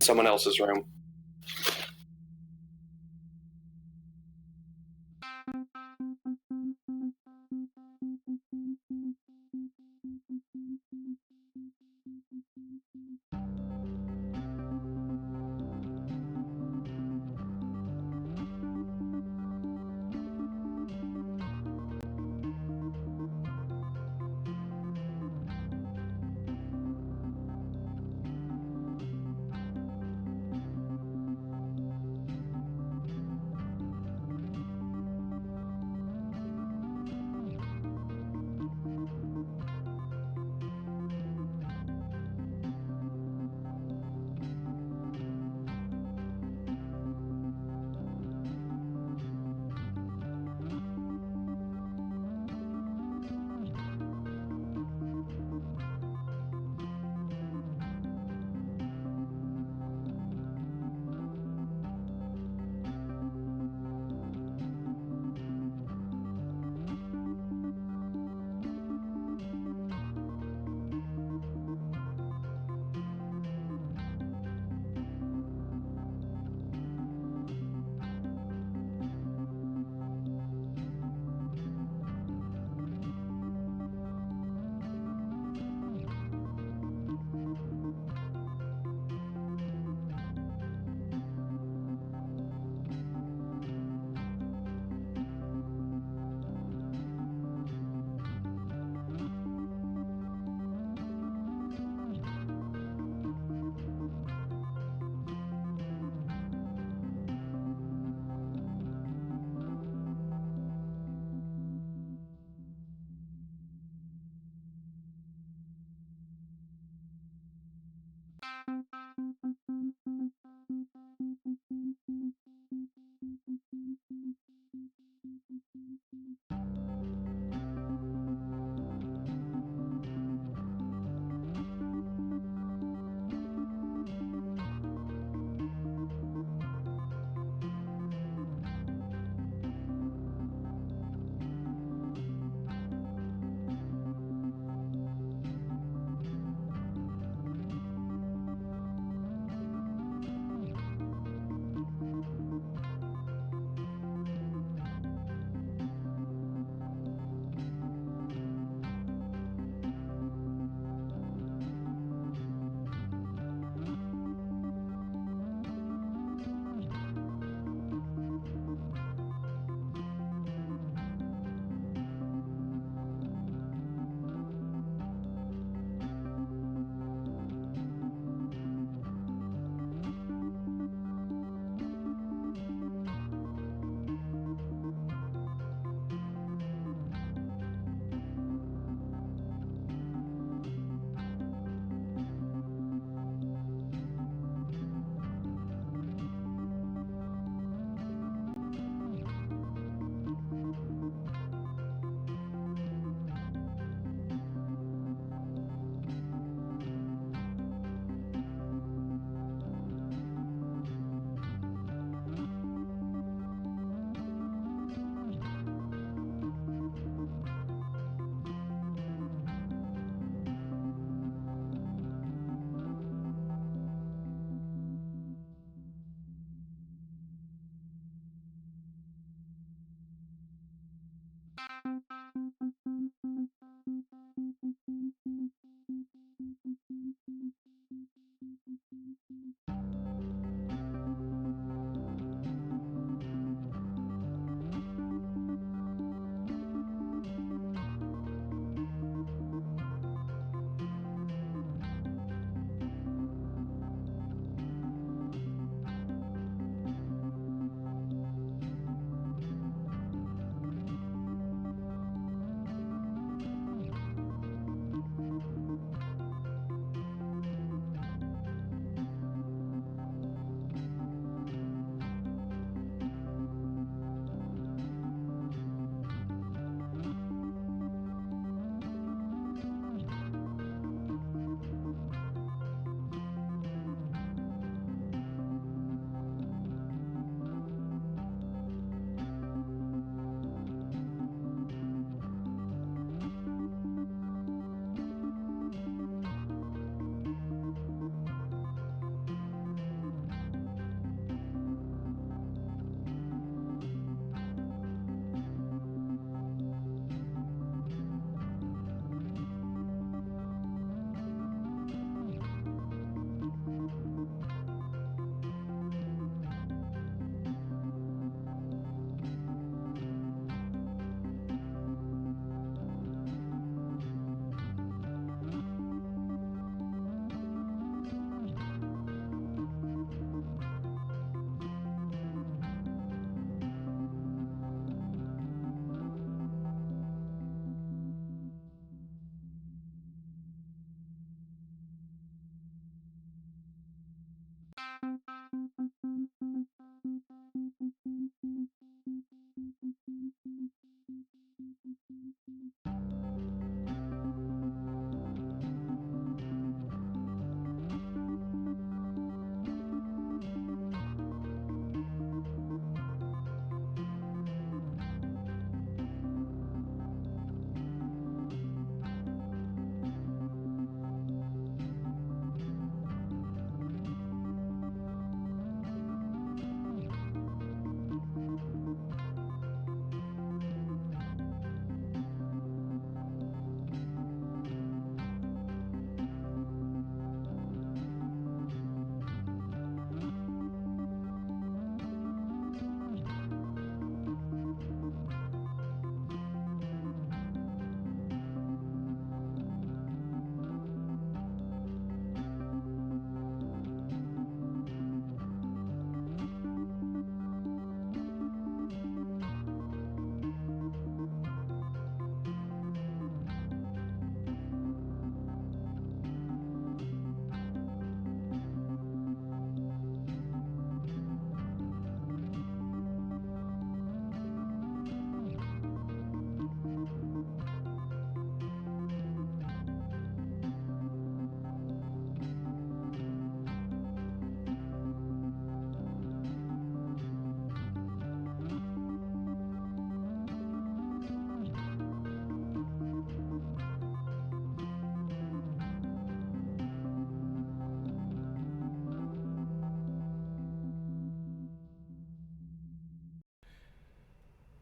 someone else's room.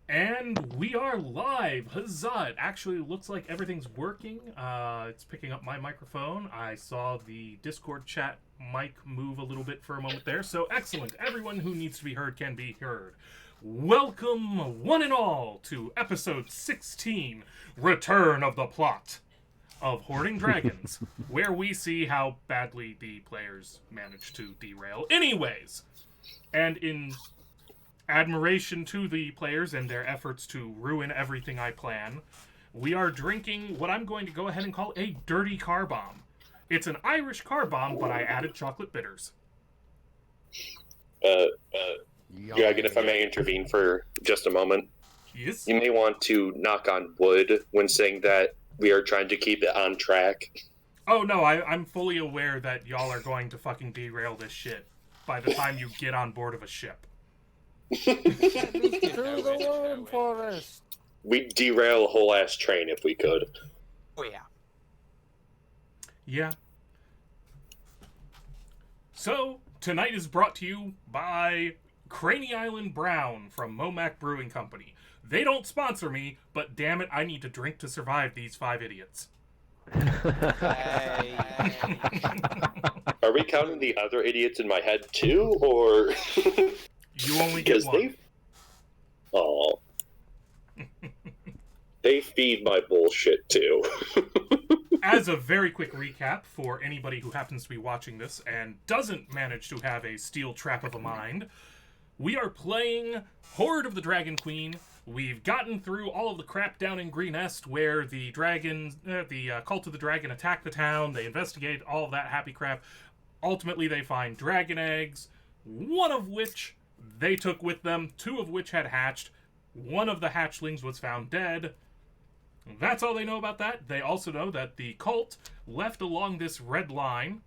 And we are live! Huzzah! It actually looks like everything's working. It's picking up my microphone. I saw the Discord chat mic move a little bit for a moment there. So excellent. Everyone who needs to be heard can be heard. Welcome, one and all, to episode 16, Return of the Plot of Hoarding Dragons, where we see how badly the players manage to derail. Anyways, and in admiration to the players and their efforts to ruin everything I plan, we are drinking what I'm going to go ahead and call a dirty car bomb. It's an Irish car bomb, but I added chocolate bitters. Dragon, if I may intervene for just a moment. Yes? You may want to knock on wood when saying that we are trying to keep it on track. Oh no, I'm fully aware that y'all are going to fucking derail this shit by the time you get on board of a ship. Through the worm forest. We'd derail a whole ass train if we could. Oh yeah. Yeah. So, tonight is brought to you by Craney Island Brown from Momac Brewing Company. They don't sponsor me, but damn it, I need to drink to survive these 5 idiots. Are we counting the other idiots in my head too, or... You only get one. Oh. They feed my bullshit too. As a very quick recap for anybody who happens to be watching this and doesn't manage to have a steel trap of a mind, we are playing Hoard of the Dragon Queen. We've gotten through all of the crap down in Green Est where the dragons, the cult of the dragon attack the town. They investigate all of that happy crap. Ultimately, they find dragon eggs, one of which they took with them, 2 of which had hatched. One of the hatchlings was found dead. That's all they know about that. They also know that the cult left along this red line,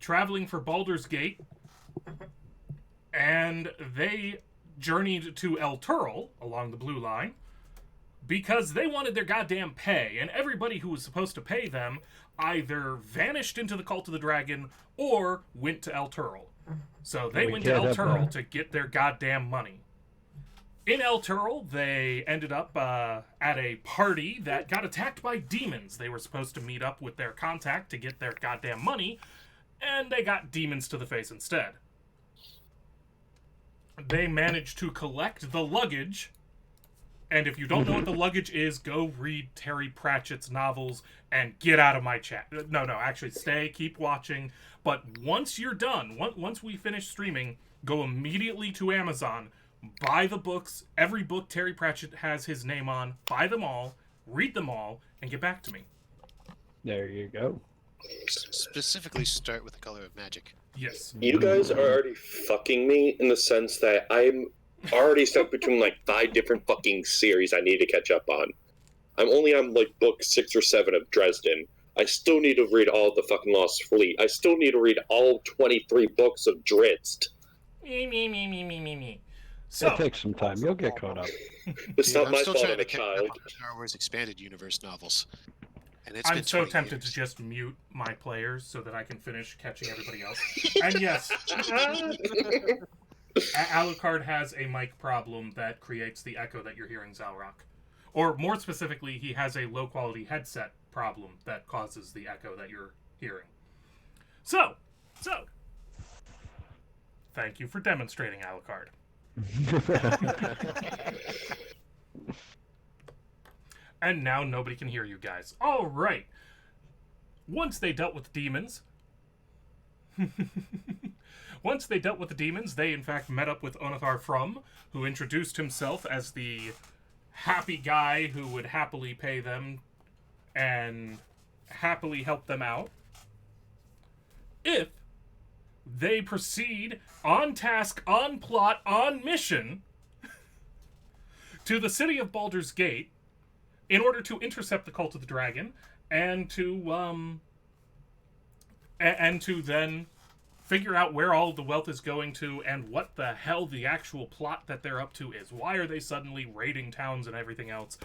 traveling for Baldur's Gate, and they journeyed to El Turl along the blue line because they wanted their goddamn pay, and everybody who was supposed to pay them either vanished into the cult of the dragon or went to El Turl. So they went to El Turl to get their goddamn money. In El Turl, they ended up at a party that got attacked by demons. They were supposed to meet up with their contact to get their goddamn money, and they got demons to the face instead. They managed to collect the luggage, and if you don't know what the luggage is, go read Terry Pratchett's novels and get out of my chat. No, actually stay, keep watching. But once you're done, once we finish streaming, go immediately to Amazon, buy the books, every book Terry Pratchett has his name on, buy them all, read them all, and get back to me. There you go. Specifically start with The Color of Magic. Yes. You guys are already fucking me in the sense that I'm already stuck between like 5 different fucking series I need to catch up on. I'm only on like book 6 or 7 of Dresden. I still need to read all the fucking Lost Fleet. I still need to read all 23 books of Drizzt. Me. So, It takes some time. You'll get caught up. It's Dude, not I'm my still fault trying I'm a to catch up child. on Star Wars Expanded Universe novels. And it's I'm been so 20 tempted years. to just mute my players so that I can finish catching everybody else. And yes, Alucard has a mic problem that creates the echo that you're hearing, Zalrock. Or more specifically, he has a low-quality headset problem that causes the echo that you're hearing. So, thank you for demonstrating, Alucard. And now nobody can hear you guys. All right. Once they dealt with demons... Once they dealt with the demons, they in fact met up with Onathar Frume, who introduced himself as the happy guy who would happily pay them and happily help them out if they proceed on task, on plot, on mission to the city of Baldur's Gate in order to intercept the Cult of the Dragon and to then figure out where all of the wealth is going to and what the hell the actual plot that they're up to is. Why are they suddenly raiding towns and everything else?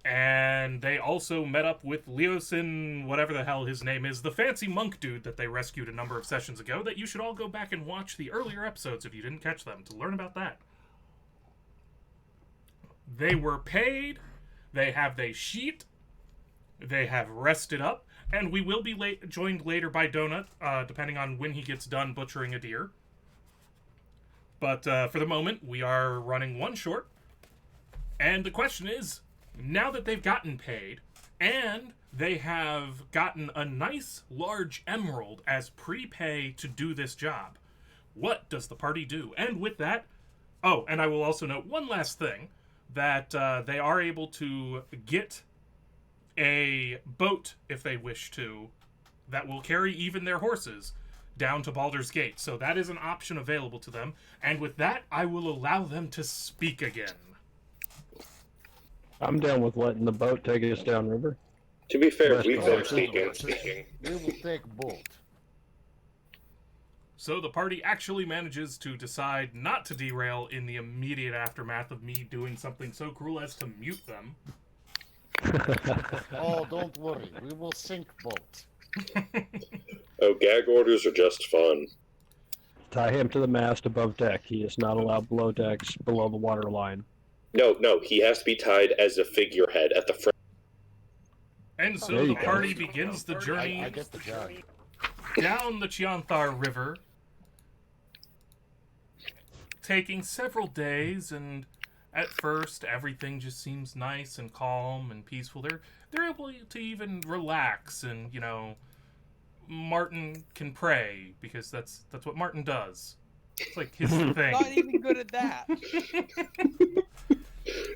And they also met up with Leosin, whatever the hell his name is, the fancy monk dude that they rescued a number of sessions ago, that you should all go back and watch the earlier episodes if you didn't catch them to learn about that. They were paid, they have their sheet, they have rested up, and we will be joined later by Donut, depending on when he gets done butchering a deer. But for the moment, we are running one short. And the question is, now that they've gotten paid, and they have gotten a nice large emerald as prepay to do this job, what does the party do? And with that, oh, and I will also note one last thing, that they are able to get a boat, if they wish to, that will carry even their horses down to Baldur's Gate. So that is an option available to them. And with that, I will allow them to speak again. I'm down with letting the boat take us downriver. To be fair, Rest we've of been us. speaking. We will take bolt. So the party actually manages to decide not to derail in the immediate aftermath of me doing something so cruel as to mute them. Oh, don't worry. We will sink bolt. Oh, gag orders are just fun. Tie him to the mast above deck. He is not allowed below decks, below the water line. No, he has to be tied as a figurehead at the front. And so There the you go. party begins the journey I get the job. down the Chianthar River, taking several days, and at first everything just seems nice and calm and peaceful. They're able to even relax, and you know, Martin can pray because that's what Martin does. It's like his thing. Not even good at that.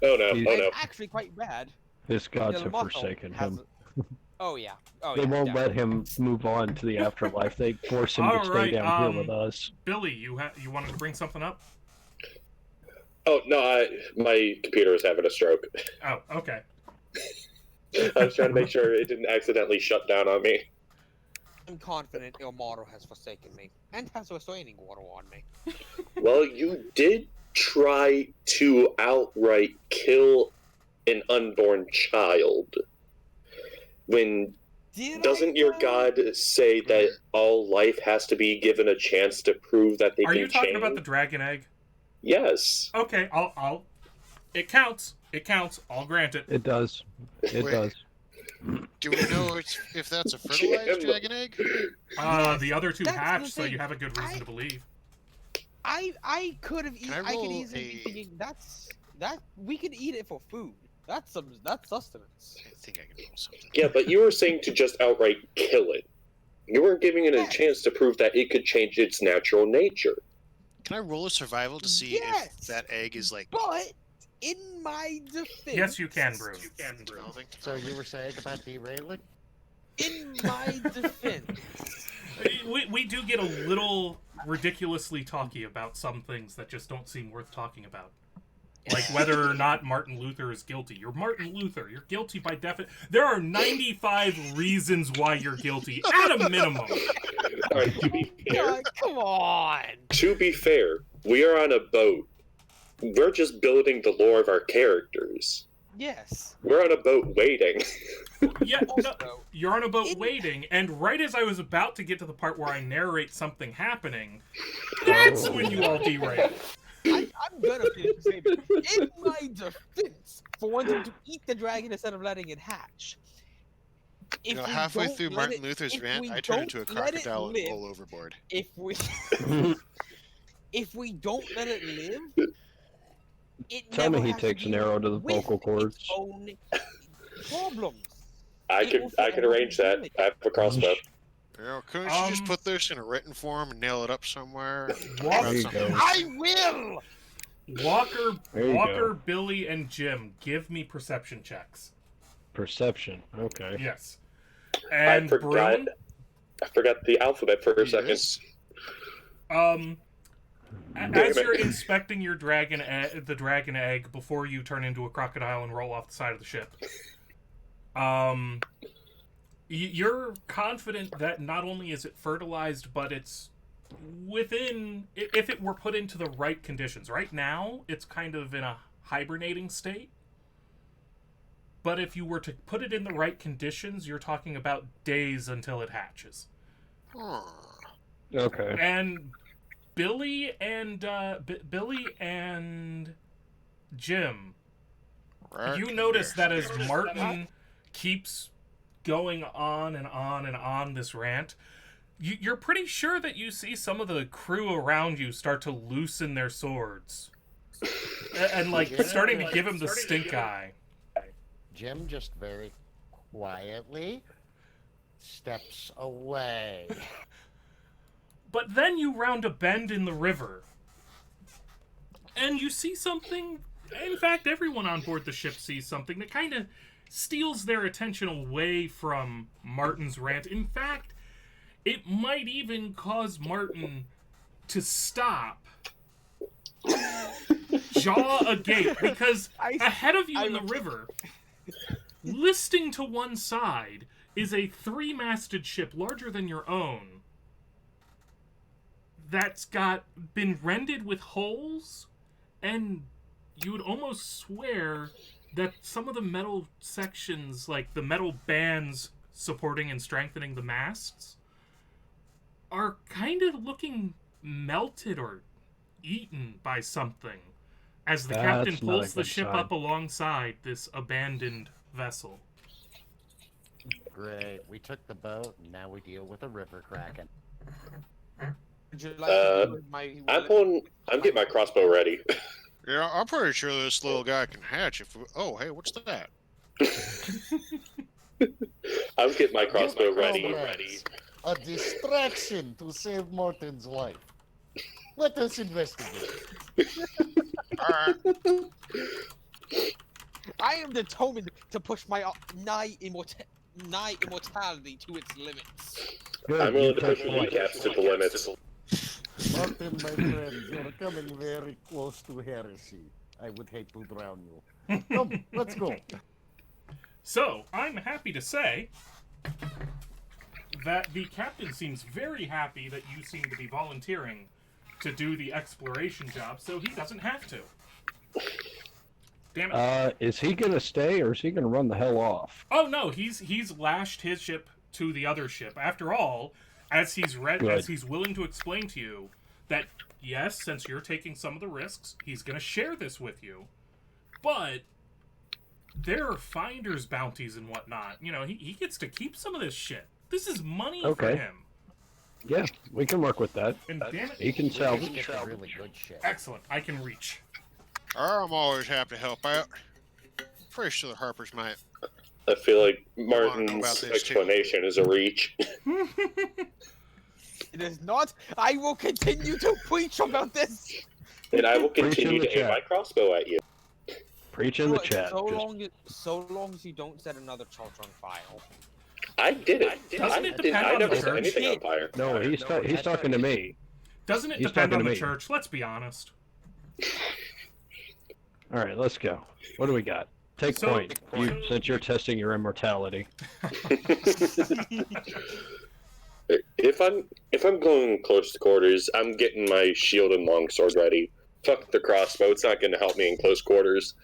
Oh no, He's- oh no. It's actually quite bad. His gods The have motto forsaken has him. Oh yeah. Oh They yeah. won't let definitely. him move on to the afterlife. They force him to All stay right, down here with us. Billy, you wanted to bring something up? Oh no, my computer was having a stroke. Oh, okay. I was trying to make sure it didn't accidentally shut down on me. I'm confident your mortal has forsaken me and has restraining order on me. Well, you did try to outright kill an unborn child. When doesn't your god say that all life has to be given a chance to prove that they Are can you talking change? about the dragon egg? Yes. Okay, I'll. It counts. It counts. I'll grant it. It does. It Wait. does. Do we know if that's a fertilized Jim. dragon egg? The other two That's the hatched, so thing. you have a good reason to believe. I could have Can I I could roll easily be a- thinking that we could eat it for food. That's sustenance. I think I can roll something. Yeah, but you were saying to just outright kill it. You weren't giving it a Yes. chance to prove that it could change its natural nature. Can I roll a survival to see Yes! if that egg is like But in my defense, Yes, you can, Brew. developing? So you were saying about derailing? In my defense, We do get a little ridiculously talky about some things that just don't seem worth talking about. Like whether or not Martin Luther is guilty. You're Martin Luther. You're guilty by definition. There are 95 reasons why you're guilty, at a minimum. Alright, to be fair, God, come on. to be fair, we are on a boat. We're just building the lore of our characters. Yes. We're on a boat waiting. Yeah, no, Also, you're on a boat waiting, and right as I was about to get to the part where I narrate something happening, that's when you all derail. I'm gonna finish the statement. In my defense, for wanting to eat the dragon instead of letting it hatch. You know, we halfway don't through let Martin it- Luther's if rant, we I turned into a don't let it crocodile and live- roll overboard. If we if we don't let it live, it Tell me never he has to takes an deal arrow to the with vocal cords. its own problems. I can arrange that. I have a crossbow. You know, couldn't you just put this in a written form and nail it up somewhere? There you go. I will. Walker, There you go. Billy, and Jim, give me perception checks. Perception. Okay. Yes. And Brune, I forgot the alphabet for a second. Yes. as you're inspecting your the dragon egg before you turn into a crocodile and roll off the side of the ship, you're confident that not only is it fertilized, but it's within, if it were put into the right conditions. Right now, it's kind of in a hibernating state. But if you were to put it in the right conditions, you're talking about days until it hatches. Okay. And Billy and Jim, Right you notice there. that as Martin keeps going on and on and on this rant, you're pretty sure that you see some of the crew around you start to loosen their swords. And like, starting to give him the stink eye. Jim just very quietly steps away. But then you round a bend in the river, and you see something. In fact, everyone on board the ship sees something that kind of steals their attention away from Martin's rant. In fact, it might even cause Martin to stop, jaw agape, because ahead of you in the river, listing to one side, is a 3-masted ship larger than your own that's been rendered with holes, and you would almost swear that some of the metal sections, like the metal bands supporting and strengthening the masts, are kind of looking melted or eaten by something as the captain That's not a pulls the good ship sign. up alongside this abandoned vessel. Great. We took the boat, and now we deal with a river kraken. Would you like to do my I'm getting my crossbow ready. Yeah, I'm pretty sure this little guy can hatch if we... Oh, hey, what's that? I'm getting my crossbow ready. Comrades, a distraction to save Morton's life. Let us investigate. Alright. I am determined to push my nigh immortality to its limits. Good. I'm willing to you push take your point. kneecaps to the limits. Morton, my friend, you're coming very close to heresy. I would hate to drown you. Come, let's go. So, I'm happy to say that the captain seems very happy that you seem to be volunteering to do the exploration job, so he doesn't have to. Damn it. Is he gonna stay or is he gonna run the hell off? Oh no, he's lashed his ship to the other ship. After all, as he's willing to explain to you that yes, since you're taking some of the risks, he's going to share this with you. But there are finders bounties and whatnot. You know, he gets to keep some of this shit. This is money for Okay. him. Yeah, we can work with that. And damn it, He can We salvage. get the really good shit. excellent. I can reach. I'm always happy to help out. Pretty sure the Harpers might. I feel like about Martin's this, too. explanation is a reach. It is not. I will continue to preach about this. And I will Preach in continue the to aim chat. my crossbow at you. Preach in the chat. So Just- long as you don't set another church on fire. I did it. Doesn't it I depend on never the set church? anything on fire. No, he's talking to me. Doesn't it He's depend talking on to the me. church? Let's be honest. All right, let's go. What do we got? Take So- point. Since you're testing your immortality. If I'm going close to quarters, I'm getting my shield and longsword ready. Fuck the crossbow; it's not going to help me in close quarters.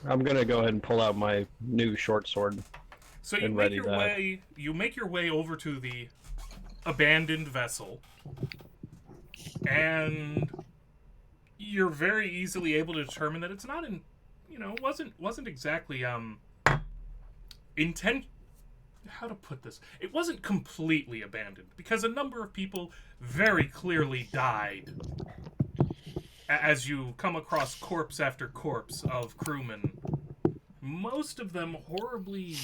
I'm gonna go ahead and pull out my new short sword. So you And make ready your that. way. You make your way over to the abandoned vessel, and you're very easily able to determine that it's not in. Wasn't exactly intent. How to put this? It wasn't completely abandoned because a number of people very clearly died. As you come across corpse after corpse of crewmen, most of them horribly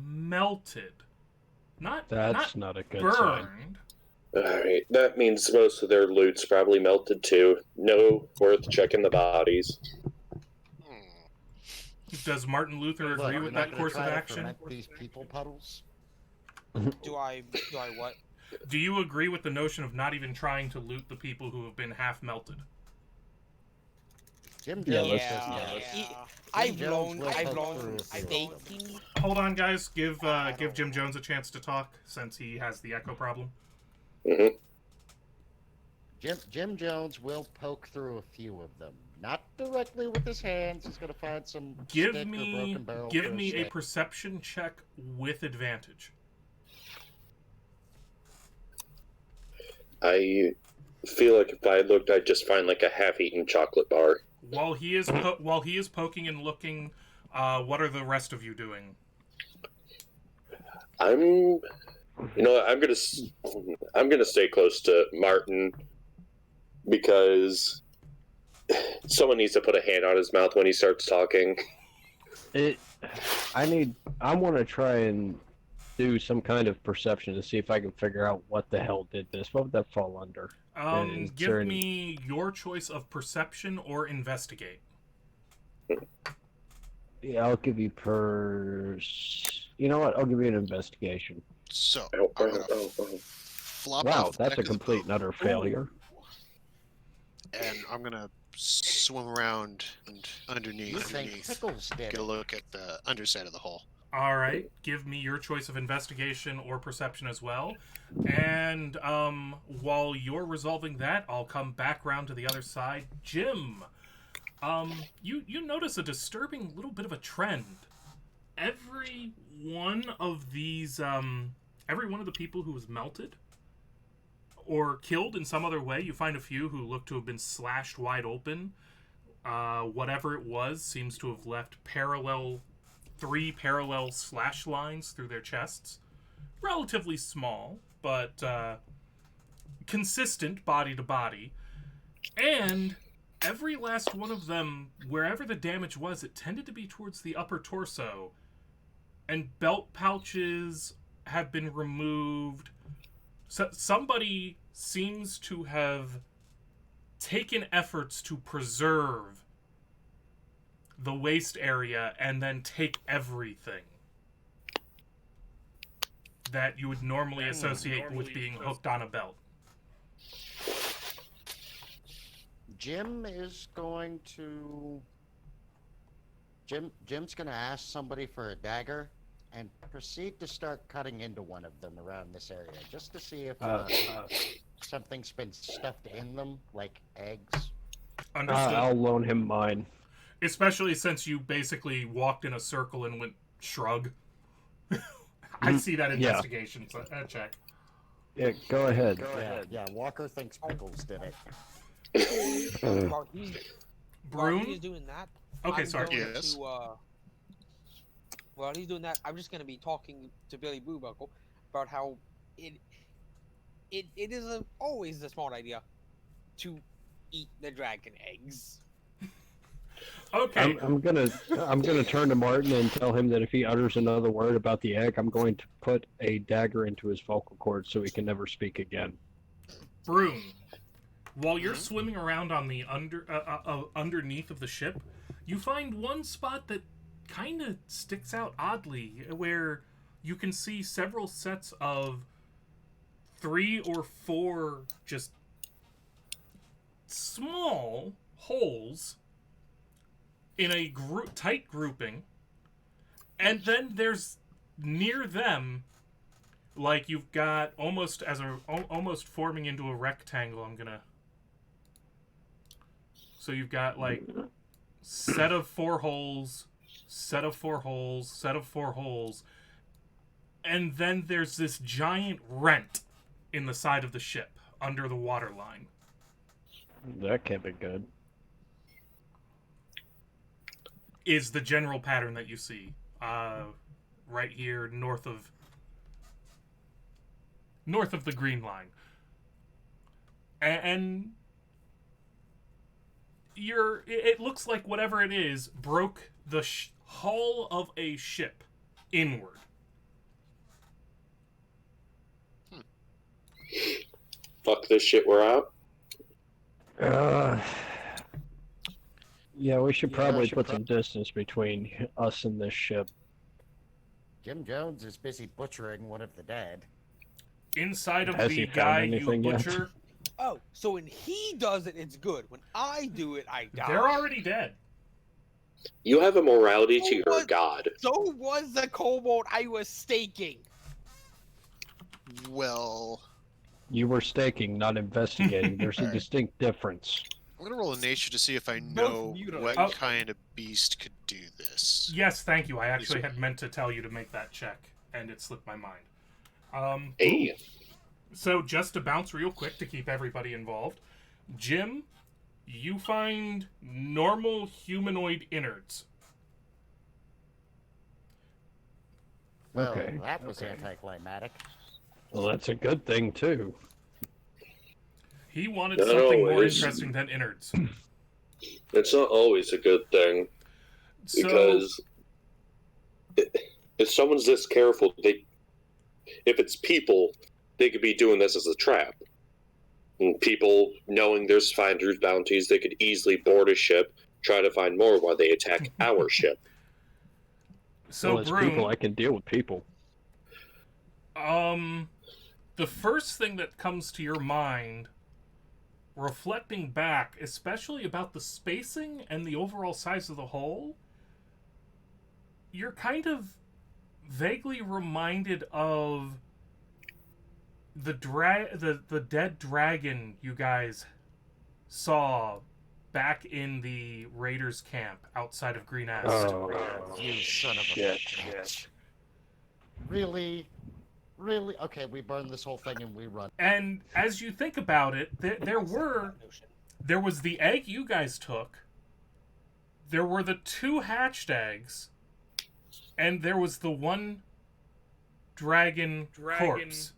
melted. That's not a good sign. burned. Alright, that means most of their loot's probably melted too. No worth checking the bodies. Does Martin Luther Look, agree we're with not that gonna course of try to action? ferment these people puddles. Do I what? Do you agree with the notion of not even trying to loot the people who have been half melted? Jim Yeah, Jones let's says just- yes. I've Jones blown will I've poke blown through a few of them. staking. Hold on, guys. Give Jim Jones a chance to talk since he has the echo problem. Jim Jones will poke through a few of them. Not directly with his hands. He's gonna find some Give stick or me broken barrel. give for me a stick. perception check with advantage. I feel like if I looked, I'd just find like a half-eaten chocolate bar. While he is poking and looking, what are the rest of you doing? I'm gonna stay close to Martin because someone needs to put a hand on his mouth when he starts talking. I want to try and do some kind of perception to see if I can figure out what the hell did this. What would that fall under? Give me your choice of perception or investigate. Yeah, I'll give you You know what? I'll give you an investigation. So, Oh, I'm gonna oh. flop Wow, off the that's deck a of the complete boat, and utter failure. and I'm gonna swim around and You think underneath, Pickles did get a it? look at the underside of the hull. All right, give me your choice of investigation or perception as well. And while you're resolving that, I'll come back round to the other side. Jim, you notice a disturbing little bit of a trend. Every one of these, every one of the people who was melted or killed in some other way, you find a few who look to have been slashed wide open. Whatever it was seems to have left three parallel slash lines through their chests. Relatively small, but consistent body to body. And every last one of them, wherever the damage was, it tended to be towards the upper torso. And belt pouches have been removed. So somebody seems to have taken efforts to preserve the waist area and then take everything that you would normally associate with being hooked on a belt. Jim is going to. Jim's gonna ask somebody for a dagger and proceed to start cutting into one of them around this area, just to see if something's been stuffed in them, like eggs. Understood. I'll loan him mine. Especially since you basically walked in a circle and went shrug. I see that Yeah. investigation check. Yeah, go ahead. Yeah, Walker thinks Pickles did it. While he's Brune? doing that, Okay, I'm sorry. going Yes. to, while he's doing that, I'm just going to be talking to Billy Bluebuckle about how it is always a smart idea to eat the dragon eggs. Okay. I'm gonna turn to Martin and tell him that if he utters another word about the egg, I'm going to put a dagger into his vocal cord so he can never speak again. Brune, while you're swimming around on the underneath of the ship, you find one spot that kind of sticks out oddly, where you can see several sets of 3 or 4 just small holes in a tight grouping, and then there's near them, like you've got almost forming into a rectangle. So you've got like set of 4 holes, set of 4 holes, set of 4 holes, and then there's this giant rent in the side of the ship under the waterline. That can't be good. Is the general pattern that you see right here north of the green line, and it looks like whatever it is broke the hull of a ship inward. Fuck this shit, we're out. Yeah, we should probably put some distance between us and this ship. Jim Jones is busy butchering one of the dead. Inside of Has the he found guy you anything yet? butcher, Oh, so when he does it, it's good. When I do it, I die. they're already dead. You have a morality to So your what? god. So was the kobold I was staking. Well, You were staking, not investigating. There's a distinct difference. I'm gonna roll a nature to see if I know mutilate. what kind of beast could do this. Yes, thank you. I actually had meant to tell you to make that check, and it slipped my mind. Hey, So just to bounce real quick to keep everybody involved, Jim, you find normal humanoid innards. Well, Okay, that was okay. anticlimactic. Well, that's a good thing, too. He wanted No, something more it's- interesting than innards. it's not always a good thing, So, because if someone's this careful, if it's people, they could be doing this as a trap. And people, knowing there's finders bounties, they could easily board a ship, try to find more while they attack our ship. so Well, as Broom, people, I can deal with people. the first thing that comes to your mind, reflecting back, especially about the spacing and the overall size of the hole, you're kind of vaguely reminded of the dead dragon you guys saw back in the Raiders camp outside of Green Est. You son of a shit. bitch. Really? Really? Okay, we burn this whole thing and we run. And as you think about it, there was the egg you guys took, there were the 2 hatched eggs, and there was the 1 dragon corpse.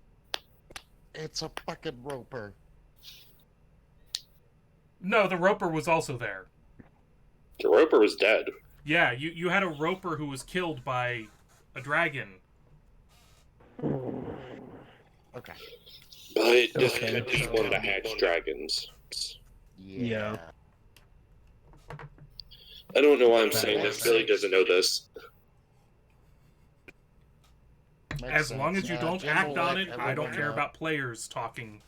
It's a fucking roper. No, the roper was also there. The roper was dead. Yeah, you had a roper who was killed by a dragon. Okay. But this Okay. could be one of the hatched dragons. Yeah. I don't know why I'm saying this. Billy doesn't know this. Makes As sense. long as you don't Jim act will on let it, I don't everyone care know. about players talking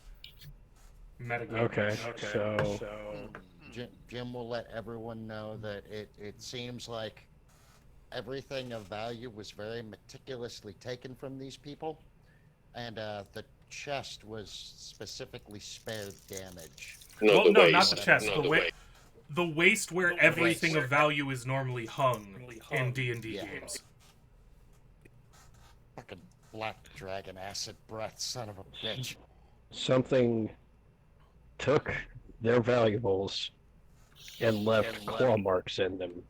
metagame. Okay, so Jim will let everyone know that it seems like everything of value was very meticulously taken from these people, and the chest was specifically spared damage. Well, the no, waist. not the chest. No, The waist where everything of value is normally hung in D&D Yeah. games. Fucking black dragon acid breath, son of a bitch. something took their valuables and left claw marks in them.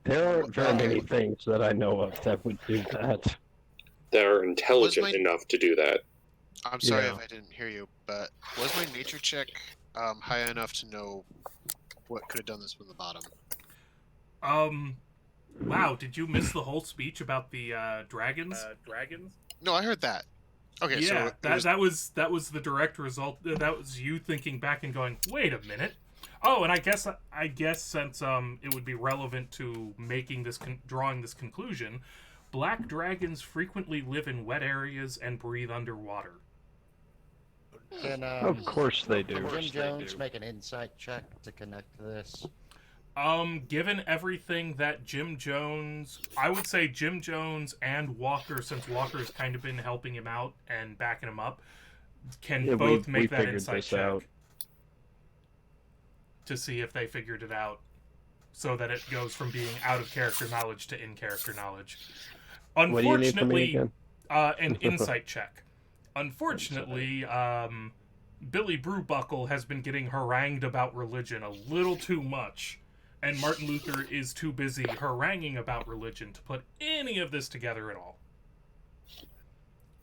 There aren't very many things that I know of that would do that. They're intelligent Was my- enough to do that. I'm sorry Yeah. if I didn't hear you, but was my nature check high enough to know what could have done this from the bottom? Wow, did you miss the whole speech about the dragons? No, I heard that. Okay, Yeah, so it was, that was the direct result. That was you thinking back and going, wait a minute. Oh, and I guess since it would be relevant to making this drawing this conclusion, black dragons frequently live in wet areas and breathe underwater. Can, Of course they do. Can Jim Jones make an insight check to connect this? Given everything that Jim Jones, I would say Jim Jones and Walker, since Walker's kind of been helping him out and backing him up, can both make that insight check to see if they figured it out, so that it goes from being out of character knowledge to in character knowledge. What do you need from me Unfortunately, again? an insight check. Unfortunately, Billy Brewbuckle has been getting harangued about religion a little too much, and Martin Luther is too busy haranguing about religion to put any of this together at all.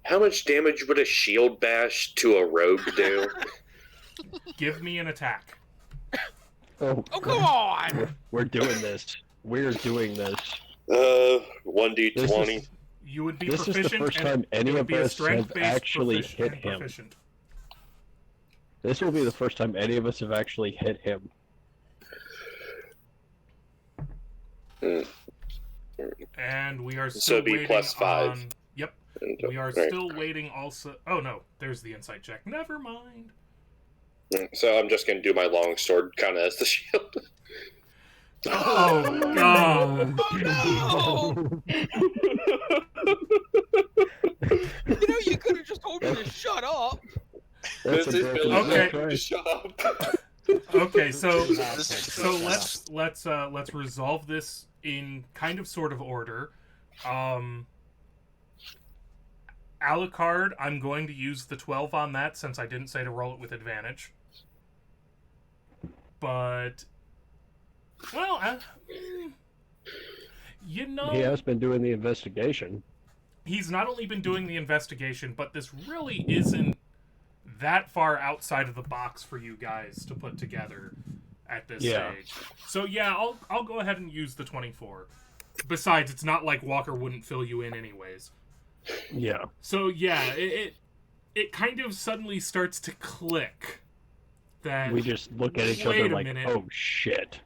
How much damage would a shield bash to a rogue do? Give me an attack. Oh, come on! We're doing this. We're doing this. 1d20. You would be This is proficient. the first and time any it would of be a us have strength-based actually profici- hit and him. proficient. This will be the first time any of us have actually hit him. And we are So still it'd be waiting plus 5. on... Yep. We are Right. still waiting also... Oh, no. There's the insight check. Never mind. So I'm just going to do my longsword kind of as the shield. Oh, God. Oh, no! You know, you could have just told me to shut up. That's This a is broken Billy's Okay. time to shut up. Okay, so This- let's resolve this in kind of sort of order. Alucard, I'm going to use the 12 on that since I didn't say to roll it with advantage. But well, you know, He has been doing the investigation. he's not only been doing the investigation, but this really isn't that far outside of the box for you guys to put together at this stage. So yeah, I'll go ahead and use the 24. Besides, it's not like Walker wouldn't fill you in anyways. Yeah. So yeah, it kind of suddenly starts to click that We just look at each Wait other a like, minute. oh shit.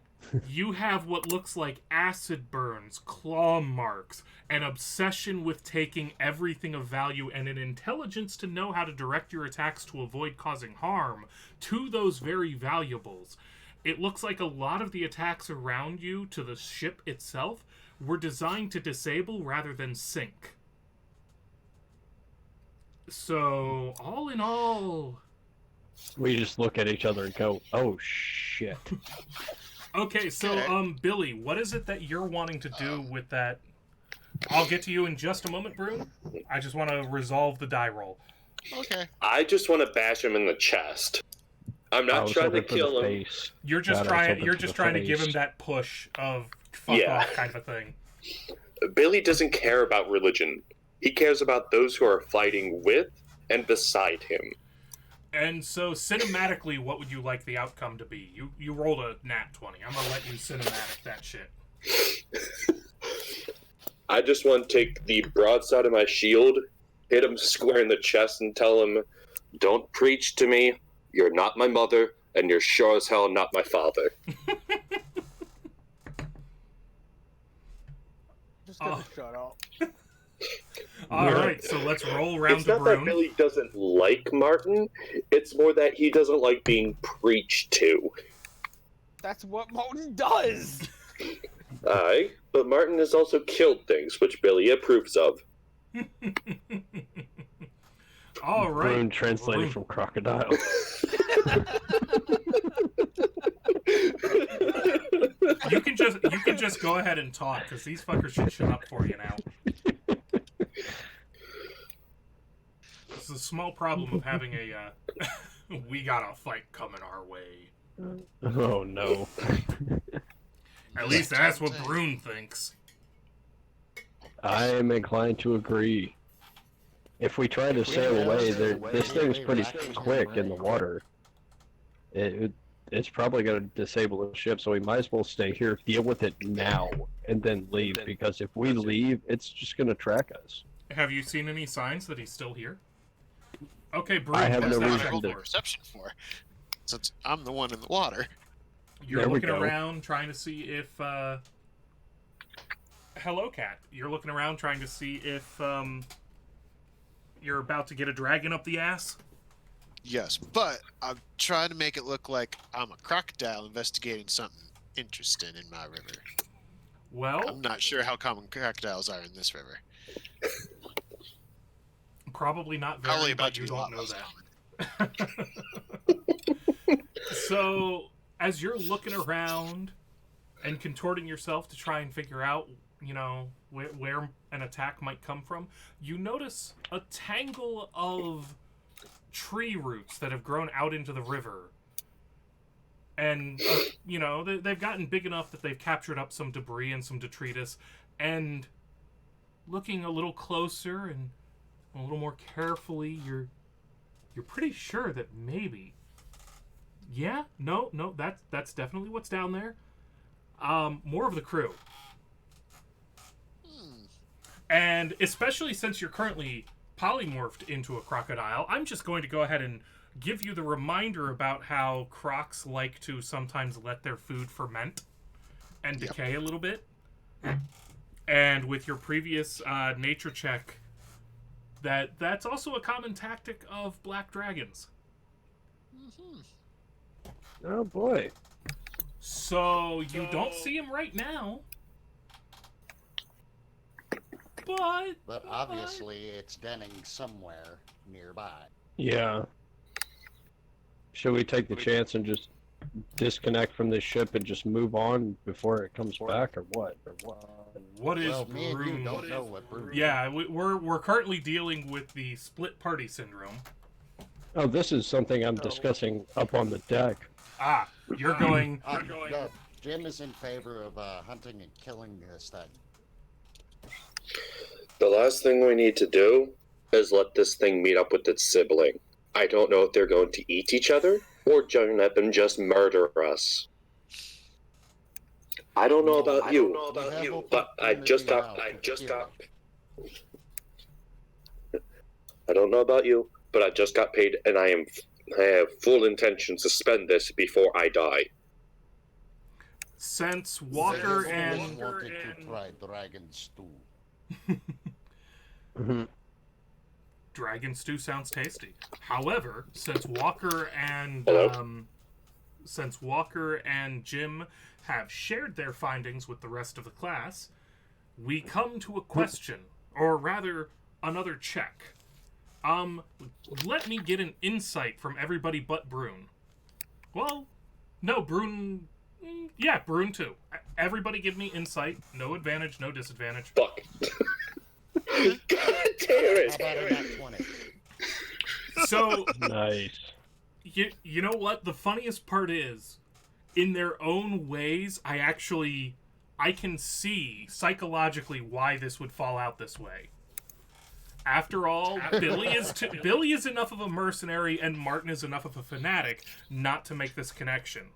you have what looks like acid burns, claw marks, an obsession with taking everything of value, and an intelligence to know how to direct your attacks to avoid causing harm to those very valuables. It looks like a lot of the attacks around you to the ship itself were designed to disable rather than sink. So, all in all... We just look at each other and go, oh shit. Okay, so, Billy, what is it that you're wanting to do with that? I'll get to you in just a moment, Broom. I just want to resolve the die roll. Okay. I just want to bash him in the chest. I'm I not was trying to hoping for kill the him. face. You're just God, I was trying. hoping You're for just the trying to give him face. that push of fuck Yeah. off kind of a thing. Billy doesn't care about religion. He cares about those who are fighting with and beside him. And so, cinematically, what would you like the outcome to be? You rolled a nat 20. I'm gonna let you cinematic that shit. I just want to take the broadside of my shield, hit him square in the chest, and tell him, "Don't preach to me. You're not my mother, and you're sure as hell not my father." Just gonna shut up. All right, so let's roll round It's to not that Broom. Billy doesn't like Martin. It's more that he doesn't like being preached to. That's what Martin does. Aye, but Martin has also killed things, which Billy approves of. All right, Rune translated Broom. from crocodile. You can just go ahead and talk because these fuckers should shut up for you now. It's a small problem of having a we got a fight coming our way. Oh no. At least that's what Broom thinks. I am inclined to agree. If we try to sail away, this thing's pretty quick in the water. It's probably going to disable the ship, so we might as well stay here, deal with it now, and then leave, because if we leave, it's just going to track us. Have you seen any signs that he's still here? Okay, Broom. I have what's no that That's reason check what I rolled to- a perception for. Since I'm the one in the water. You're There we looking go. around trying to see if hello, cat. You're looking around trying to see if you're about to get a dragon up the ass. Yes, but I'm trying to make it look like I'm a crocodile investigating something interesting in my river. Well, I'm not sure how common crocodiles are in this river. probably not Probably very, about but to you be a lot don't know less that. common. So, as you're looking around and contorting yourself to try and figure out, you know, where an attack might come from, you notice a tangle of tree roots that have grown out into the river. And, you know, they've gotten big enough that they've captured up some debris and some detritus. And looking a little closer and a little more carefully, you're pretty sure that maybe... Yeah, no, that's definitely what's down there. More of the crew. And especially since you're currently polymorphed into a crocodile, I'm just going to go ahead and give you the reminder about how crocs like to sometimes let their food ferment and decay a little bit. And with your previous nature check, that's also a common tactic of black dragons. Oh boy. So you don't see him right now. But obviously it's denning somewhere nearby. Yeah. Should we take the chance and just disconnect from this ship and just move on before it comes back, or what? What is Well, me and you Broom? don't know what Broom is. Yeah, we're currently dealing with the split party syndrome. Oh, this is something I'm discussing up on the deck. Ah, you're going. No, Jim is in favor of hunting and killing this thing. The last thing we need to do is let this thing meet up with its sibling. I don't know if they're going to eat each other or join up and just murder us. I don't know about you, but I just got. I don't know about you, but I just got paid, and I have full intentions to spend this before I die. Since Walker and wanted to try dragon stew. Dragon stew sounds tasty. However, since Walker and Jim have shared their findings with the rest of the class, we come to a question, or rather, another check. Let me get an insight from everybody but Brune. Well, no, Brune. Yeah, Brune too. Everybody give me insight. No advantage, no disadvantage. Fuck. God damn it! How about a nat 20? So, Nice. you know what? The funniest part is, in their own ways, I can see psychologically why this would fall out this way. After all, Billy is enough of a mercenary and Martin is enough of a fanatic not to make this connection.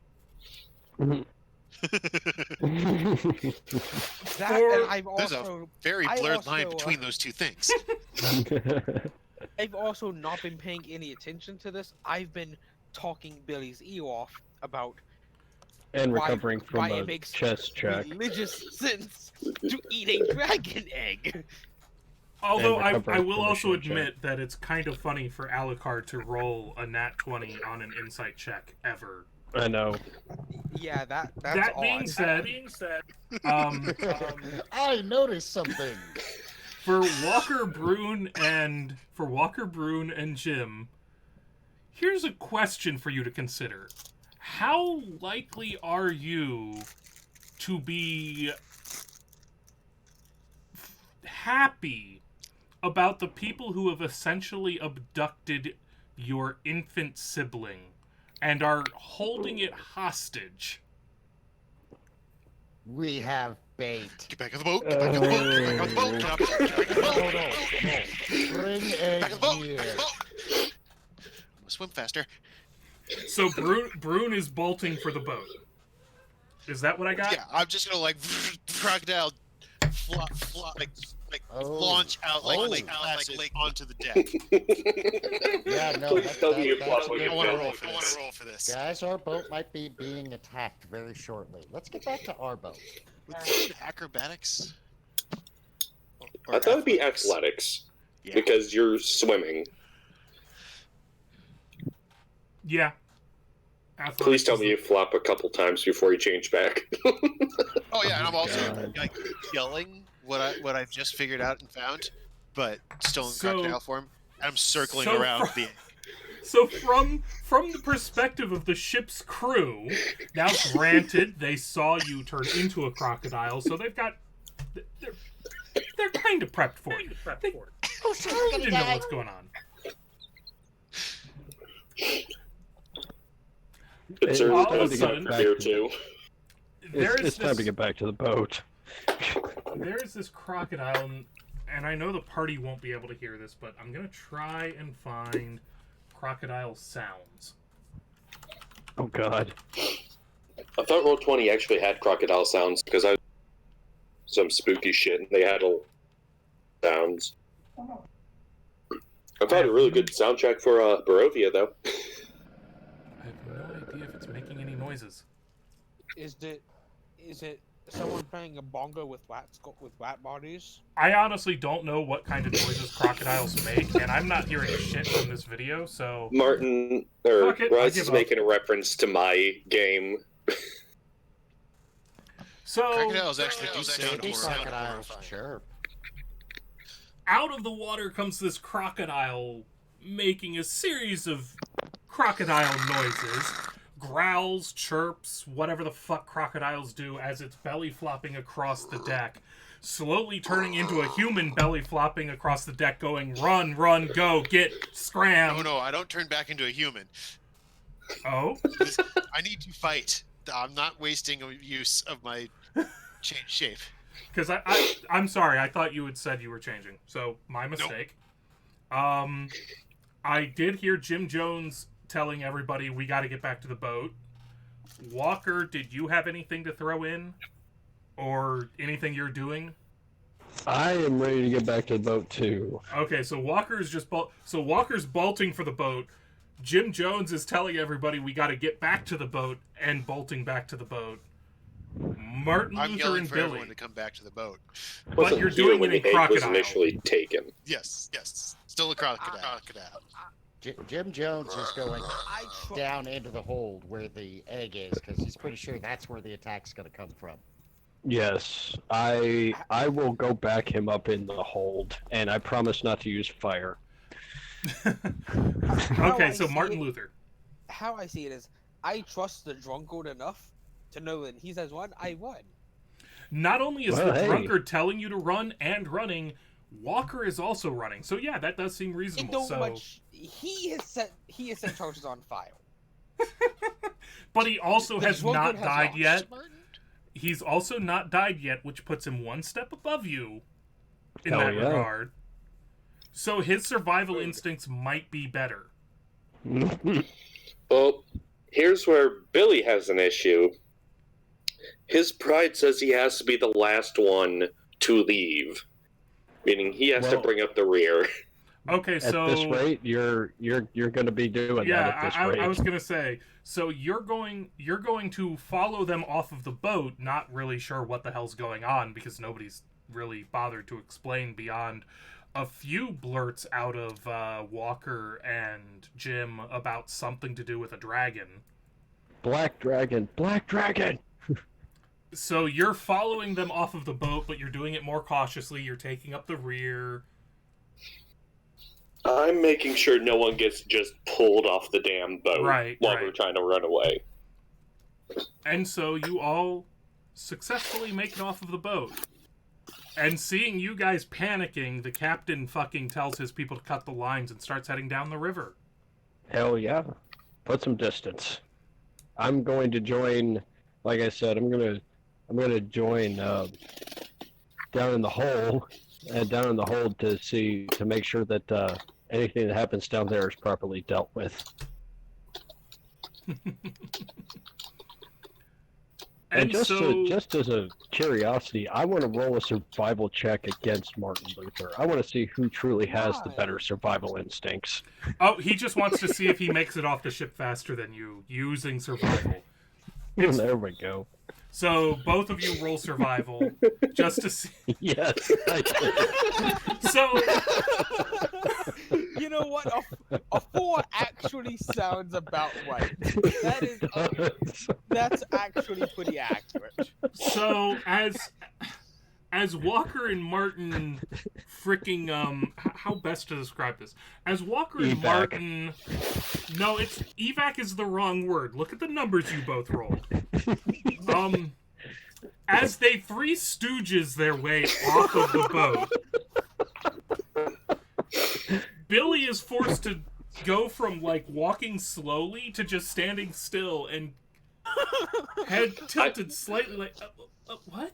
That, and I've There's also a very I blurred also, line between those two things. I've also not been paying any attention to this. I've been talking Billy's ear off about And why- recovering from why a it makes chest check. religious sense to eat a dragon egg. Although And I recovering will from a also shield check. admit that it's kind of funny for Alucard to roll a nat 20 on an insight check ever. I know. Yeah, that's That odd. being said, I noticed something. for Walker Brune and Jim, here's a question for you to consider. How likely are you to be happy about the people who have essentially abducted your infant sibling and are holding it hostage? We have bait. Get back on the boat. Get back on the boat. Get back on the boat. Get back on the boat. No. Bring Back egg on the boat. here. Back on the boat. I'm gonna swim faster. So Brune is bolting for the boat. Is that what I got? Yeah, I'm just gonna like crocodile launch out like onto the deck. Yeah, no, Please tell me you that's flop a like good a I want to villain. roll for this. Guys, our boat might be being attacked very shortly. Let's get back to our boat. Would this be acrobatics? Or I thought it'd be athletics Yeah. because you're swimming. Yeah. Please tell Athletics me you flop a couple times before you change back. Oh yeah, and I'm also God. like yelling what I've just figured out and found, but still in So- crocodile form. And I'm circling so around fr- the. So from the perspective of the ship's crew, now granted they saw you turn into a crocodile, so they've got they're kind of prepped for it. They kind of know what's going on. It's All of a early sudden- here too. It's time to get back to the boat. There is this crocodile, and I know the party won't be able to hear this, but I'm gonna try and find crocodile sounds. Oh God. I thought Roll20 actually had crocodile sounds because I some spooky shit and they had a sounds. I thought a really good soundtrack for Barovia though. I have no idea if it's making any noises. Is it someone playing a bongo with rat bodies? I honestly don't know what kind of noises crocodiles make, and I'm not hearing shit from this video, so... Martin or Fuck it, I Russ give is up. making a reference to my game. So, Crocodiles actually do sound Baby horrifying. crocodiles, sure. out of the water comes this crocodile making a series of crocodile noises. Growls, chirps, whatever the fuck crocodiles do as it's belly flopping across the deck. Slowly turning into a human belly flopping across the deck going, run, run, go, get, scram. No, I don't turn back into a human. Oh? I need to fight. I'm not wasting a use of my change shape. Because I'm sorry, I thought you had said you were changing. So, my mistake. I did hear Jim Jones telling everybody we got to get back to the boat. Walker, did you have anything to throw in? Or anything you're doing? I am ready to get back to the boat too. Okay, so Walker's just Walker's bolting for the boat. Jim Jones is telling everybody we got to get back to the boat and bolting back to the boat. Martin I'm Luther yelling and for Billy. everyone to come back to the boat. But Wasn't you're here doing when it the in egg was crocodile. initially taken. Yes. Still a crocodile. Jim Jones is going I tr- down into the hold where the egg is because he's pretty sure that's where the attack's going to come from. Yes, I will go back him up in the hold, and I promise not to use fire. How Okay, I so see Martin it- Luther. How I see it is, I trust the drunkard enough to know that he says one, I won. Not only is Well, the hey. drunkard telling you to run and running, Walker is also running. So yeah, that does seem It reasonable. don't So, much. He has set charges on file. but he also The has drunkard not has died lost. yet. He's also not died yet, which puts him one step above you in Hell that yeah. regard. So his survival instincts might be better. Well, here's where Billy has an issue. His pride says he has to be the last one to leave, meaning he has to Well- bring up the rear. Okay, At so this rate, you're going to be doing yeah, that at this rate. I was gonna say. So you're going to follow them off of the boat, not really sure what the hell's going on because nobody's really bothered to explain beyond a few blurts out of Walker and Jim about something to do with a dragon. Black dragon, black dragon. So you're following them off of the boat, but you're doing it more cautiously. You're taking up the rear. I'm making sure no one gets just pulled off the damn boat Right, while right. we're trying to run away. And so you all successfully make it off of the boat. And seeing you guys panicking, the captain fucking tells his people to cut the lines and starts heading down the river. Hell yeah. Put some distance. I'm going to join, like I said, I'm going to join down in the hole to make sure that anything that happens down there is properly dealt with. And just so, just as a curiosity, I want to roll a survival check against Martin Luther. I want to see who truly has the Why? better survival instincts. oh, he just wants to see if he makes it off the ship faster than you using survival. It's- There we go. So both of you roll survival just to see. Yes. I did. So You know what? A 4 actually sounds about right. That's actually pretty accurate. So as Walker and Martin freaking how best to describe this? As Walker and Evac. Martin, no, it's evac is the wrong word. Look at the numbers you both rolled. As they Three Stooges their way off of the boat, Billy is forced to go from like walking slowly to just standing still and head tilted slightly like what?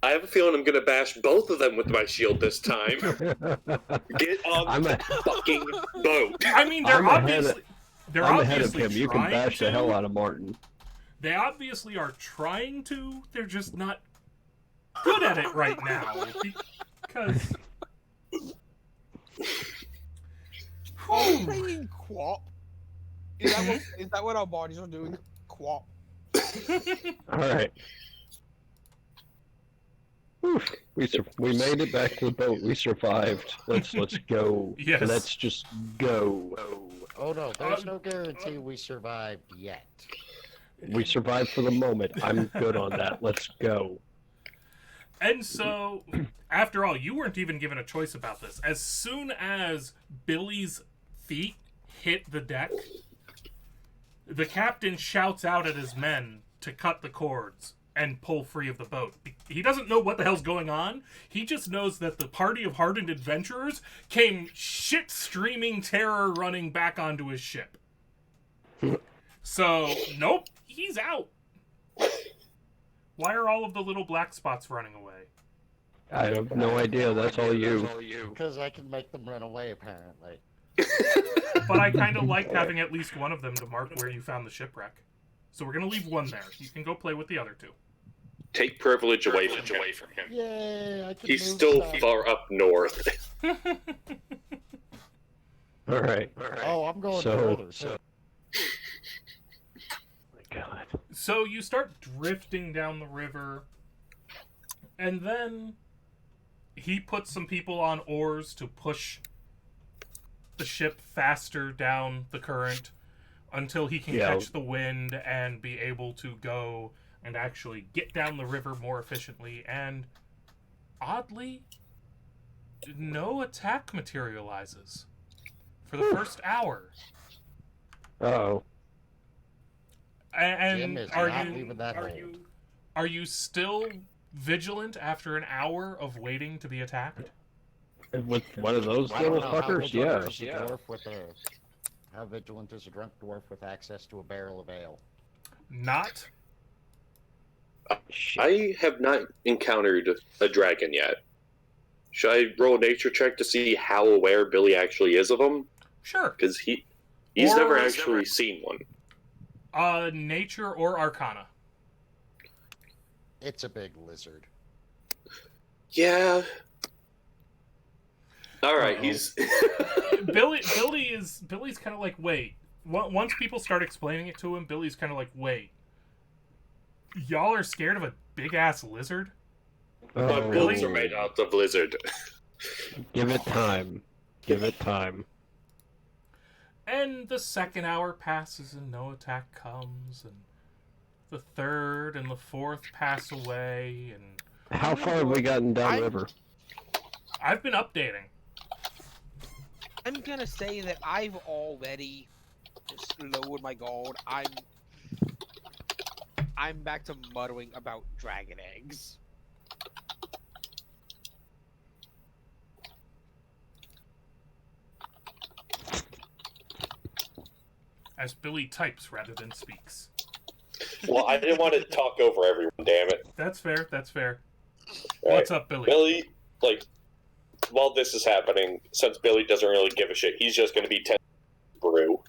I have a feeling I'm gonna bash both of them with my shield this time. Get on I'm the fucking boat. I mean, they're I'm ahead obviously they're I'm ahead of obviously him. You can trying bash to. the hell out of Martin. They obviously are trying to. They're just not good at it right now because. Are we playing Quap? Is that what our bodies are doing? Quap. All right. Oof. We made it back to the boat. We survived. Let's go. Yes. Let's just go. Oh no, there's no guarantee we survived yet. We survived for the moment. I'm good on that. Let's go. And so, after all, you weren't even given a choice about this. As soon as Billy's feet hit the deck, the captain shouts out at his men to cut the cords and pull free of the boat. He doesn't know what the hell's going on. He just knows that the party of hardened adventurers came shit-streaming terror running back onto his ship. So, nope, he's out. Why are all of the little black spots running away? I have no idea. That's all you. Because I can make them run away, apparently. But I kind of liked having at least one of them to mark where you found the shipwreck. So we're going to leave one there. You can go play with the other two. Take privilege away from him. Yay, I can He's move still stuff. far up north. All right. Oh, I'm going So- further. So. My God. So you start drifting down the river, and then he puts some people on oars to push the ship faster down the current until he can Yeah. catch the wind and be able to go and actually get down the river more efficiently. And oddly, no attack materializes for the first hour. Uh-oh. And Jim is are not you leaving that are hold. you are you still vigilant after an hour of waiting to be attacked? With one of those I don't little know, fuckers? Yeah. How vigilant is a drunk dwarf with access to a barrel of ale? Not. Shit. I have not encountered a dragon yet. Should I roll a nature check to see how aware Billy actually is of them? Sure. Because he's Or- never actually seen one. Nature or Arcana. It's a big lizard. Yeah. All right, Uh-oh. he's Billy's kind of like, wait. Once people start explaining it to him, Billy's kind of like, wait. Y'all are scared of a big ass lizard? my Oh, builds are made out of lizard. Give it time. Give it time. And the second hour passes and no attack comes, and the third and the fourth pass away, and How far have we gotten downriver? I've been updating. I'm gonna say that I've already just lowered my guard. I'm back to muttering about dragon eggs. As Billy types rather than speaks. Well, I didn't want to talk over everyone, damn it. That's fair, that's fair. Right. What's up, Billy? Billy, like, while this is happening, since Billy doesn't really give a shit, he's just going to be 10 brew.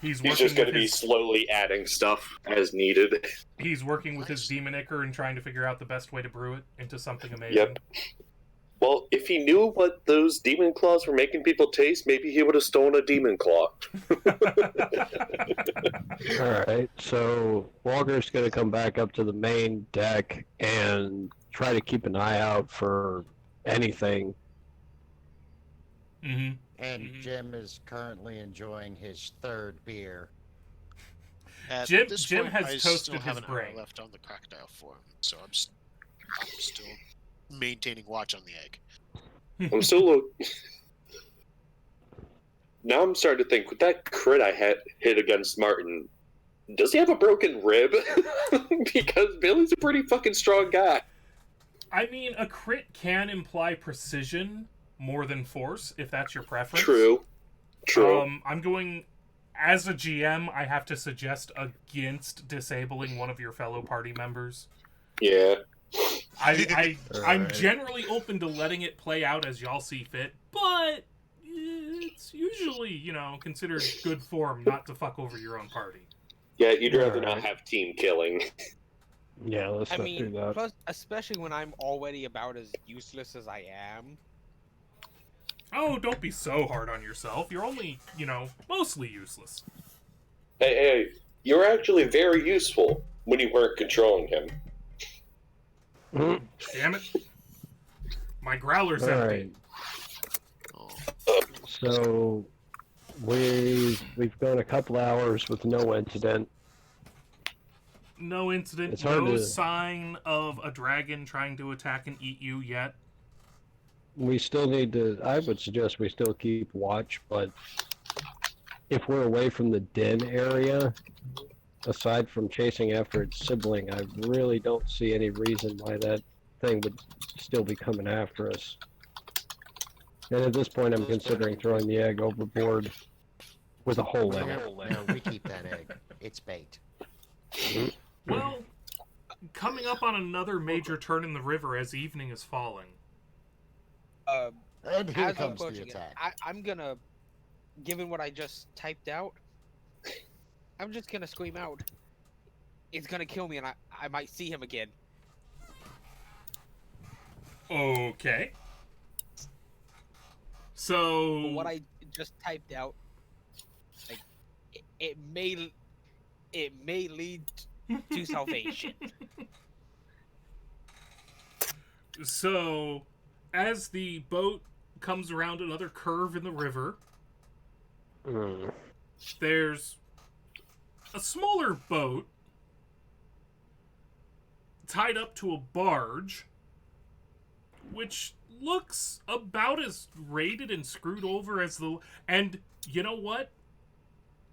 He's He's just going to be slowly adding stuff as needed. He's working with his demon ichor and trying to figure out the best way to brew it into something amazing. Yep. Well, if he knew what those demon claws were making people taste, maybe he would have stolen a demon claw. Alright, so Walker's going to come back up to the main deck and try to keep an eye out for anything. Mm-hmm. And Jim is currently enjoying his third beer. At Jim this has point, I toasted still have his an hour brain. left on the crocodile form, so I'm still maintaining watch on the egg. I'm still now I'm starting to think, with that crit I had hit against Martin, does he have a broken rib? Because Billy's a pretty fucking strong guy. I mean, a crit can imply precision more than force, if that's your preference. True. I'm going, as a GM, I have to suggest against disabling one of your fellow party members. Yeah. I'm generally open to letting it play out as y'all see fit, but it's usually, considered good form not to fuck over your own party. Yeah, you'd rather not Alright. have team killing. Yeah, let's I not do mean, that. plus, especially when I'm already about as useless as I am. Oh, don't be so hard on yourself. You're only, mostly useless. Hey, you're actually very useful when you weren't controlling him. Damn it. My growler's empty. Alright, so we've gone a couple hours with no incident. No incident, It's hard no to- sign of a dragon trying to attack and eat you yet. We still need to, I would suggest we still keep watch, but if we're away from the den area, aside from chasing after its sibling, I really don't see any reason why that thing would still be coming after us. And at this point, I'm considering throwing the egg overboard with a hole in it. No, we keep that egg. It's bait. Well, coming up on another major turn in the river as evening is falling. And here As I'm comes the approaching it, attack. I'm gonna, given what I just typed out, I'm just gonna scream out. It's gonna kill me, and I might see him again. Okay. So... But what I just typed out, like, it may lead to salvation. So, as the boat comes around another curve in the river, there's a smaller boat tied up to a barge, which looks about as raided and screwed over as the... And you know what?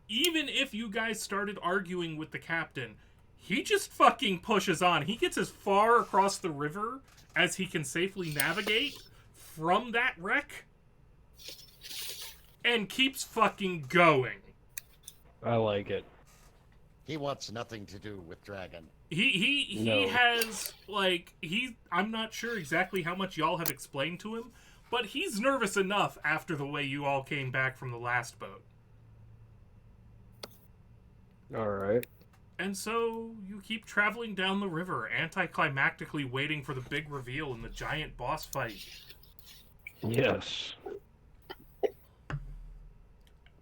Even if you guys started arguing with the captain, he just fucking pushes on. He gets as far across the river as he can safely navigate from that wreck and keeps fucking going. I like it. He wants nothing to do with Dragon. He No. has, like, I'm not sure exactly how much y'all have explained to him, but he's nervous enough after the way you all came back from the last boat. Alright. And so you keep traveling down the river, anticlimactically waiting for the big reveal in the giant boss fight. Yes.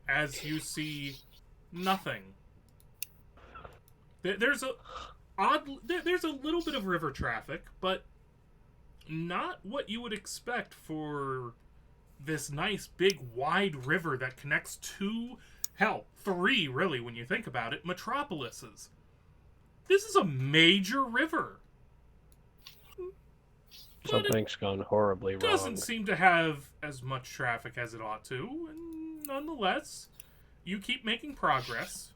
As you see nothing. There's a little bit of river traffic, but not what you would expect for this nice big wide river that connects two, hell, three really when you think about it, metropolises. This is a major river. But Something's gone horribly it wrong. doesn't seem to have as much traffic as it ought to, and nonetheless, you keep making progress.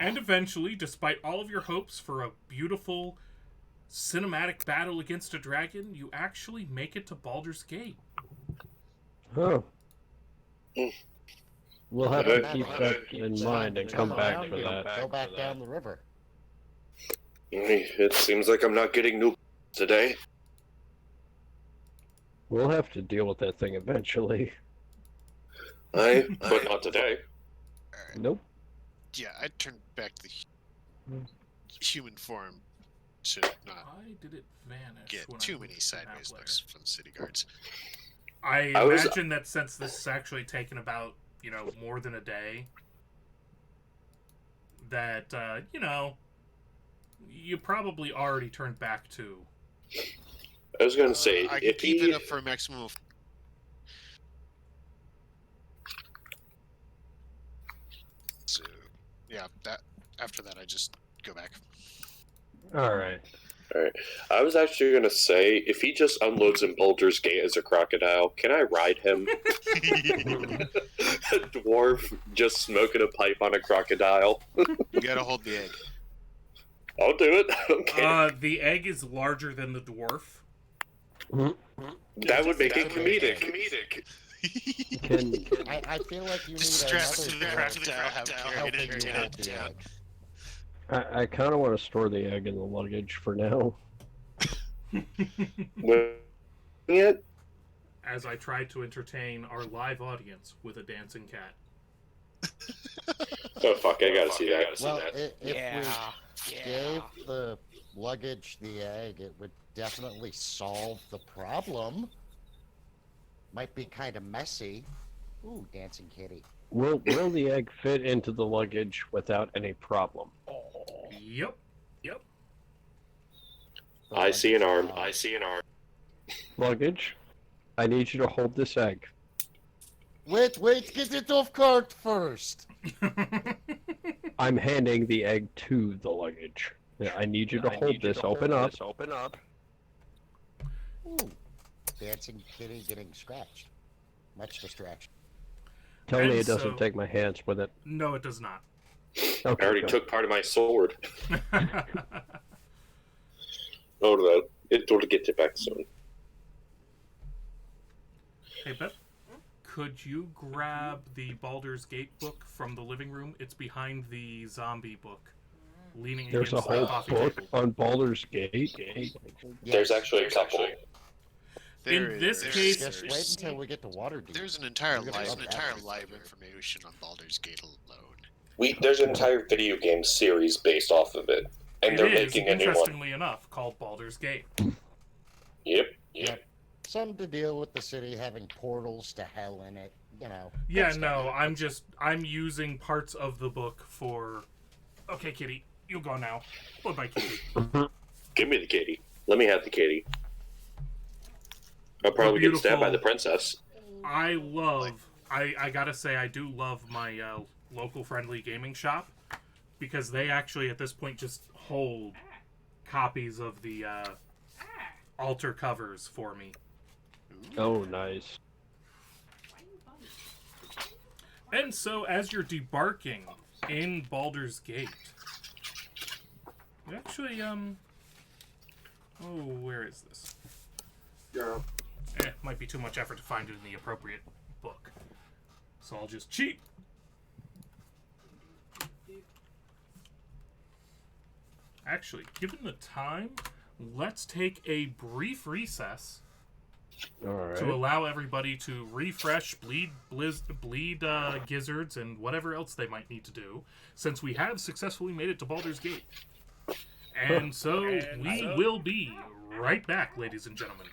And eventually, despite all of your hopes for a beautiful cinematic battle against a dragon, you actually make it to Baldur's Gate. Oh. We'll have to Alright. keep that in mind and come back for that. Go back down the river. It seems like I'm not getting new today. We'll have to deal with that thing eventually. But not today. Nope. Yeah, I turned back the human form to not Why did it vanish? get when I too moved many to the map sideways layer? looks from the city guards. I I was- imagine that since this is actually taken about, more than a day, that, you probably already turned back to. I was gonna say, I can if keep he, it up for a maximum of. So, yeah, that after that, I just go back. All right. I was actually gonna say, if he just unloads in Baldur's Gate as a crocodile, can I ride him? A dwarf just smoking a pipe on a crocodile. You gotta hold the egg. I'll do it. Okay. The egg is larger than the dwarf. That would make it comedic. Can I feel like you need Just strap it another to the dwarf crocodile, have helping carried you it hold the down. egg. I kind of want to store the egg in the luggage for now. It? As I tried to entertain our live audience with a dancing cat. Oh fuck! I gotta see that. Well, if Yeah. we gave the luggage the egg, it would definitely solve the problem. Might be kind of messy. Ooh, dancing kitty. Will the egg fit into the luggage without any problem? Yep. The I see an luggage- arm. I see an arm. Luggage, I need you to hold this egg. Wait, get it off cart first. I'm handing the egg to the luggage. Yeah, I need you to hold this. Open up. Ooh, dancing kitty getting scratched. Much distraction. Tell And me it doesn't so- take my hands with it. No, it does not. I Okay, already good. took part of my sword. Oh no, it'll get it back soon. Hey, Beth, could you grab the Baldur's Gate book from the living room? It's behind the zombie book, leaning There's a against the whole coffee book table. on Baldur's Gate. There's actually a couple. In this there's- case- Just wait until we get to Waterdeep. There's an entire We're gonna love that. live information on Baldur's Gate alone. There's an entire video game series based off of it, and they're It is, making a new one. interestingly enough, called Baldur's Gate. Yep. Something to deal with the city having portals to hell in it, you know. Yeah, That's no, standard. I'm using parts of the book for... Okay, Kitty, you go now. Bye-bye, Kitty. Give me the kitty. Let me have the kitty. I'll probably get stabbed by the princess. I gotta say, I do love my local friendly gaming shop, because they actually, at this point, just hold copies of the altar covers for me. Oh, nice. And so, as you're debarking in Baldur's Gate, you actually, oh, where is this? Might be too much effort to find it in the appropriate book. So I'll just cheat. Actually, given the time, let's take a brief recess All right. to allow everybody to refresh, bleed gizzards, and whatever else they might need to do, since we have successfully made it to Baldur's Gate. And so we will be right back, ladies and gentlemen.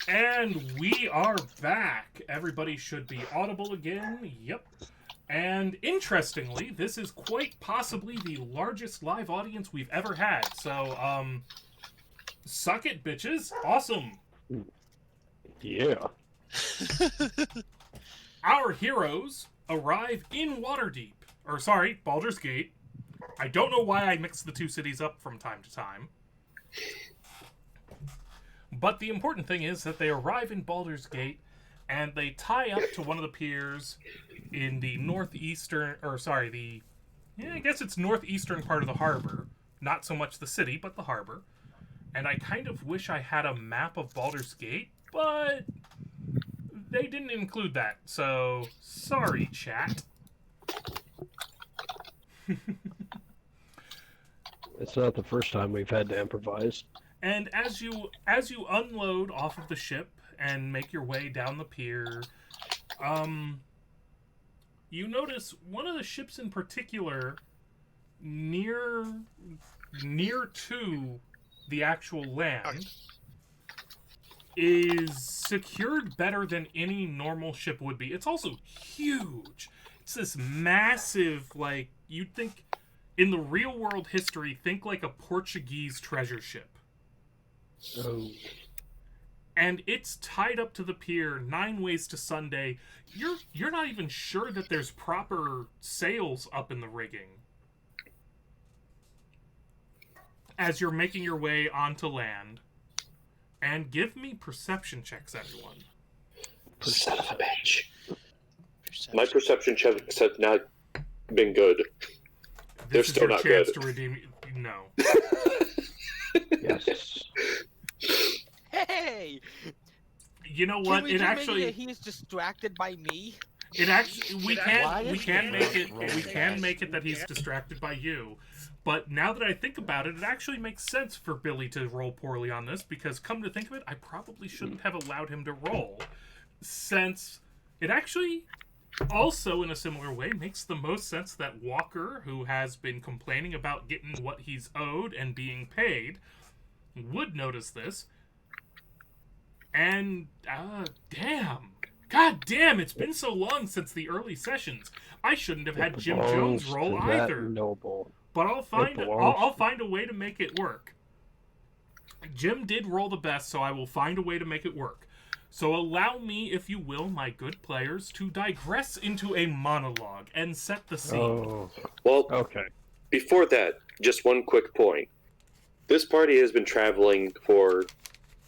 And we are back. Everybody should be audible again. Yep. And interestingly, this is quite possibly the largest live audience we've ever had. So, suck it, bitches. Awesome. Yeah. Our heroes arrive in Waterdeep. Or, sorry, Baldur's Gate. I don't know why I mix the two cities up from time to time. But the important thing is that they arrive in Baldur's Gate, and they tie up to one of the piers in the northeastern, I guess it's northeastern part of the harbor. Not so much the city, but the harbor. And I kind of wish I had a map of Baldur's Gate, but they didn't include that, so sorry, chat. It's not the first time we've had to improvise. And as you unload off of the ship and make your way down the pier, you notice one of the ships in particular near to the actual land is secured better than any normal ship would be. It's also huge. It's this massive, like, you'd think in the real world history, think like a Portuguese treasure ship. Oh. And it's tied up to the pier 9 ways to Sunday. You're not even sure that there's proper sails up in the rigging. As you're making your way onto land. And give me perception checks, everyone. Son of a bitch. My perception checks have not been good. They're This is still your not chance good. to redeem. No. Yes. Hey! You know Can what? we It just make actually. that he's distracted by me? It actually. We Why can is make it- it. We can make it that he's distracted by you. But now that I think about it, it actually makes sense for Billy to roll poorly on this, because come to think of it, I probably shouldn't have allowed him to roll, since it actually also, in a similar way, makes the most sense that Walker, who has been complaining about getting what he's owed and being paid, would notice this. And, damn. God damn, it's been so long since the early sessions. I shouldn't have had Jim Jones roll Belongs to that either. noble. But I'll find belongs- I'll find a way to make it work. Jim did roll the best, so I will find a way to make it work. So allow me, if you will, my good players, to digress into a monologue and set the scene. Oh. Well, Okay. before that, just one quick point. This party has been traveling for,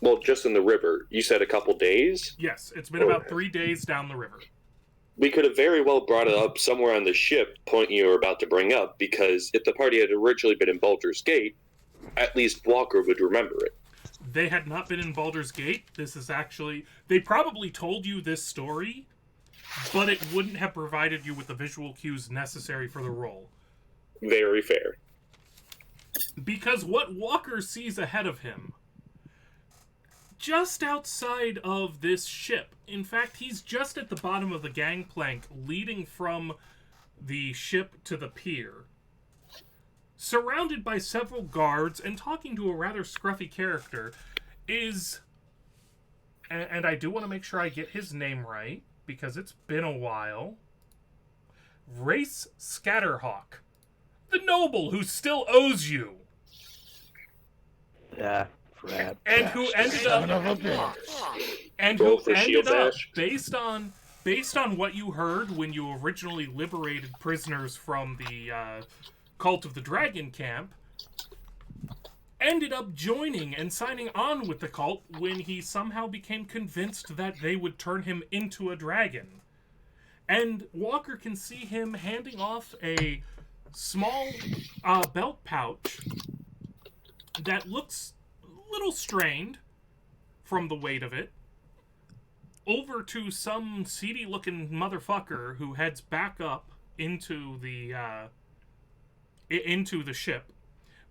well, just in the river. You said a couple days? Yes, it's been about 3 days down the river. We could have very well brought it up somewhere on the ship, point you were about to bring up, because if the party had originally been in Baldur's Gate, at least Walker would remember it. They had not been in Baldur's Gate. This is actually... They probably told you this story, but it wouldn't have provided you with the visual cues necessary for the role. Very fair. Because what Walker sees ahead of him, just outside of this ship, in fact, he's just at the bottom of the gangplank leading from the ship to the pier, surrounded by several guards and talking to a rather scruffy character, is... And I do want to make sure I get his name right, because it's been a while. Race Scatterhawk. The noble who still owes you. Yeah. Rat And who ended Son up... of a bitch. And Roll who for ended shield up, dash. based on what you heard when you originally liberated prisoners from the Cult of the Dragon camp, ended up joining and signing on with the cult when he somehow became convinced that they would turn him into a dragon. And Walker can see him handing off a small belt pouch that looks a little strained from the weight of it, over to some seedy-looking motherfucker who heads back up into the ship,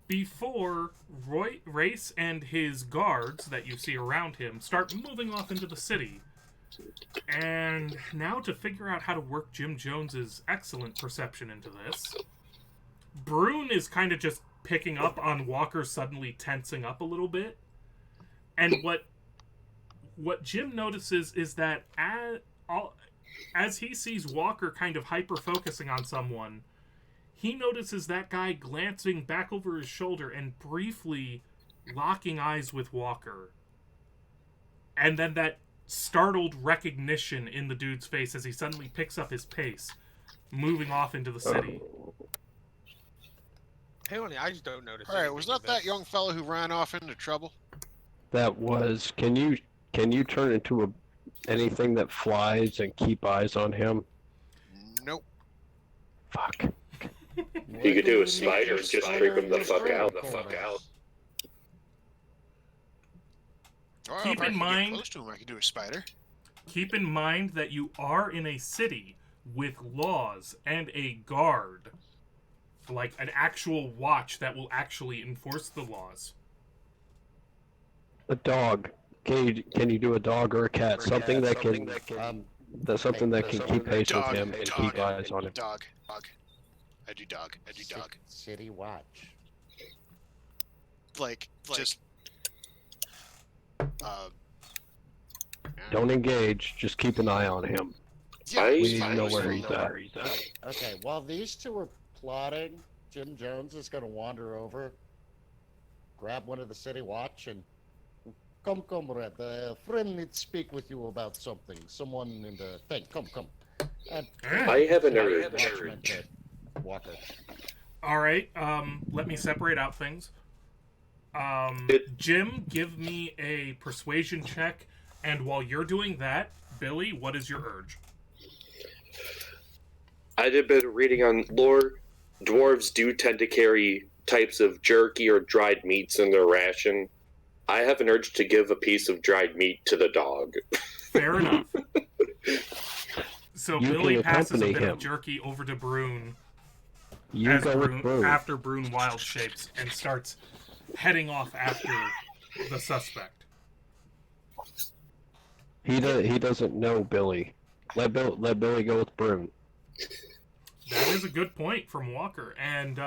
before Race and his guards that you see around him start moving off into the city. And now to figure out how to work Jim Jones's excellent perception into this, Brune is kind of just picking up on Walker suddenly tensing up a little bit. And what Jim notices is that as he sees Walker kind of hyper-focusing on someone, he notices that guy glancing back over his shoulder and briefly locking eyes with Walker. And then that startled recognition in the dude's face as he suddenly picks up his pace, moving off into the city. Apparently, I just don't notice. Alright, was that young fellow who ran off into trouble? That was. Can you turn into anything that flies and keep eyes on him? Nope. Fuck. You could do a spider and just freak him the fuck out. Or Keep if I in could get mind- close to him, I could do a spider. Keep in mind that you are in a city with laws and a guard. Like an actual watch that will actually enforce the laws. A dog. Can you do a dog or a cat? Something that can keep pace with Dog, him and dog, keep eyes on him. Dog. I do dog. City watch. Just... Don't engage. Just keep an eye on him. Yeah, We I- need to know where he's at. Okay, while these two are plotting, Jim Jones is going to wander over, grab one of the city watch, and come, comrade. A friend needs to speak with you about something. Someone in the thing. Come. And I have an urge. watchman to Walker. Alright, let me separate out things. Jim, give me a persuasion check, and while you're doing that, Billy, what is your urge? I did a bit of reading on lore. Dwarves do tend to carry types of jerky or dried meats in their ration. I have an urge to give a piece of dried meat to the dog. Fair enough. So You Billy can passes a accompany bit him. of jerky over to Brune You go with Brune. after Brune wild shapes and starts heading off after the suspect. He doesn't know Billy. Let Billy go with Brune. That is a good point from Walker. And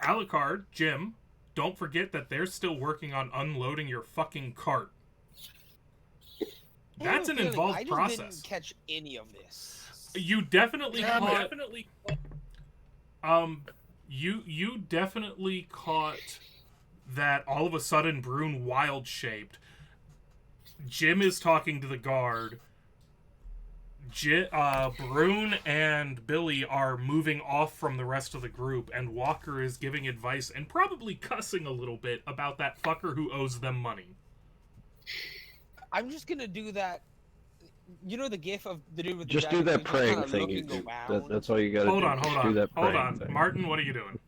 Alucard, Jim, don't forget that they're still working on unloading your fucking cart. That's an involved I just process. didn't catch any of this. You definitely Damn caught. You definitely caught that all of a sudden Brune wild shaped. Jim is talking to the guard. Brune and Billy are moving off from the rest of the group, and Walker is giving advice and probably cussing a little bit about that fucker who owes them money. I'm just gonna do that. You know the gif of the dude with the Just do jacket that who's praying kinda thing you looking do. around? That's all you gotta Hold do. on, Just hold do on, that hold praying on. thing. Martin, what are you doing?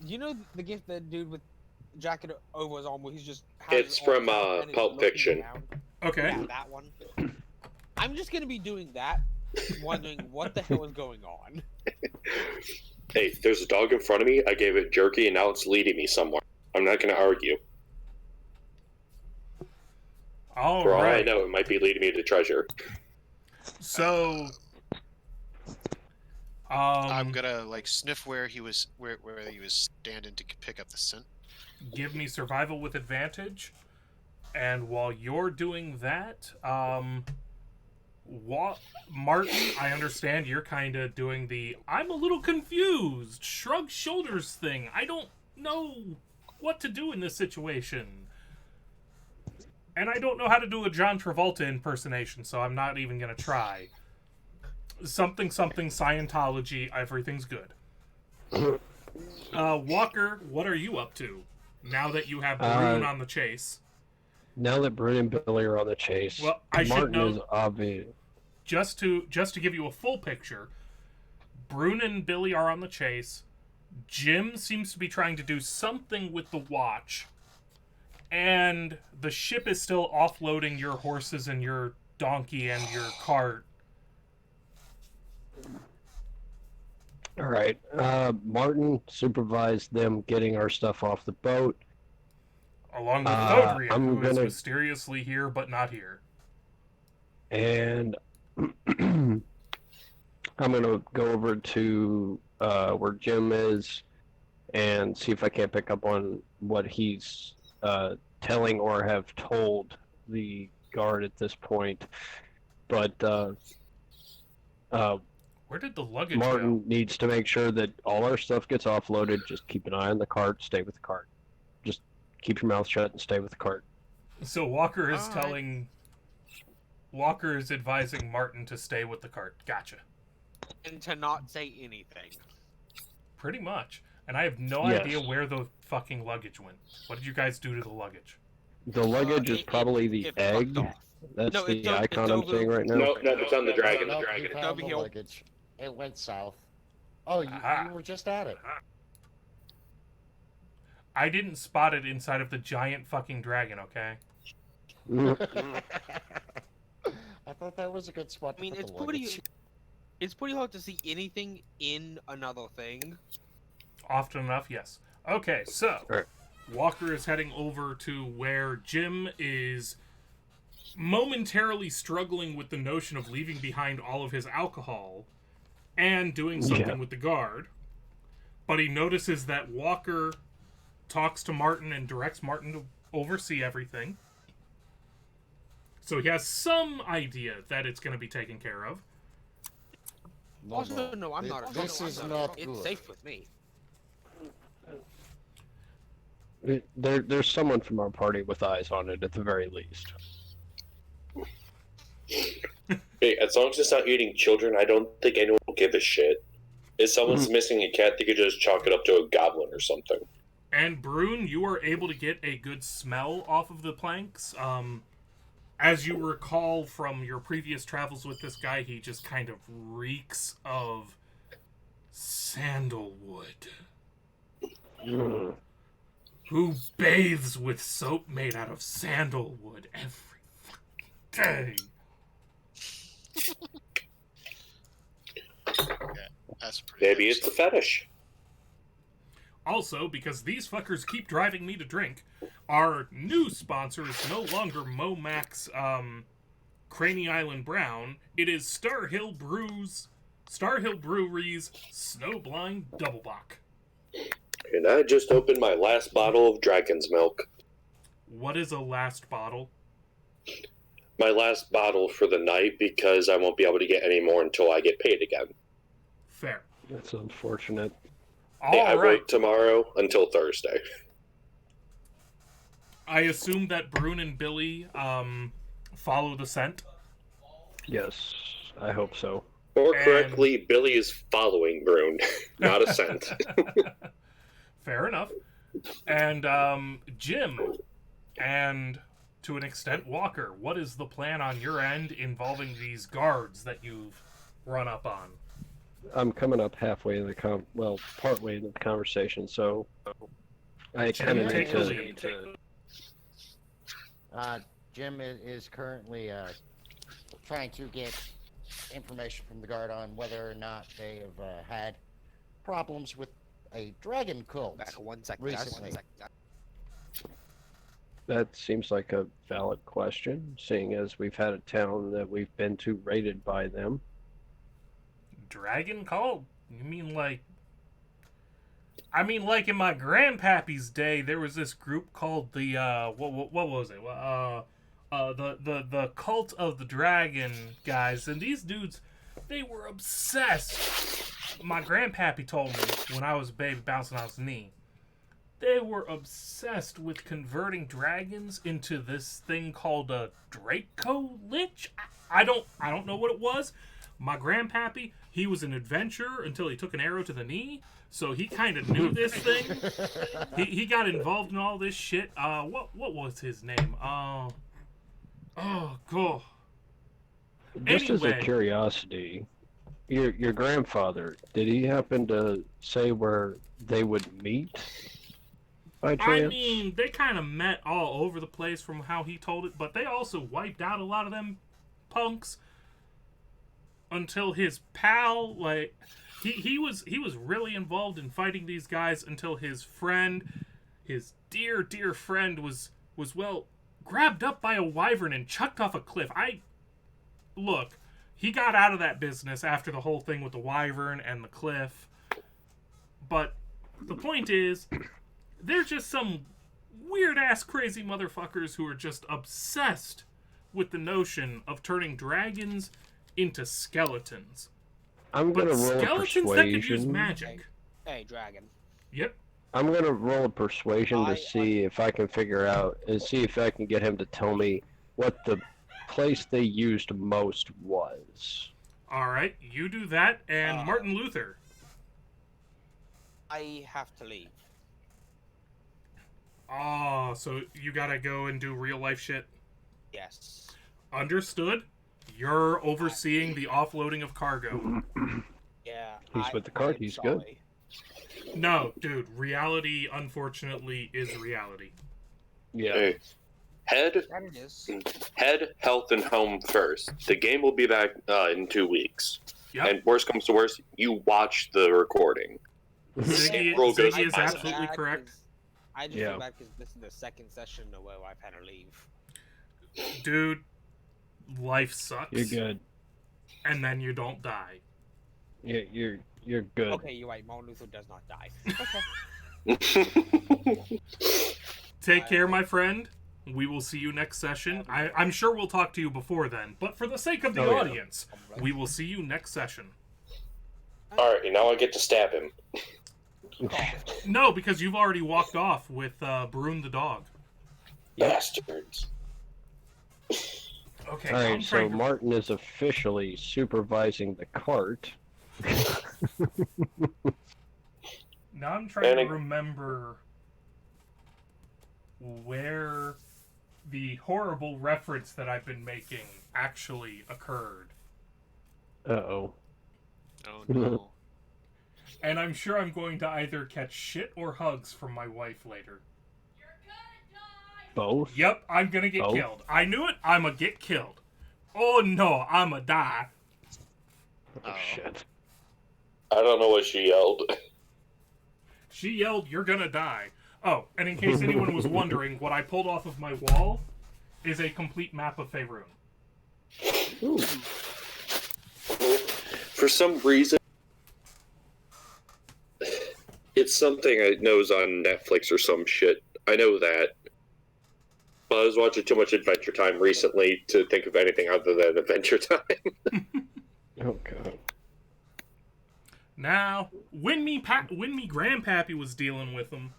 You know the gif the dude with jacket over his arm where he's just has It's his arms from, out and is Pulp looking Fiction. around? Okay. Yeah, that one. I'm just gonna be doing that, wondering what the hell is going on. Hey, there's a dog in front of me. I gave it jerky, and now it's leading me somewhere. I'm not going to argue. All For all I right. know, it might be leading me to treasure. So, I'm gonna sniff where he was standing to pick up the scent. give me survival with advantage, and while you're doing that, Martin, I understand you're kind of doing the I'm a little confused, shrug shoulders thing. I don't know what to do in this situation. And I don't know how to do a John Travolta impersonation, so I'm not even going to try. Something Scientology, everything's good. Walker, what are you up to now that you have Brune on the chase? Now that Brune and Billy are on the chase, Well, I should Martin know- is obvious. Just to give you a full picture, Brune and Billy are on the chase. Jim seems to be trying to do something with the watch. And the ship is still offloading your horses and your donkey and your cart. All right. Martin supervised them getting our stuff off the boat. Along with I'm Thodrian, who is gonna- mysteriously here but not here. And I'm going to go over to where Jim is and see if I can't pick up on what he's telling or have told the guard at this point, but Where did the luggage Martin go? needs to make sure that all our stuff gets offloaded. Just keep an eye on the cart. Stay with the cart. Just keep your mouth shut and stay with the cart. So Walker is All right. telling... Walker is advising Martin to stay with the cart. Gotcha. And to not say anything. Pretty much. And I have no Yes. idea where the fucking luggage went. What did you guys do to the luggage? The luggage is probably the it egg. fucked off. That's No, the it's icon I'm over- seeing right now. No, it's on the dragon. Nope, The we dragon. found Over the here. luggage. It went south. Oh, Aha. you were just at it. I didn't spot it inside of the giant fucking dragon, okay? I thought that was a good spot I mean, to put it's the pretty. luggage. It's pretty hard to see anything in another thing. Often enough, yes. Okay, so Alright. Walker is heading over to where Jim is momentarily struggling with the notion of leaving behind all of his alcohol and doing something Yeah. with the guard. But he notices that Walker talks to Martin and directs Martin to oversee everything. So he has some idea that it's going to be taken care of. Also, no, I'm not. This no, is I'm not It's good. safe with me. There's someone from our party with eyes on it at the very least. Hey, as long as it's not eating children, I don't think anyone will give a shit. If someone's missing a cat, they could just chalk it up to a goblin or something. And Brune, you are able to get a good smell off of the planks. As you recall from your previous travels with this guy, he just kind of reeks of sandalwood. Mm. Who bathes with soap made out of sandalwood every fucking day? That's pretty. Maybe it's a fetish. Also, because these fuckers keep driving me to drink, our new sponsor is no longer Momax Craney Island Brown. It is Star Hill Brewery's Snowblind Double Bock. And I just opened my last bottle of dragon's milk. What is a last bottle? My last bottle for the night because I won't be able to get any more until I get paid again. Fair. That's unfortunate. Yeah, I All right. work tomorrow until Thursday. I assume that Brune and Billy follow the scent. Yes, I hope so. More And- correctly, Billy is following Brune, not a scent. Fair enough. And Jim, and to an extent Walker, what is the plan on your end involving these guards that you've run up on? I'm coming up halfway in the partway into the conversation, so I Jim, kind of need take the to. lead. Jim is currently trying to get information from the guard on whether or not they have had problems with a dragon cult. Back 1 second. Recently. That seems like a valid question, seeing as we've had a town that we've been to raided by them. Dragon cult? You mean like... I mean, like in my grandpappy's day, there was this group called the, what was it? The Cult of the Dragon guys, and these dudes, they were obsessed. My grandpappy told me when I was a baby bouncing on his knee, they were obsessed with converting dragons into this thing called a Draco Lich. I don't know what it was. My grandpappy, he was an adventurer until he took an arrow to the knee, so he kind of knew this thing. He got involved in all this shit. What was his name? Oh, cool. Just as a Anyway. curiosity, your grandfather, did he happen to say where they would meet? By chance? I mean, they kind of met all over the place from how he told it, but they also wiped out a lot of them punks until his pal, like, he was really involved in fighting these guys until his friend, his dear friend, was well grabbed up by a wyvern and chucked off a cliff. Look, he got out of that business after the whole thing with the wyvern and the cliff. But the point is, they're just some weird-ass crazy motherfuckers who are just obsessed with the notion of turning dragons into skeletons. I'm But gonna roll a skeletons that could use persuasion. magic. Hey, dragon. Yep. I'm gonna roll a persuasion to I see if I can figure out and see if I can get him to tell me what the place they used most was. Alright, you do that, and Martin Luther. I have to leave. Oh, so you gotta go and do real-life shit? Yes. Understood. You're overseeing the offloading of cargo. Yeah. He's with the cart, I'm he's good. sorry. No, dude, reality, unfortunately, is reality. Yeah. Hey, head, That it is. head, health, and home first. The game will be back in 2 weeks. Yep. And worst comes to worst, you watch the recording. Ziggy, Roll goes Ziggy is fine. absolutely correct. I just Yeah. feel bad because this is the second session in a row I've had to leave. Dude, life sucks. You're good. And then you don't die. You're good. Okay, you're right. Martin Luther does not die. Okay. Take care, my friend. We will see you next session. I'm sure we'll talk to you before then, but for the sake of the Oh, yeah. audience, we will see you next session. Alright, now I get to stab him. No, because you've already walked off with Brune the dog. Bastards. Okay, All right, I'm so trying to- Martin is officially supervising the cart. Now I'm trying to And remember where the horrible reference that I've been making actually occurred. Uh-oh. Oh no. And I'm sure I'm going to either catch shit or hugs from my wife later. Both? Yep, I'm gonna get Oh. killed. I knew it, I'ma get killed. Oh no, I'ma die. Oh, shit. I don't know what she yelled. She yelled, "You're gonna die." Oh, and in case anyone was wondering, what I pulled off of my wall is a complete map of Faerun. Ooh. For some reason, it's something I know is on Netflix or some shit. I know that. But I was watching too much Adventure Time recently to think of anything other than Adventure Time. Oh, God. Now, when me grandpappy was dealing with them,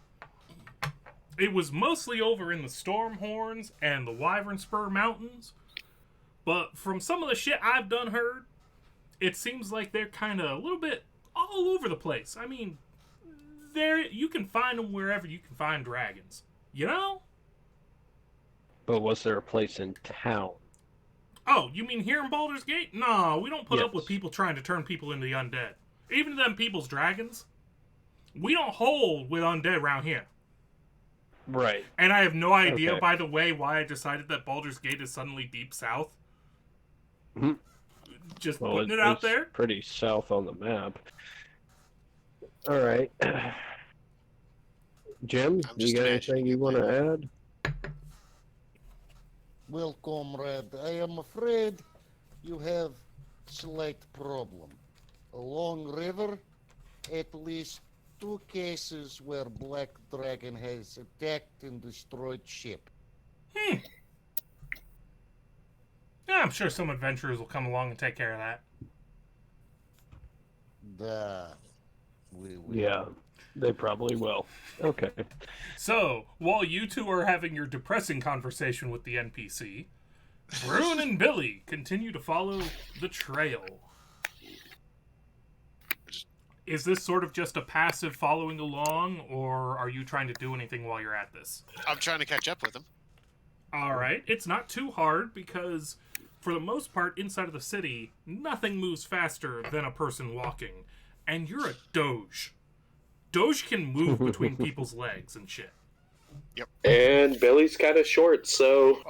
it was mostly over in the Stormhorns and the Wyvern Spur Mountains. But from some of the shit I've done heard, it seems like they're kind of a little bit all over the place. I mean, you can find them wherever you can find dragons. You know? But was there a place in town? Oh, you mean here in Baldur's Gate? No, we don't put up Yes. with people trying to turn people into the undead. Even them people's dragons, we don't hold with undead around here. Right. And I have no idea, Okay. by the way, why I decided that Baldur's Gate is suddenly deep south. Mhm. Just Well, putting it out it's there. pretty south on the map. All right. Jim, I'm you just got imagining anything you it want to now. add? Well, comrade, I am afraid you have slight problem. Along river, at least 2 cases where Black Dragon has attacked and destroyed ship. Yeah, I'm sure some adventurers will come along and take care of that. We will. Yeah, they probably will. Okay. So, while you two are having your depressing conversation with the NPC, Brune and Billy continue to follow the trail. Is this sort of just a passive following along, or are you trying to do anything while you're at this? I'm trying to catch up with him. Alright, it's not too hard because, for the most part, inside of the city, nothing moves faster than a person walking. And you're a doge. Doge can move between people's legs and shit. And Billy's kind of short, so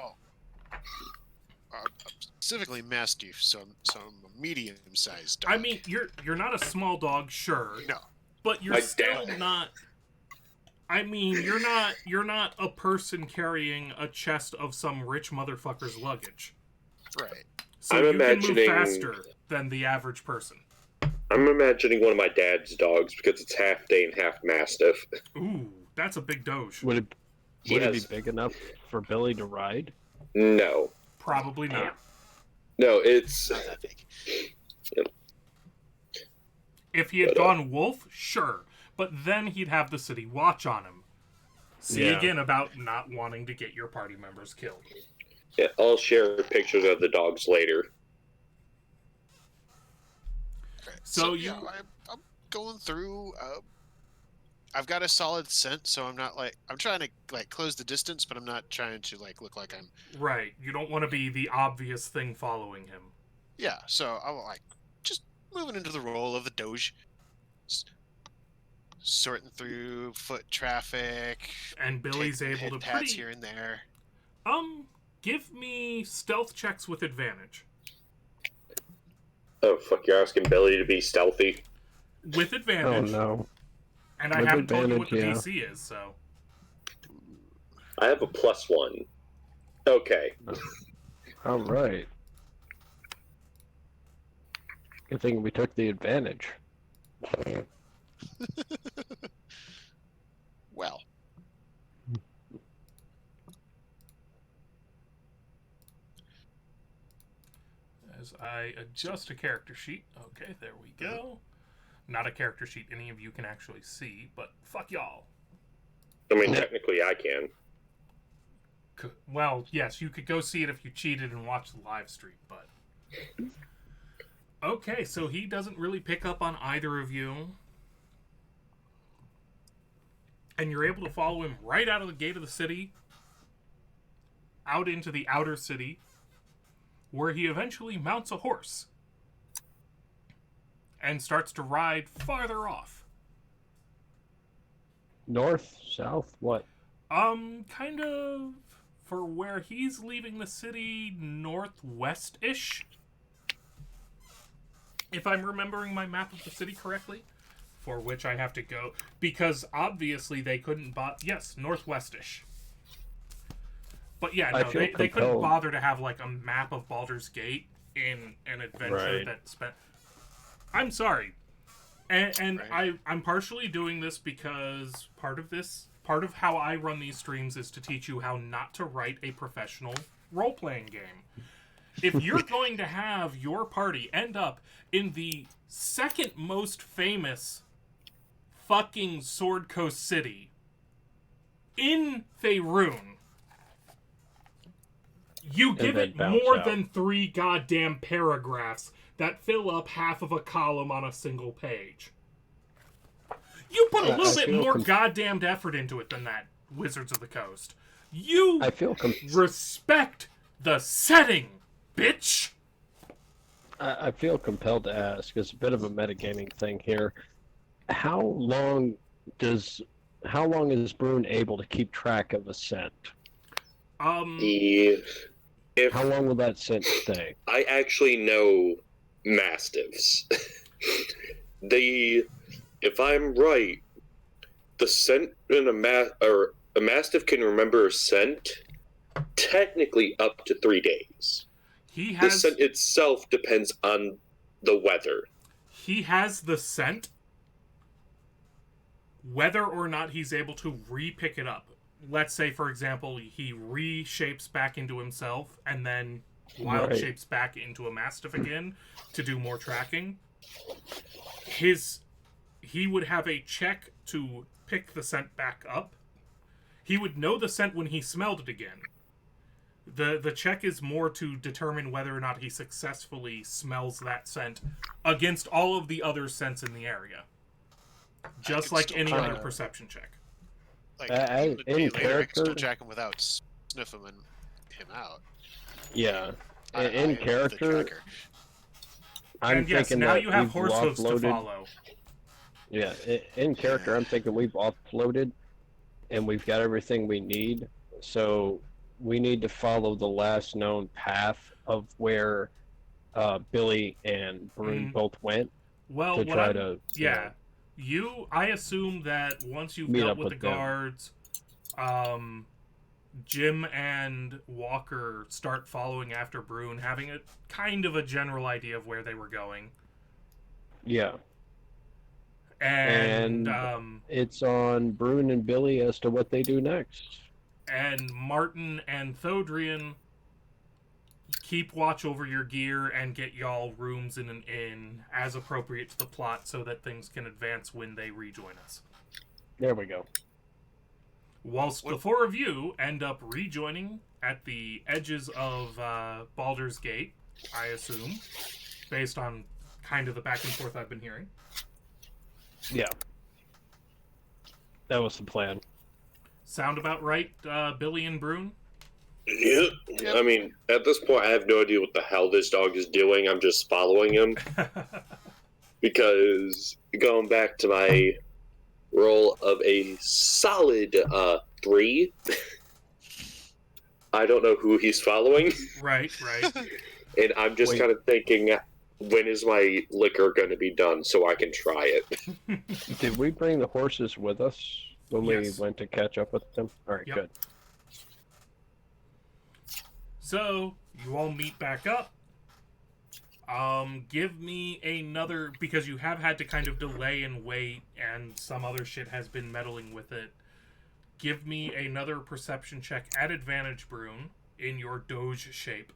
Specifically mastiff, so I'm a medium-sized dog. I mean, you're not a small dog, sure, No. but you're My still dad. not. I mean, you're not a person carrying a chest of some rich motherfucker's luggage. Right. So I'm you can move imagining- faster than the average person. I'm imagining one of my dad's dogs because it's half Dane, half Mastiff. Ooh, that's a big doge. Would He Would it has be big enough for Billy to ride? no. Probably not. No, it's Not that big. If he had gone wolf, sure. But then he'd have the city watch on him. See Yeah. again about not wanting to get your party members killed. yeah, I'll share pictures of the dogs later. Okay. So yeah, I'm going through. I've got a solid scent, so I'm not like I'm trying to like close the distance, but I'm not trying to like look like I'm. Right. You don't want to be the obvious thing following him. Yeah, so I'm like just moving into the role of the Doge, sorting through foot traffic. And Billy's taking able to head pats pretty... here and there. Give me stealth checks with advantage. Oh fuck! You're asking Billy to be stealthy. With Oh advantage. no. And I With haven't told you what the advantage, DC is, so... I have a +1. Okay. All right. Good thing we took the advantage. Well, As I adjust a character sheet. Okay, there we go. Not a character sheet any of you can actually see, but fuck y'all. I mean, technically, I can. Well, yes, you could go see it if you cheated and watched the live stream, but... Okay, so he doesn't really pick up on either of you. And you're able to follow him right out of the gate of the city, out into the outer city, where he eventually mounts a horse and starts to ride farther off. North, south, what? Kind of for where he's leaving the city, northwest-ish. If I'm remembering my map of the city correctly, for which I have to go, because obviously they couldn't yes, northwest-ish. But yeah, no, they couldn't bother to have like a map of Baldur's Gate in an adventure that spent... I'm sorry. And Right. I'm partially doing this because part of how I run these streams is to teach you how not to write a professional role-playing game. If you're going to have your party end up in the second most famous fucking Sword Coast city in Faerun, you give it more than 3 goddamn paragraphs that fill up half of a column on a single page. You put a little bit more goddamned effort into it than that, Wizards of the Coast. You respect the setting, bitch! I feel compelled to ask, it's a bit of a metagaming thing here. How long is Brune able to keep track of a scent? How long will that scent stay? I actually know mastiffs. If I'm right, the scent in a mastiff can remember a scent technically up to 3 days. The scent itself depends on the weather. He has the scent, whether or not he's able to re-pick it up. Let's say, for example, he reshapes back into himself and then wild shapes back into a mastiff again to do more tracking. He would have a check to pick the scent back up. He would know the scent when he smelled it again. The check is more to determine whether or not he successfully smells that scent against all of the other scents in the area. Just like any other perception check. Like, in character, I can still track him without sniffing him out. Yeah. In character, and yes, now you have horse hooves to follow. Yeah, in character, I'm thinking we've offloaded and we've got everything we need. So we need to follow the last known path of where Billy and Brune both went. Well, I assume that once you've dealt with the guards, Jim and Walker start following after Brune, having a kind of a general idea of where they were going. Yeah. And it's on Brune and Billy as to what they do next. And Martin and Thodrian, keep watch over your gear and get y'all rooms in an inn as appropriate to the plot so that things can advance when they rejoin us. There we go. Whilst the four of you end up rejoining at the edges of Baldur's Gate, I assume, based on kind of the back and forth I've been hearing. Yeah. That was the plan. Sound about right, Billy and Brune? Yeah. Yep. I mean, at this point, I have no idea what the hell this dog is doing. I'm just following him. Because going back to my roll of a solid 3, I don't know who he's following. Right. And I'm just kind of thinking, when is my liquor going to be done so I can try it? Did we bring the horses with us when Yes. we went to catch up with them? All right, Yep. good. So, you all meet back up. Give me another, because you have had to kind of delay and wait, and some other shit has been meddling with it. Give me another perception check at advantage, Brune, in your Doge shape,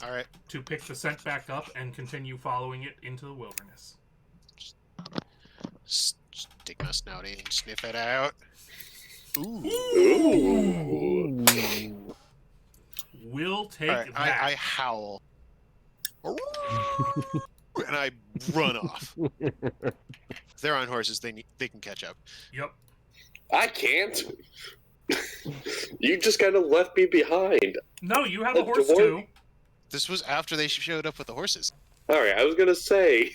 All right. to pick the scent back up and continue following it into the wilderness. Stick my snout in, sniff it out. Ooh. Ooh. Ooh. We'll take All right, that. I howl. And I run off. They're on horses. They can catch up. Yep. I can't. You just kind of left me behind. No, you have a A horse dwarf? too. This was after they showed up with the horses. All right, I was going to say.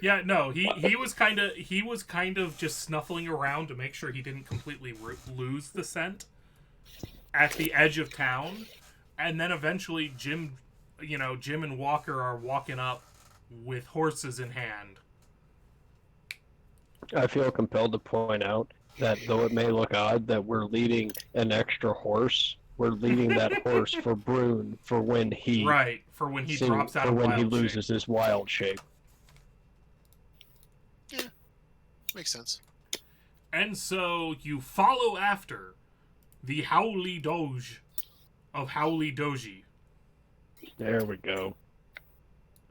Yeah, no, he was kind of just snuffling around to make sure he didn't completely lose the scent at the edge of town, and then eventually Jim and Walker are walking up with horses in hand. I feel compelled to point out that though it may look odd that we're leading an extra horse, we're leading that horse for Brune for when he For when he drops out for of when he wild loses shape. his wild shape. Makes sense. And so you follow after the Howly Doge of Howly Doji There we go.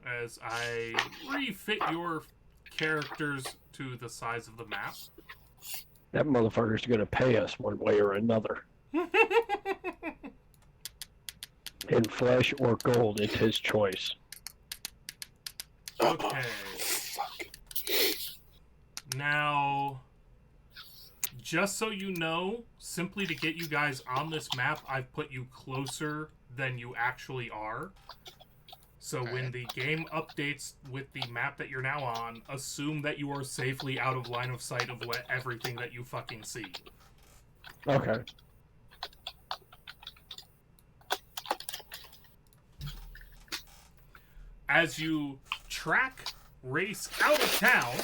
as I refit your characters to the size of the map. That motherfucker's gonna pay us one way or another. In flesh or gold, it's his choice. Okay. Fuck. Now, just so you know, simply to get you guys on this map, I've put you closer than you actually are. So when the game updates with the map that you're now on, assume that you are safely out of line of sight of everything that you fucking see. Okay. As you track Race out of town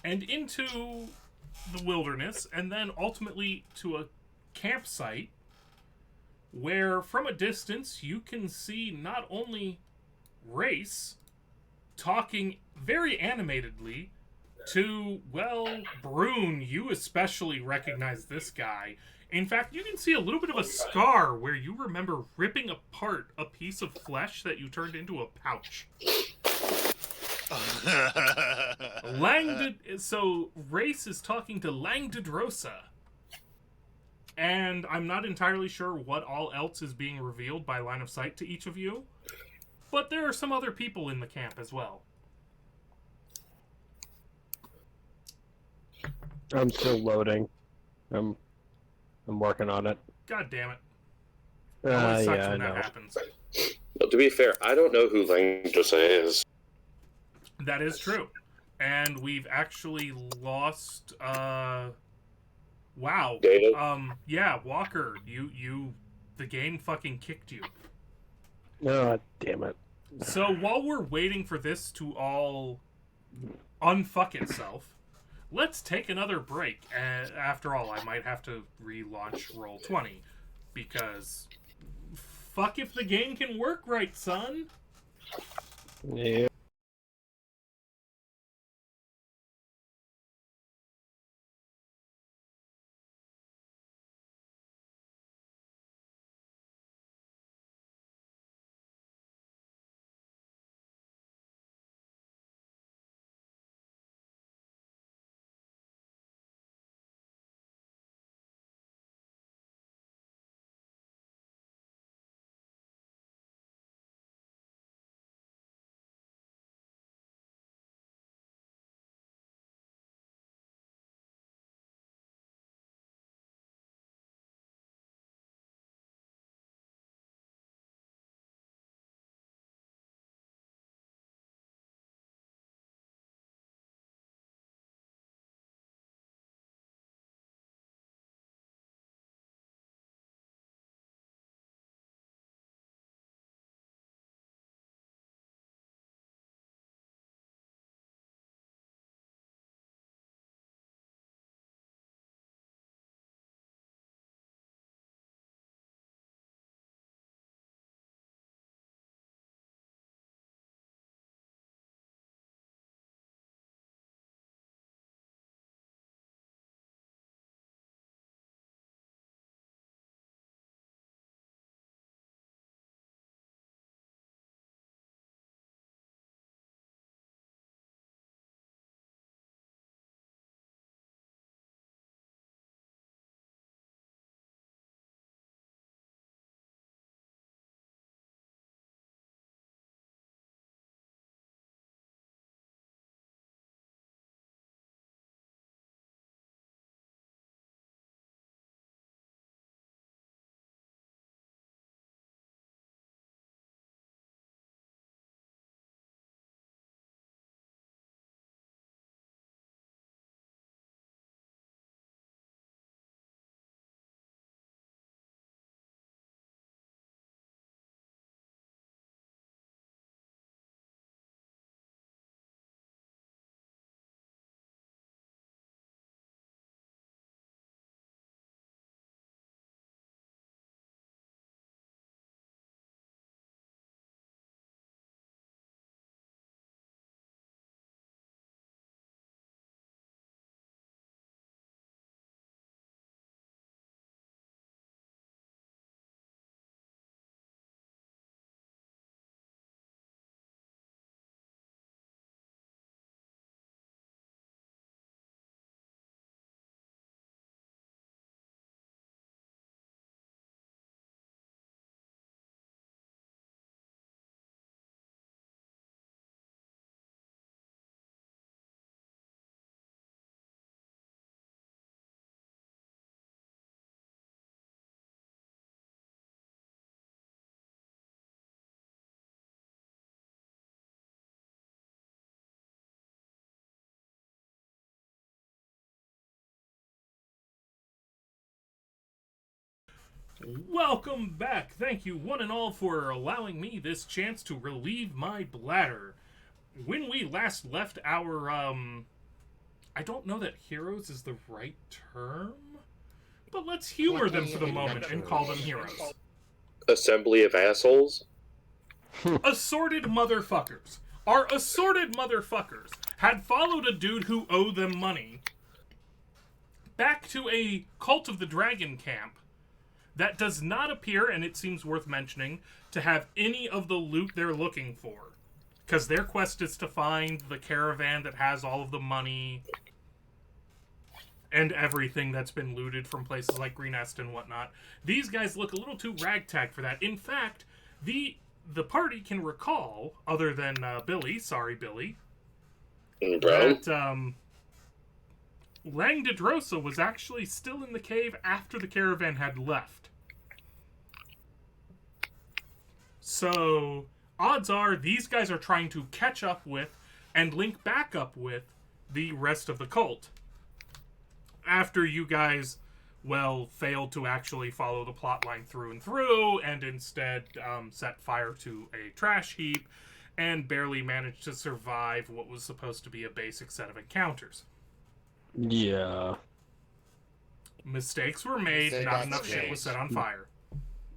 and into the wilderness, and then ultimately to a campsite where from a distance you can see not only Race talking very animatedly to, well, Brune, you especially recognize this guy. In fact, you can see a little bit of a scar where you remember ripping apart a piece of flesh that you turned into a pouch. So Race is talking to Langdedrosa. And I'm not entirely sure what all else is being revealed by line of sight to each of you. But there are some other people in the camp as well. I'm still loading. I'm working on it. God damn it. Always sucks Yeah, I when know. that happens. Well, to be fair, I don't know who Langdrosa is. That is true. And we've actually lost wow. Data? Yeah, Walker, the game fucking kicked you. Oh, damn it. So while we're waiting for this to all unfuck itself, let's take another break. After all, I might have to relaunch Roll20 because fuck if the game can work right, son. Yeah. Welcome back. Thank you, one and all, for allowing me this chance to relieve my bladder. When we last left our, I don't know that heroes is the right term, but let's humor them for the moment and call them heroes. Assembly of assholes? Assorted motherfuckers. Our assorted motherfuckers had followed a dude who owed them money back to a Cult of the Dragon camp that does not appear, and it seems worth mentioning, to have any of the loot they're looking for. Because their quest is to find the caravan that has all of the money and everything that's been looted from places like Green Est and whatnot. These guys look a little too ragtag for that. In fact, the party can recall, other than Billy, sorry Billy, that Lang Dedrosa was actually still in the cave after the caravan had left. So, odds are these guys are trying to catch up with and link back up with the rest of the cult. After you guys, well, failed to actually follow the plot line through and through, and instead set fire to a trash heap, and barely managed to survive what was supposed to be a basic set of encounters. Yeah. Mistakes were made, not enough shit was set on fire.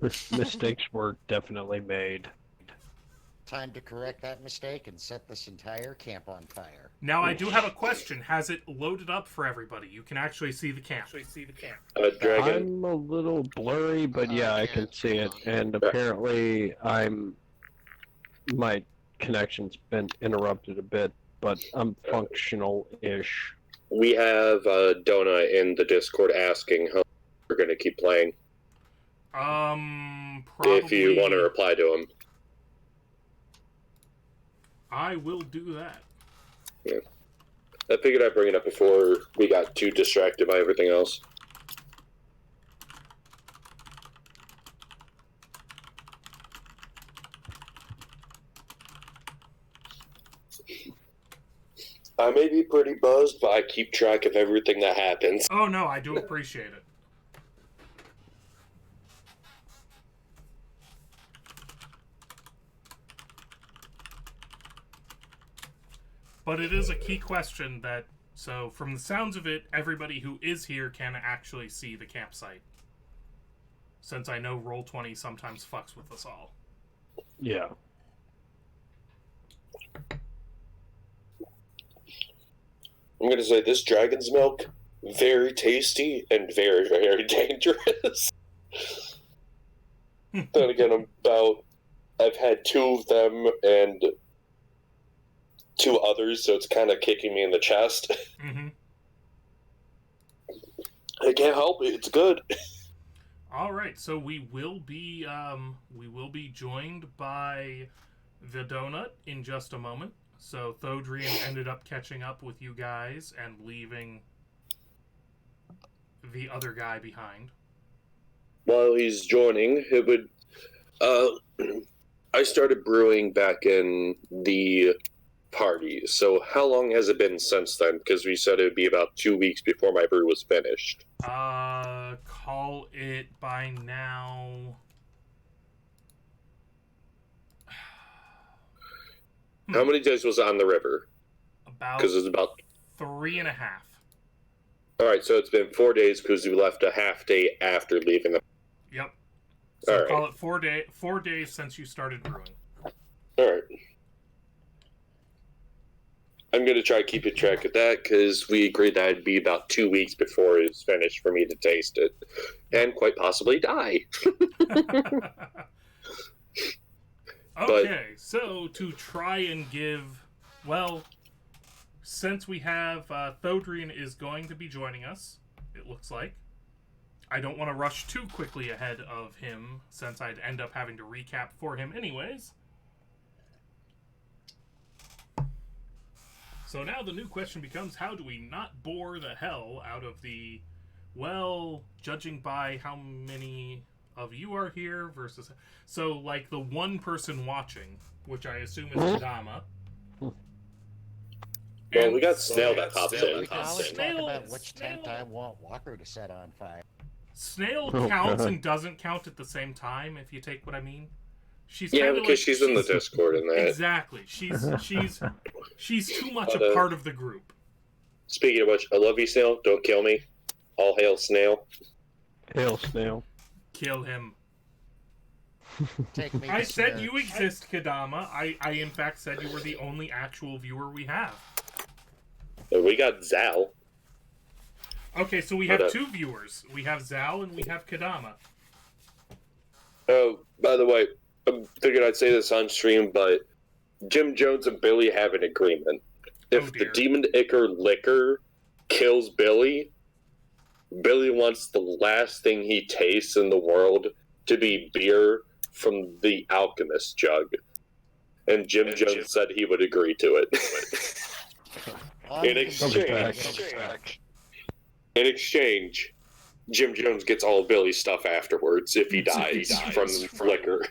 Mistakes were definitely made. Time to correct that mistake and set this entire camp on fire. Now, I do have a question. Has it loaded up for everybody? You can actually see the camp. Dragon. I'm a little blurry, but yeah, I can see it. And apparently, my connection's been interrupted a bit, but I'm functional-ish. We have Donna in the Discord asking how we're going to keep playing. Probably. If you want to reply to him. I will do that. Yeah. I figured I'd bring it up before we got too distracted by everything else. I may be pretty buzzed, but I keep track of everything that happens. Oh no, I do appreciate it. But it is a key question that, so from the sounds of it, everybody who is here can actually see the campsite. Since I know Roll20 sometimes fucks with us all. Yeah. I'm going to say this dragon's milk, very tasty and very, very dangerous. Then again, I've had 2 of them and 2 others, so it's kind of kicking me in the chest. Mm-hmm. I can't help it. It's good. All right, so we will be joined by the donut in just a moment. So Thodrian ended up catching up with you guys and leaving the other guy behind. While he's joining, it would. I started brewing back in the party. So how long has it been since then? Because we said it would be about 2 weeks before my brew was finished. Call it by now. How many days was it on the river? About. Because it's about 3.5. All right, so it's been 4 days because we left a half day after leaving the. Yep. So all call right. it 4 days since you started brewing. All right. I'm going to try keeping track of that because we agreed that it'd be about 2 weeks before it's finished for me to taste it and quite possibly die. Okay, so to try and give, well, since we have Thodrian is going to be joining us, it looks like. I don't want to rush too quickly ahead of him since I'd end up having to recap for him anyways. So now the new question becomes, how do we not bore the hell out of the, well, judging by how many of you are here versus... So, like, the one person watching, which I assume is Dama. Well, we got Snail that pops in. We can always talk about which tent I want Walker to set on fire. Snail Oh, counts God. and doesn't count at the same time, if you take what I mean. She's Yeah, kinda because like, she's in the Discord and that. Exactly. She's too much But, a part of the group. Speaking of which, I love you, Snail. Don't kill me. All hail Snail. Hail snail. Kill him. Take me I to said church. you exist, Kadama. I in fact said you were the only actual viewer we have. And we got Zal. Okay, so we have two viewers. We have Zal and we have Kadama. Oh, by the way, I'm thinking I'd say this on stream, but Jim Jones and Billy have an agreement. If the dear. demon Ichor liquor kills Billy, Billy wants the last thing he tastes in the world to be beer from the alchemist jug. And Jim Jones said he would agree to it. In exchange, Jim Jones gets all of Billy's stuff afterwards if he dies from liquor.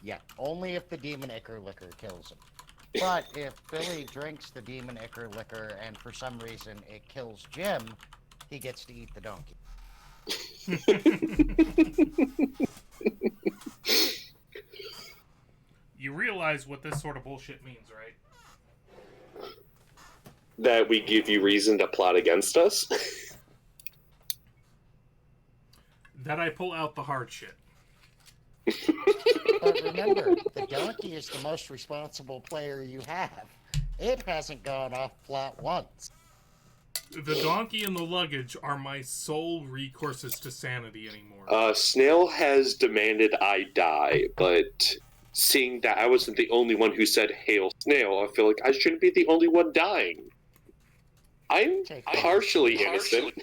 Yeah, only if the demon Ichor liquor kills him. But if Billy drinks the demon Ichor liquor and for some reason it kills Jim, he gets to eat the donkey. You realize what this sort of bullshit means, right? That we give you reason to plot against us? That I pull out the hard shit. But remember, the donkey is the most responsible player you have. It hasn't gone off plot once. The donkey and the luggage are my sole recourses to sanity anymore. Snail has demanded I die, but seeing that I wasn't the only one who said hail Snail, I feel like I shouldn't be the only one dying. I'm partially innocent.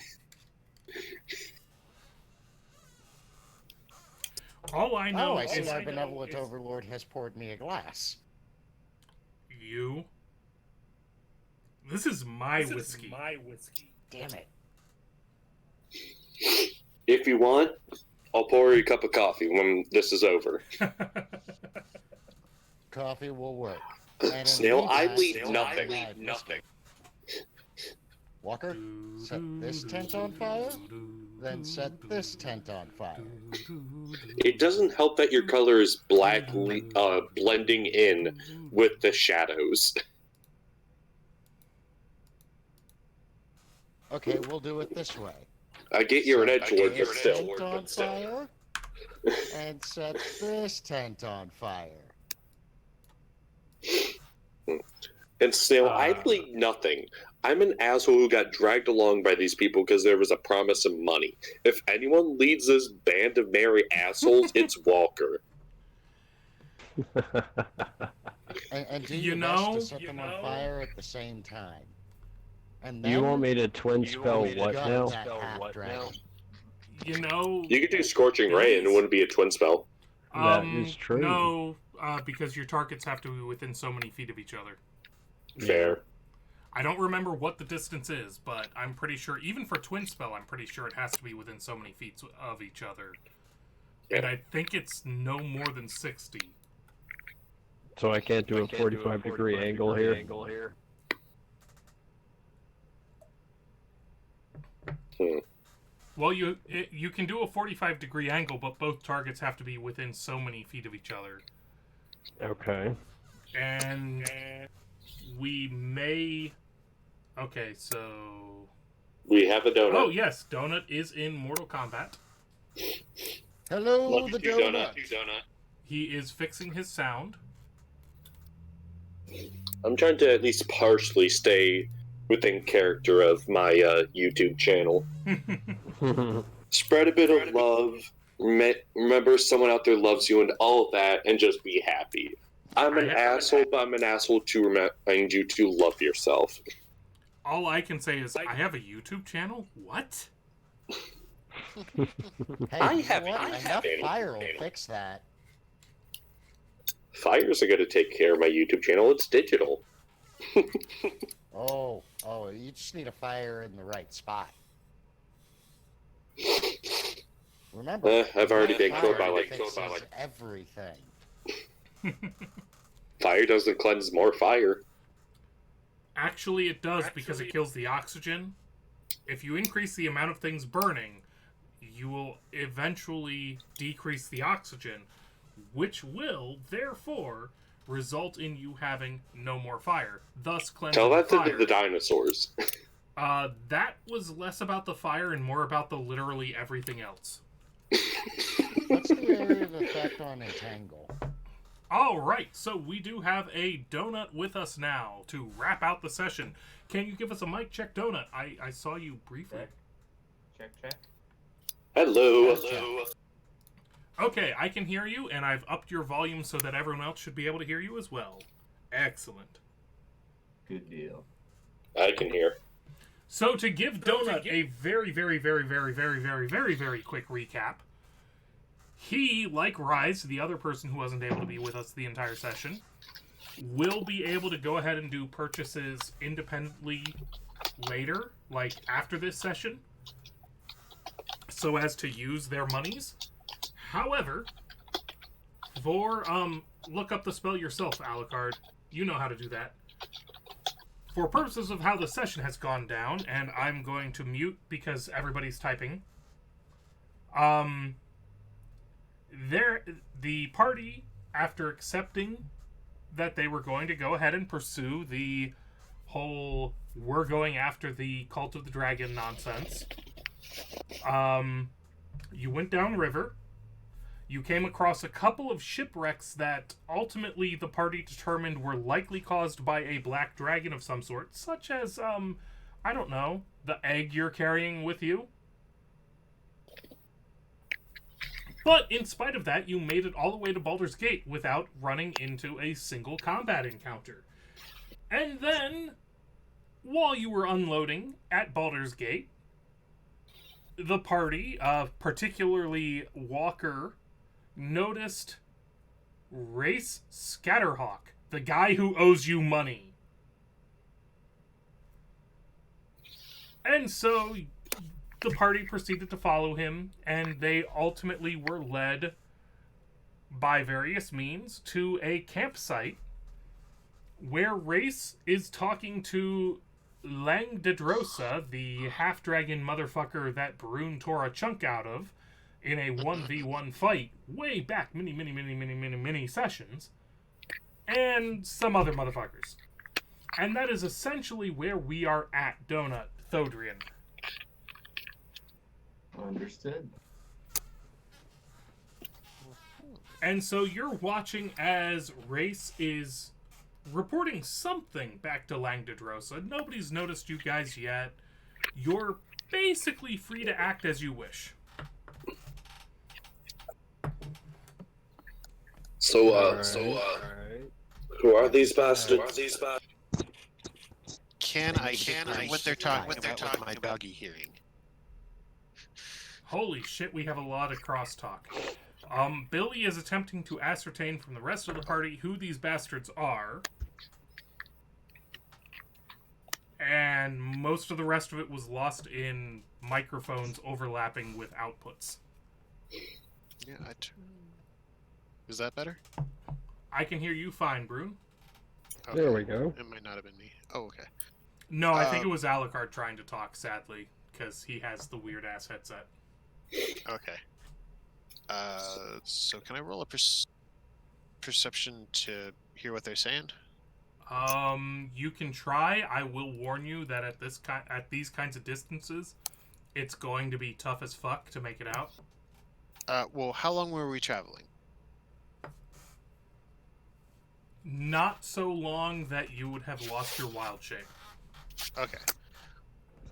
All I know I see is our benevolent overlord has poured me a glass. you. This is my whiskey. Damn it. If you want, I'll pour you a cup of coffee when this is over. Coffee will work. And in Snail, the I meantime, leave nothing. Walker, set this tent on fire, then set this tent on fire. It doesn't help that your color is black, blending in with the shadows. Okay, we'll do it this way. I get you're an edgelord, but This still. tent on fire, and set this tent on fire. And Snail, I leave nothing. I'm an asshole who got dragged along by these people because there was a promise of money. If anyone leads this band of merry assholes, it's Walker. And do You your best know- to set them on fire at the same time. And then You want me to twin spell what gut now? that half dragon. You know, You could do Scorching Ray and it wouldn't be a twin spell. That is true. No, because your targets have to be within so many feet of each other. Fair. I don't remember what the distance is, but I'm pretty sure, even for twin spell, I'm pretty sure it has to be within so many feet of each other. And I think it's no more than 60. So I can't do a 45-degree angle here. Well, you can do a 45-degree angle, but both targets have to be within so many feet of each other. Okay. And we may... Okay, so... We have a donut. Oh, yes, Donut is in Mortal Kombat. Hello, Love the you, donut. donut. He is fixing his sound. I'm trying to at least partially stay within character of my YouTube channel. Spread a bit of love. Remember someone out there loves you and all of that, and just be happy. I'm an asshole, but I'm an asshole to remind you to love yourself. All I can say is, I have a YouTube channel? What? Hey, I you know have- what? I Enough have a fire will channel. fix that. Fires are going to take care of my YouTube channel. It's digital. Oh, you just need a fire in the right spot. Remember, I've already been fire killed by fixes like everything. fire doesn't cleanse more fire. Actually, it does because it kills the oxygen. If you increase the amount of things burning, you will eventually decrease the oxygen, which will, therefore, result in you having no more fire, thus cleansing Tell that the to fire. the dinosaurs. That was less about the fire and more about the literally everything else. What's the area of effect on Entangle? Alright, so we do have a donut with us now to wrap out the session. Can you give us a mic check, Donut? I saw you briefly. Check. Hello. Okay, I can hear you, and I've upped your volume so that everyone else should be able to hear you as well. Excellent. Good deal. I can hear. So to give Donut a very, very, very, very, very, very, very, very quick recap, he, like Rise, the other person who wasn't able to be with us the entire session, will be able to go ahead and do purchases independently later, like after this session, so as to use their monies. However, look up the spell yourself, Alucard. You know how to do that. For purposes of how the session has gone down, and I'm going to mute because everybody's typing, the party, after accepting that they were going to go ahead and pursue the whole we're going after the Cult of the Dragon nonsense, you went downriver. You came across a couple of shipwrecks that ultimately the party determined were likely caused by a black dragon of some sort, such as, I don't know, the egg you're carrying with you. But in spite of that, you made it all the way to Baldur's Gate without running into a single combat encounter. And then, while you were unloading at Baldur's Gate, the party, particularly Walker, noticed Race Scatterhawk, the guy who owes you money. And so the party proceeded to follow him, and they ultimately were led by various means to a campsite where Race is talking to Langdedrosa, the half-dragon motherfucker that Brune tore a chunk out of in a 1v1 fight way back many sessions, and some other motherfuckers. And that is essentially where we are at, Donut, Thodrian. Understood. And so you're watching as Race is reporting something back to Langdedrosa. Nobody's noticed you guys yet. You're basically free to act as you wish. Who are these bastards? Can I get what they're talking about with my doggy hearing? Holy shit, we have a lot of crosstalk. Billy is attempting to ascertain from the rest of the party who these bastards are. And most of the rest of it was lost in microphones overlapping with outputs. Yeah, is that better? I can hear you fine, Brune. Okay. There we go. It might not have been me. Oh, okay. No, I think it was Alucard trying to talk, sadly, because he has the weird-ass headset. Okay. So can I roll a perception to hear what they're saying? You can try. I will warn you that at these kinds of distances, it's going to be tough as fuck to make it out. Well, how long were we traveling? Not so long that you would have lost your wild shape. Okay.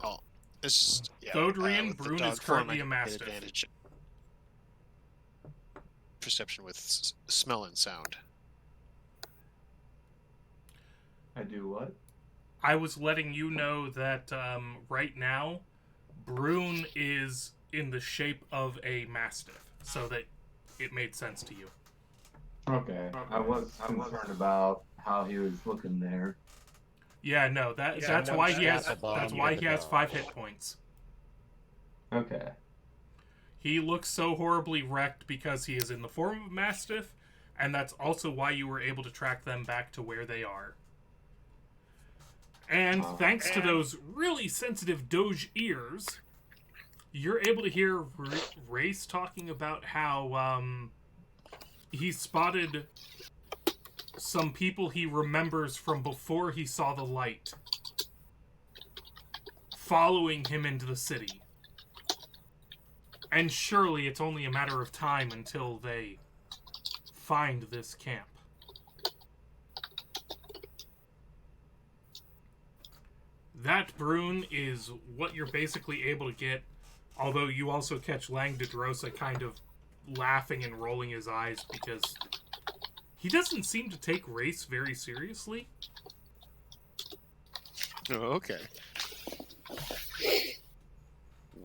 Oh, this yeah. Thodrian, with the Brune dog is form, currently I a can get mastiff. advantage. Perception with smell and sound. I do what? I was letting you know that right now, Brune is in the shape of a mastiff, so that it made sense to you. Okay. I was concerned about how he was looking there. Yeah, no, that's why he has 5 hit points. Okay. He looks so horribly wrecked because he is in the form of a mastiff, and that's also why you were able to track them back to where they are. And thanks to those really sensitive Doge ears, You're able to hear Race talking about how he spotted some people he remembers from before he saw the light following him into the city. And surely it's only a matter of time until they find this camp. That Brune is what you're basically able to get, although you also catch Lang de Drosa kind of laughing and rolling his eyes because he doesn't seem to take race very seriously. Oh, okay.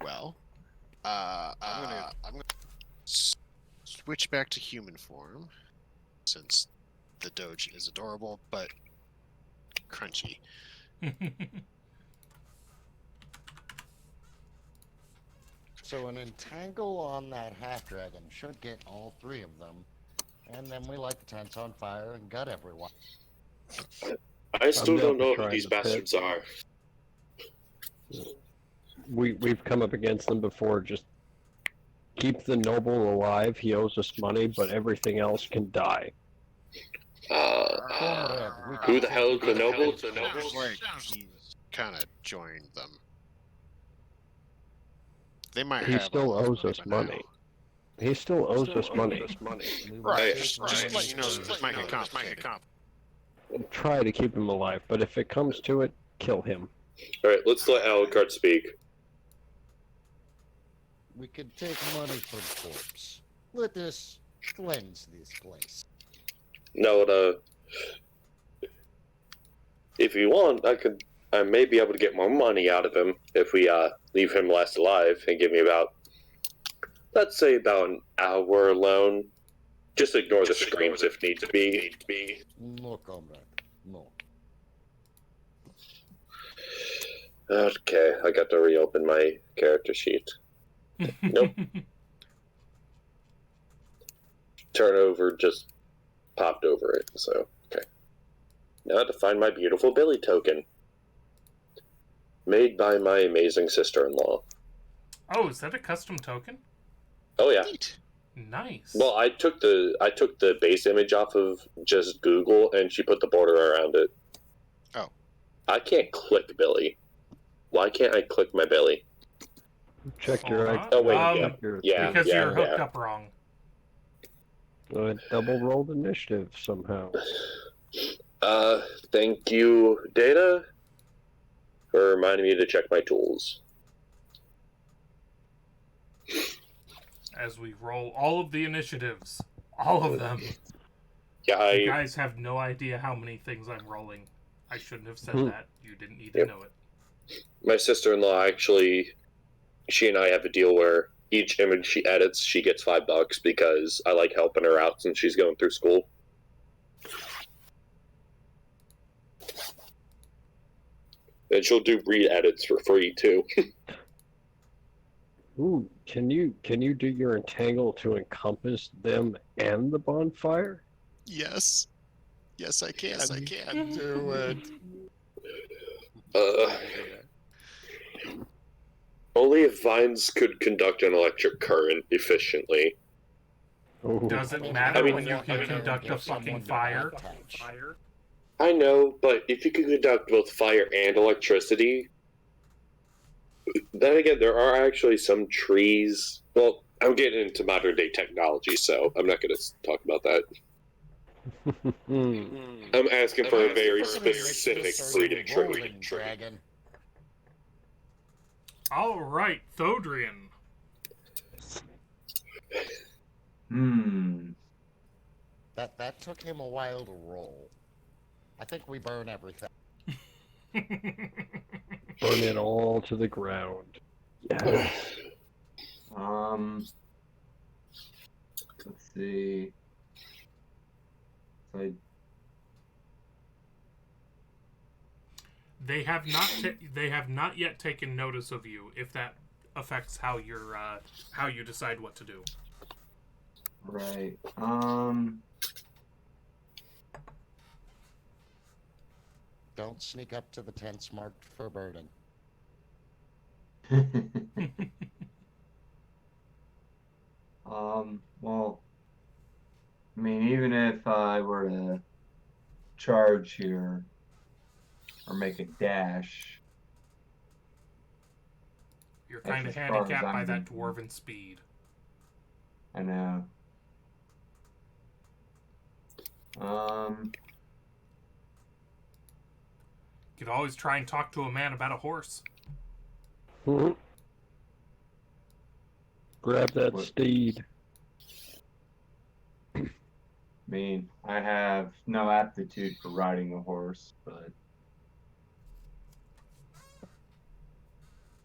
Well, I'm gonna switch back to human form, since the Doge is adorable but crunchy. So an entangle on that half-dragon should get all three of them, and then we light the tents on fire and gut everyone. I still down don't know for who trying these the pit. bastards are. We've come up against them before. Just keep the noble alive. He owes us money, but everything else can die. Who the hell is the noble? Sounds like he's kind of joined them. They might He have still all his owes us by now. money. He still owes us money. Right, Hey, just let you know, this might get complicated. Try to keep him alive, but if it comes to it, kill him. Alright, let's let Alucard speak. We could take money from corpse. Let us cleanse this place. No, if you want, I may be able to get more money out of him if we leave him last alive and give me about, let's say, about an hour alone. Just ignore the screams if need to be. No, comrade. No. Okay, I got to reopen my character sheet. Nope. Turnover just popped over it, so, okay. Now I have to find my beautiful Billy token. Made by my amazing sister-in-law. Oh, is that a custom token? Oh yeah. Neat. Nice. Well, I took the base image off of just Google, and she put the border around it. Oh. I can't click Billy. Why can't I click my Billy? Check your Hold on. Oh, wait, Um, yeah. because you're hooked up wrong. Double rolled initiative somehow. Thank you, Data, for reminding me to check my tools. As we roll all of the initiatives. All of them. Yeah, You guys have no idea how many things I'm rolling. I shouldn't have said that. You didn't need to know it. my sister-in-law actually, she and I have a deal where each image she edits, she gets $5 because I like helping her out since she's going through school. And she'll do re-edits for free too. Ooh, can you do your entangle to encompass them and the bonfire? Yes. Yes, I can. Yes, I can. Do it. Only if vines could conduct an electric current efficiently. Ooh. Does it I mean, matter I mean- when you can conduct a fucking fire? I know, but if you could conduct both fire and electricity, then again, there are actually some trees. Well, I'm getting into modern day technology, so I'm not going to talk about that. I'm asking for a very specific breeding Rolling tree. dragon. Alright, Thodrian. That took him a while to roll. I think we burn everything. Burn it all to the ground. Yes. Let's see. So They have not yet taken notice of you. If that affects how you decide what to do. right. Don't sneak up to the tents marked for burning. Well, I mean, even if I were to charge here or make a dash, You're That's kind of as far as handicapped I'm by that gonna- dwarven speed. I know. You could always try and talk to a man about a horse. Mhm. Grab that What- steed. I mean, I have no aptitude for riding a horse, but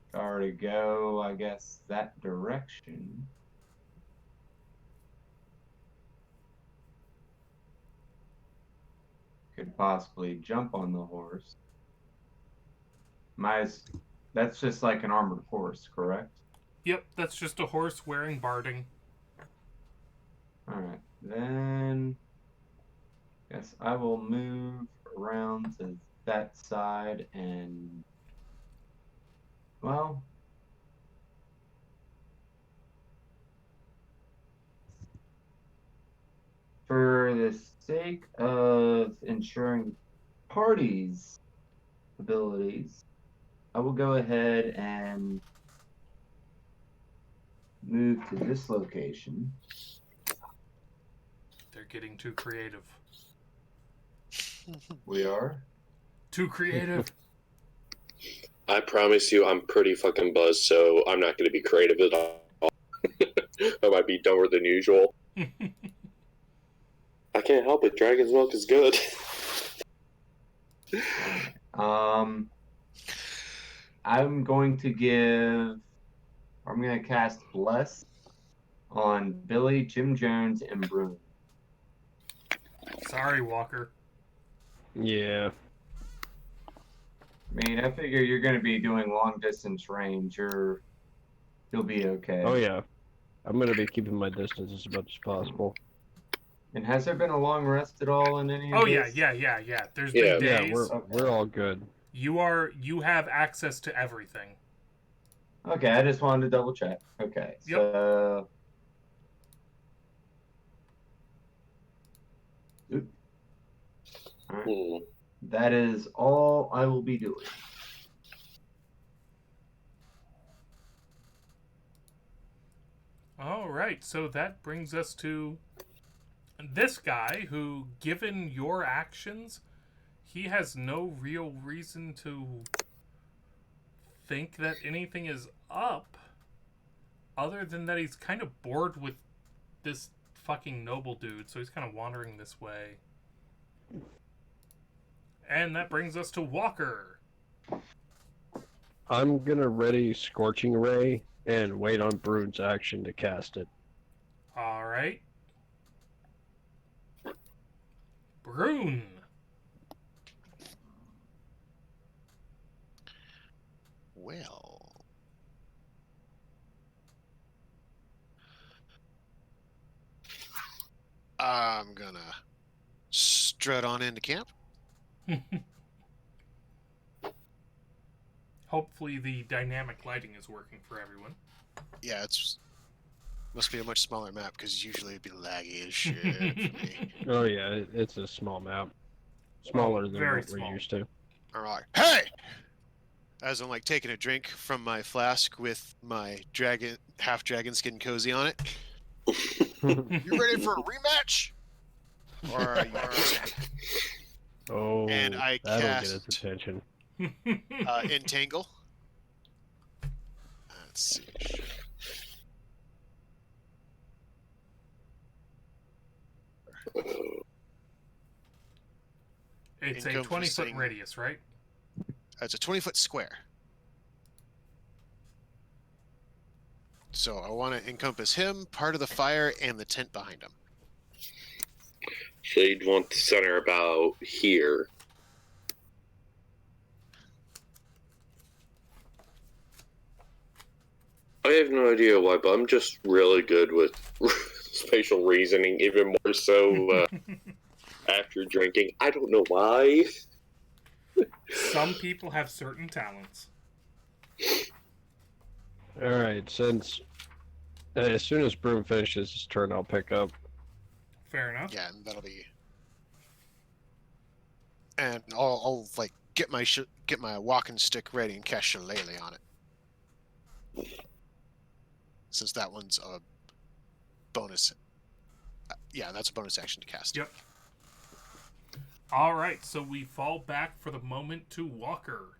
if I were to go, I guess, that direction. Could possibly jump on the horse. That's just like an armored horse, correct? Yep, that's just a horse wearing barding. Alright, then guess I will move around to that side and, well, for the sake of ensuring party's abilities, I will go ahead and move to this location. They're getting too creative. We are. Too creative. I promise you, I'm pretty fucking buzzed, so I'm not going to be creative at all. I might be dumber than usual. I can't help it. Dragon's milk is good. I'm going to cast Bless on Billy, Jim Jones, and Bruno. Sorry, Walker. Yeah. I mean, I figure you're going to be doing long distance range. You'll be okay. Oh yeah. I'm gonna be keeping my distance as much as possible. And has there been a long rest at all in any of Oh this? yeah. There's Yeah. been Yeah, days. we're all good. You have access to everything. Okay, I just wanted to double check. Okay, Yep. so. Oop. All right. Hmm. That is all I will be doing. All right, so that brings us to this guy who, given your actions, he has no real reason to think that anything is up, other than that he's kind of bored with this fucking noble dude, so he's kind of wandering this way. And that brings us to Walker. I'm gonna ready Scorching Ray and wait on Brune's action to cast it. All right. Brune. Well, I'm gonna strut on into camp. Hopefully the dynamic lighting is working for everyone. Yeah, must be a much smaller map because usually it'd be laggy as shit for me. Oh yeah, it's a small map. Smaller than very what we're small. used to. I'm like, hey! As I'm like taking a drink from my flask with my half dragon skin cozy on it. You ready for a rematch? Or are you Oh, And I that'll get cast- his attention. entangle? Let's see. It's a Encompassing- 20-foot radius, right? It's a 20-foot square. So I want to encompass him, part of the fire, and the tent behind him. So you'd want the center about here. I have no idea why, but I'm just really good with spatial reasoning, even more so after drinking. I don't know why. Some people have certain talents. Alright, since As soon as Broom finishes his turn, I'll pick up. Fair enough. Yeah, and that'll be. And I'll like get my walking stick ready and cast Shillelagh on it, since that one's a bonus. Yeah, that's a bonus action to cast. Yep. All right, so we fall back for the moment to Walker.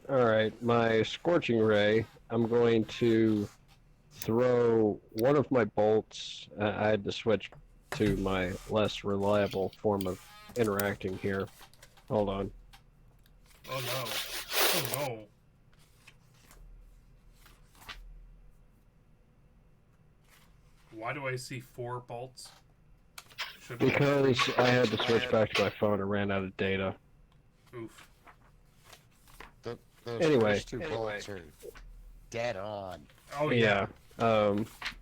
Alright, my Scorching Ray, I'm going to throw one of my bolts. I had to switch to my less reliable form of interacting here. Hold on. Oh no. Oh no. Why do I see 4 bolts? Because I had to switch back to my phone and ran out of data. Oof. Those Anyway. first two bolts are dead on. Oh yeah.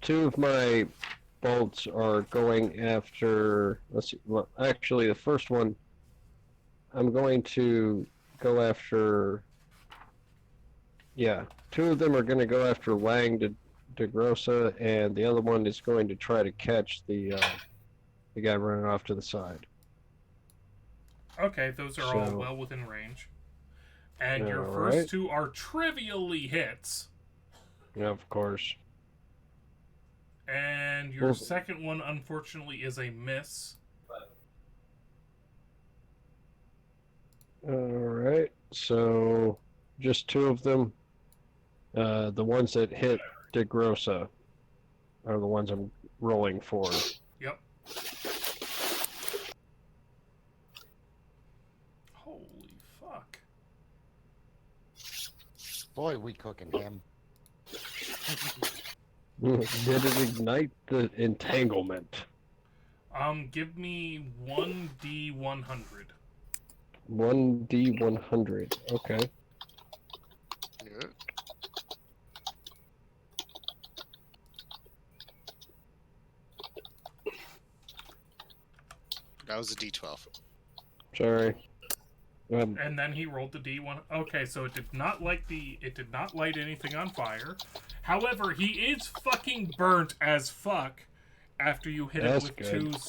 Two of my bolts are going after. Let's see. Well, actually, the first one, I'm going to go after. Yeah, 2 of them are going to go after Lang de Grossa, and the other one is going to try to catch the guy running off to the side. Okay, those are all So- well within range. And your Alright. first 2 are trivially hits. Yeah, of course. And your Well- second one, unfortunately, is a miss. Alright, so just 2 of them. The ones that hit de Grossa are the ones I'm rolling for. Yep. Holy fuck. Boy, we cooking him. Did it ignite the entanglement? Give me 1d100. 1d100. Okay. Yeah. That was a D12. Sorry. And then he rolled the d1. Okay, so it did not light anything on fire. However, he is fucking burnt as fuck after you hit That's him with good. 2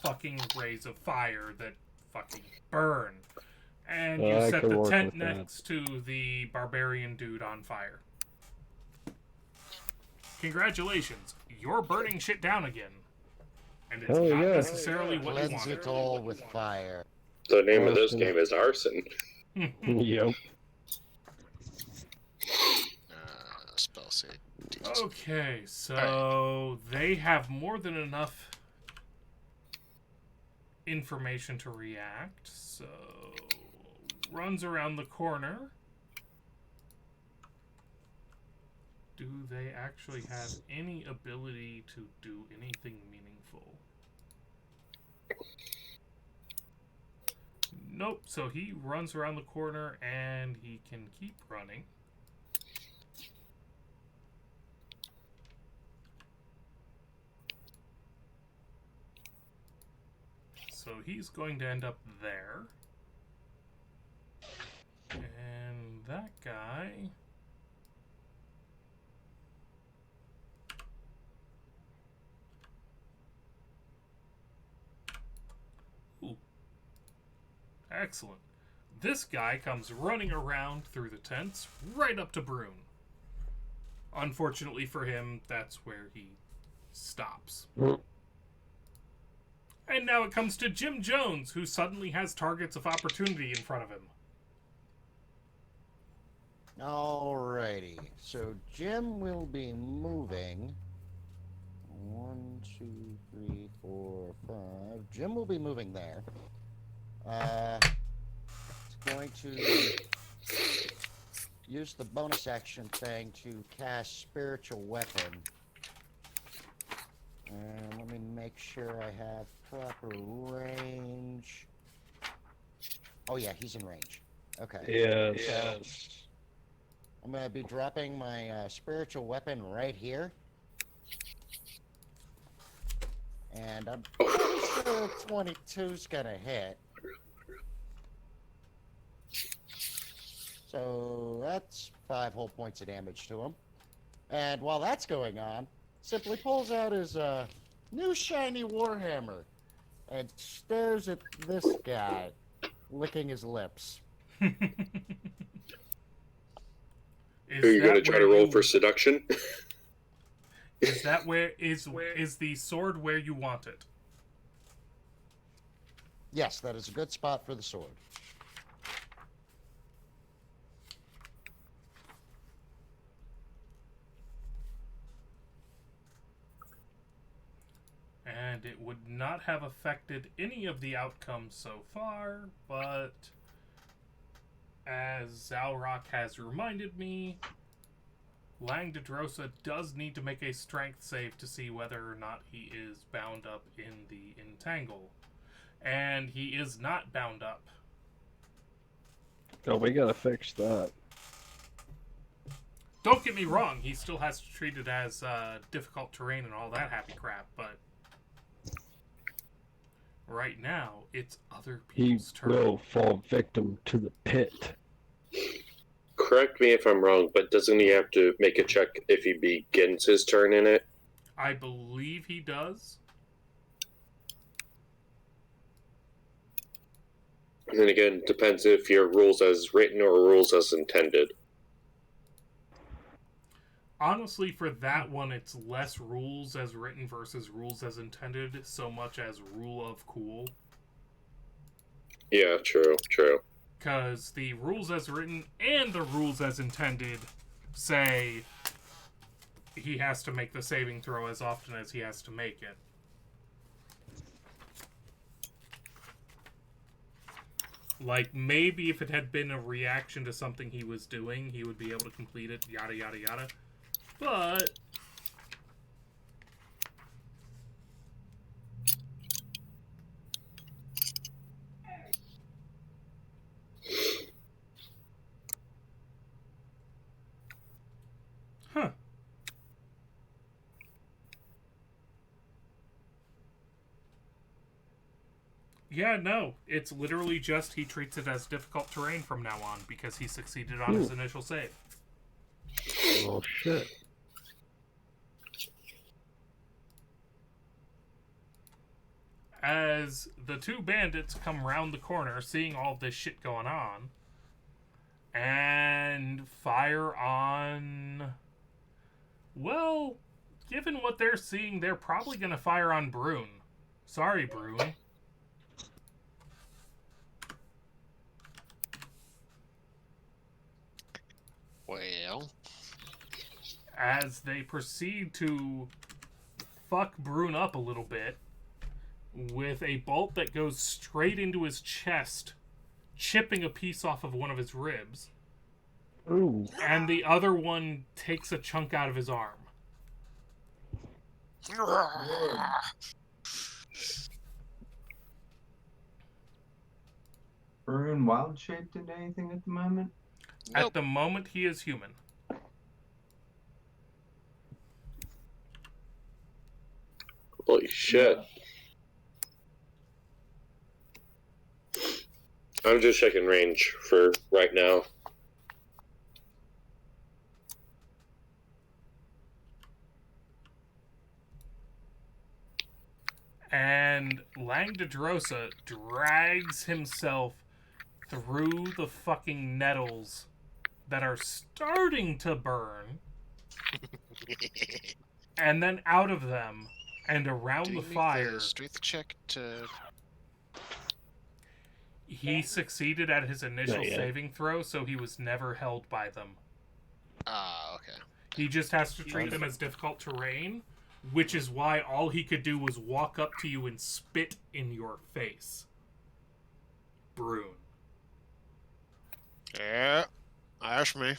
fucking rays of fire that fucking burn. And you I set can the work tent with that. next to the barbarian dude on fire. Congratulations, you're burning shit down again. And it's Hell not yeah. necessarily what you Cleanse wanted. it all with fire. The name of this Arson. game is Arson. Yep. Spell save. Okay, so they have more than enough information to react. So runs around the corner. Do they actually have any ability to do anything meaningful? Nope. So he runs around the corner and he can keep running. So he's going to end up there. And that guy... Ooh. Excellent. This guy comes running around through the tents right up to Brune. Unfortunately for him, that's where he stops. Mm. And now it comes to Jim Jones, who suddenly has targets of opportunity in front of him. Alrighty, so Jim will be moving. 1, 2, 3, 4, 5. Jim will be moving there. It's going to use the bonus action thing to cast Spiritual Weapon. And let me make sure I have proper range. Oh yeah, he's in range. Okay. Yes. I'm going to be dropping my spiritual weapon right here. And I'm pretty sure 22's going to hit. So that's 5 whole points of damage to him. And while that's going on, simply pulls out his new shiny warhammer and stares at this guy, licking his lips. Are you going to try to roll for seduction? Is that is the sword where you want it? Yes, that is a good spot for the sword. And it would not have affected any of the outcomes so far, but as Zalrock has reminded me, Langdedrosa does need to make a strength save to see whether or not he is bound up in the entangle. And he is not bound up. Oh, we gotta fix that. Don't get me wrong, he still has to treat it as difficult terrain and all that happy crap, but right now, it's other He people's turn. will fall victim to the pit. Correct me if I'm wrong, but doesn't he have to make a check if he begins his turn in it? I believe he does. And then again, depends if your rules as written or rules as intended. Honestly, for that one, it's less rules as written versus rules as intended, so much as rule of cool. Yeah, true. Because the rules as written and the rules as intended say he has to make the saving throw as often as he has to make it. Like, maybe if it had been a reaction to something he was doing, he would be able to complete it, yada yada yada. But huh. Yeah, no. It's literally just he treats it as difficult terrain from now on because he succeeded on his initial save. Oh, shit. As the two bandits come round the corner, seeing all this shit going on, and fire on... Well, given what they're seeing, they're probably going to fire on Brune. Sorry, Brune. Well, As they proceed to fuck Brune up a little bit with a bolt that goes straight into his chest, chipping a piece off of one of his ribs. Ooh. And the other one takes a chunk out of his arm. Brune wild shaped into anything at the moment? At the moment, he is human. Holy shit. I'm just checking range for right now. And Langdedrosa drags himself through the fucking nettles that are starting to burn, and then out of them and around the fire. Strength check to. He succeeded at his initial Not yet. saving throw, so he was never held by them. Ah, okay. He just has to treat them as difficult terrain, which is why all he could do was walk up to you and spit in your face. Brune. Yeah, ask me.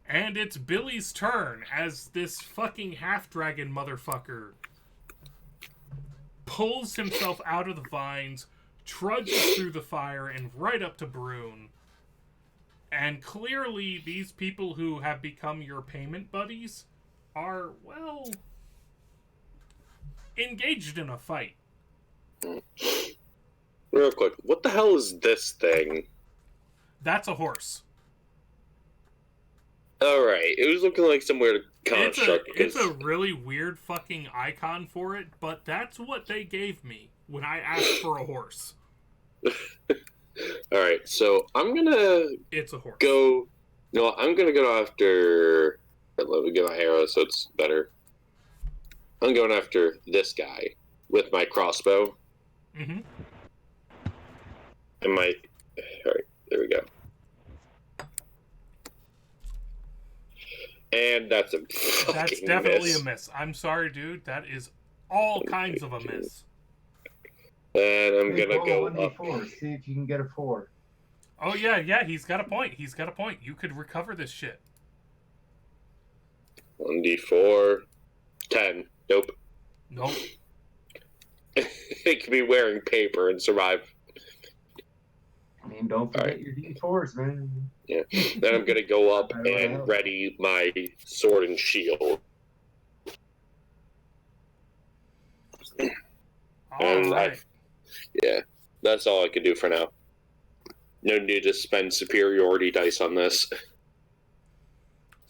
And it's Billy's turn as this fucking half-dragon motherfucker pulls himself out of the vines, trudges through the fire, and right up to Brune. And clearly, these people who have become your payment buddies are, well, engaged in a fight. Real quick, what the hell is this thing? That's a horse. Alright, it was looking like somewhere construct. It's a really weird fucking icon for it, but that's what they gave me when I asked for a horse. All right, so I'm gonna It's a horse. go. No, I'm gonna go after. Let me get my arrow so it's better. I'm going after this guy with my crossbow. Mm-hmm. And my. All right, there we go. And that's a fucking That's definitely miss. a miss. I'm sorry, dude. That is all kinds of a miss. And I'm Hey, gonna roll go a up. 1d4. See if you can get a 4. Oh yeah, he's got a point. He's got a point. You could recover this shit. 1d4. 10. Nope. Nope. It could be wearing paper and survive. I mean, don't forget Alright. your d4s, man. Yeah. Then I'm gonna go up I don't know. and ready my sword and shield. And Alright. Yeah, that's all I can do for now. No need to spend superiority dice on this.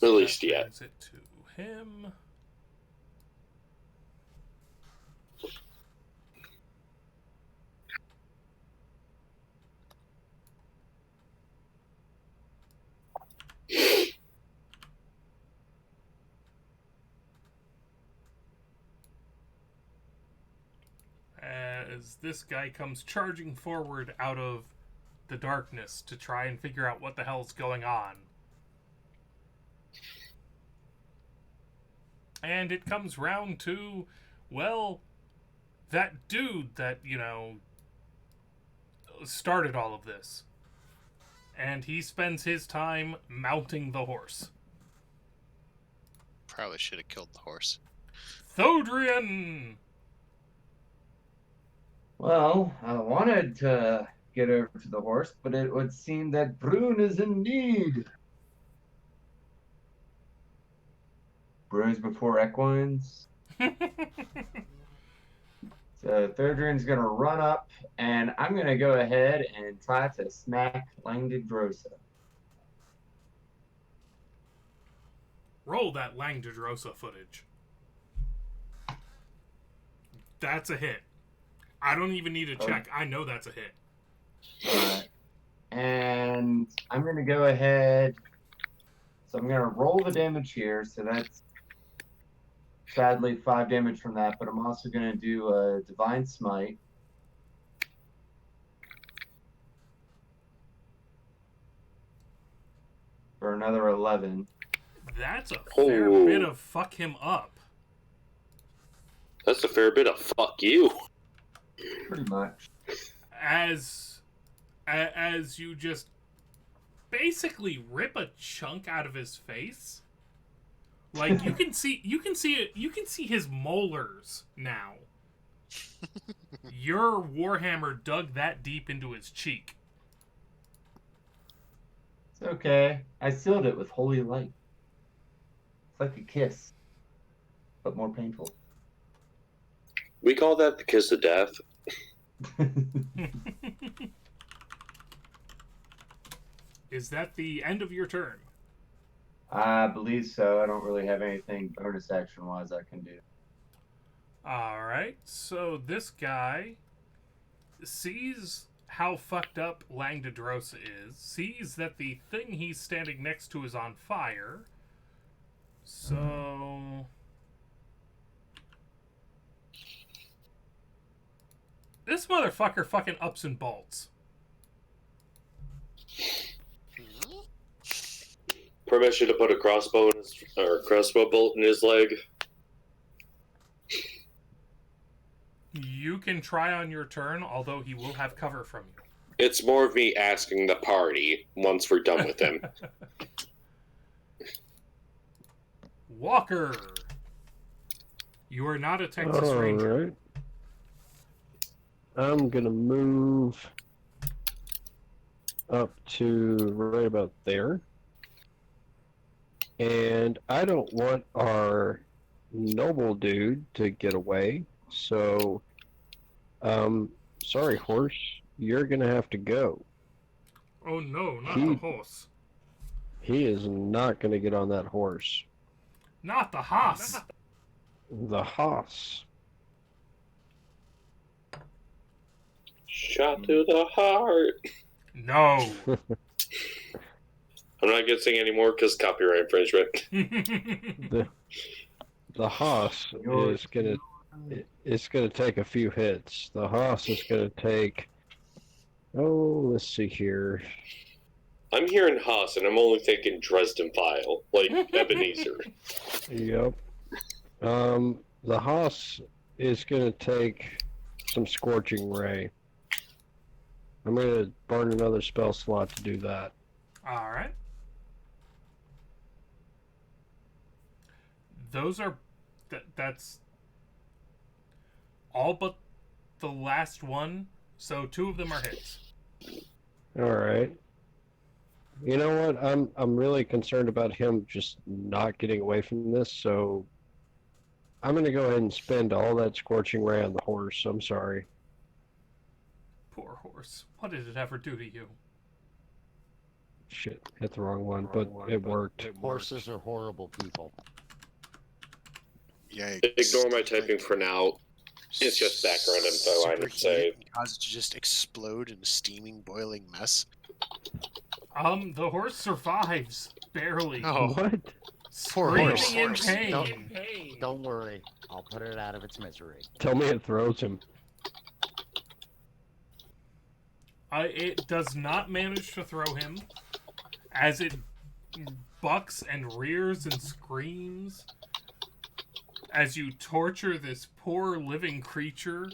At least That yet. brings it to him. As this guy comes charging forward out of the darkness to try and figure out what the hell's going on. And it comes round to, well, that dude that, started all of this. And he spends his time mounting the horse. Probably should have killed the horse. Thodrian! Well, I wanted to get over to the horse, but it would seem that Brune is in need. Bruins before equines. So Thirdrin's going to run up, and I'm going to go ahead and try to smack Langdedrosa. Roll that Langdedrosa footage. That's a hit. I don't even need to check. I know that's a hit. Alright. And I'm going to go ahead. So I'm going to roll the damage here. So that's sadly 5 damage from that. But I'm also going to do a Divine Smite. For another 11. That's a fair Oh. bit of fuck him up. That's a fair bit of fuck you. Pretty much. As you just basically rip a chunk out of his face. Like you can see his molars now. Your warhammer dug that deep into his cheek. It's okay. I sealed it with holy light. It's like a kiss, but more painful. We call that the kiss of death. Is that the end of your turn? I believe so. I don't really have anything bonus action wise I can do. Alright, so this guy sees how fucked up Langdedrosa is, sees that the thing he's standing next to is on fire, so... This motherfucker fucking ups and bolts. Permission to put a crossbow in his, or crossbow bolt in his leg. You can try on your turn, although he will have cover from you. It's more of me asking the party once we're done with him. Walker! You are not a Texas Ranger. Alright. I'm gonna move up to right about there. And I don't want our noble dude to get away, so sorry horse, you're gonna have to go. Oh no, not the horse. He is not gonna get on that horse. Not the Haas. The Haas. Shot to the heart. No. I'm not gonna sing anymore because copyright infringement. The Haas is gonna take a few hits. The Haas is gonna take. Oh, let's see here. I'm hearing Haas, and I'm only thinking Dresden File, like Ebenezer. Yep. The Haas is gonna take some Scorching Ray. I'm gonna burn another spell slot to do that. All right. Those are that's all but the last one. So 2 of them are hits. All right. You know what? I'm really concerned about him just not getting away from this. So I'm gonna go ahead and spend all that Scorching Ray on the horse. I'm sorry. Poor horse. What did it ever do to you? Shit, hit the wrong one, but it worked. Horses are horrible people. Yikes. Ignore my typing for now. It's just background info, I would say. Cause it to just explode in a steaming, boiling mess. The horse survives barely. Oh, What? poor Screaming horse. in pain. Don't worry, I'll put it out of its misery. Tell me it throws him. It does not manage to throw him, as it bucks and rears and screams as you torture this poor living creature.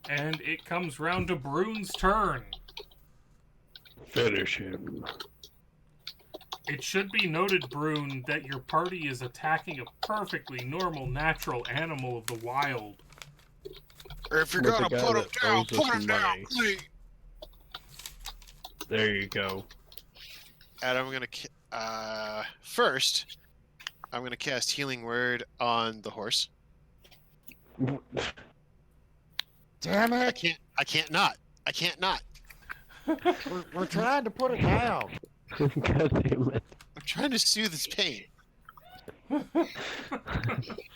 And it comes round to Brune's turn. Finish him. It should be noted, Brune, that your party is attacking a perfectly normal, natural animal of the wild. Or if you're With gonna the guy put him that down, owes us put him some down, money. please. There you go. And I'm gonna first, I'm gonna cast Healing Word on the horse. Damn I it! can't not. We're trying to put it down. God damn it. I'm trying to soothe his pain.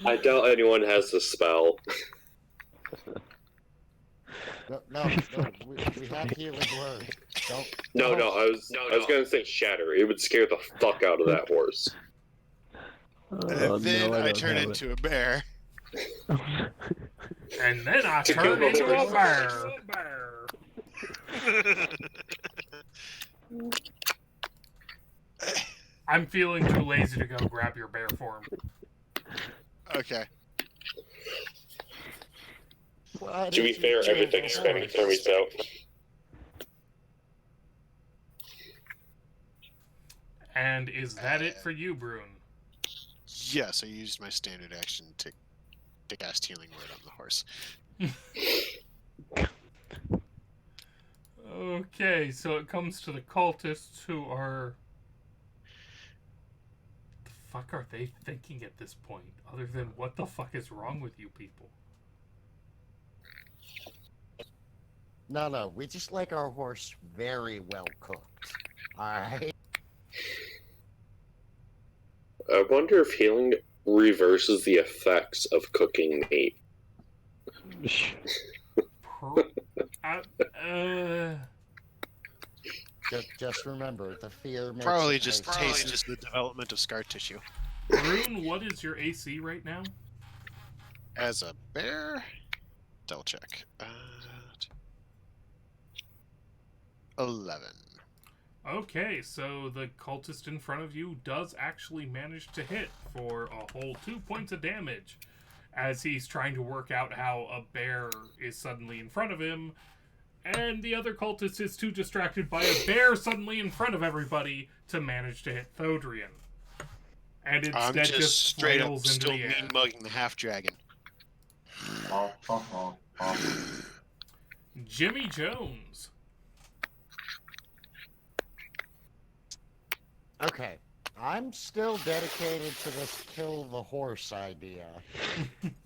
I doubt anyone has the spell. No, we have healing word. No, I was gonna say shatter. It would scare the fuck out of that horse. And then no, I don't turn have into a bear. And then I To turn kill the into a horse. bear. I'm feeling too lazy to go grab your bear form. Okay. To be fair, everything's spinning for me, so. And is that it for you, Brune? Yes, I used my standard action to cast Healing Word on the horse. Okay, so it comes to the cultists who are... The fuck are they thinking at this point? Other than, what the fuck is wrong with you people? No, we just like our horse very well cooked. Alright? I wonder if healing reverses the effects of cooking meat. Just remember, the fear makes Probably it just taste just the development of scar tissue. Brune, what is your AC right now? As a bear, double check. 11. Okay, so the cultist in front of you does actually manage to hit for a whole 2 points of damage as he's trying to work out how a bear is suddenly in front of him, and the other cultist is too distracted by a bear suddenly in front of everybody to manage to hit Thodrian. And I'm instead just straight up flails into still the air. mean mugging the half dragon. Jimmy Jones. Okay, I'm still dedicated to this kill the horse idea.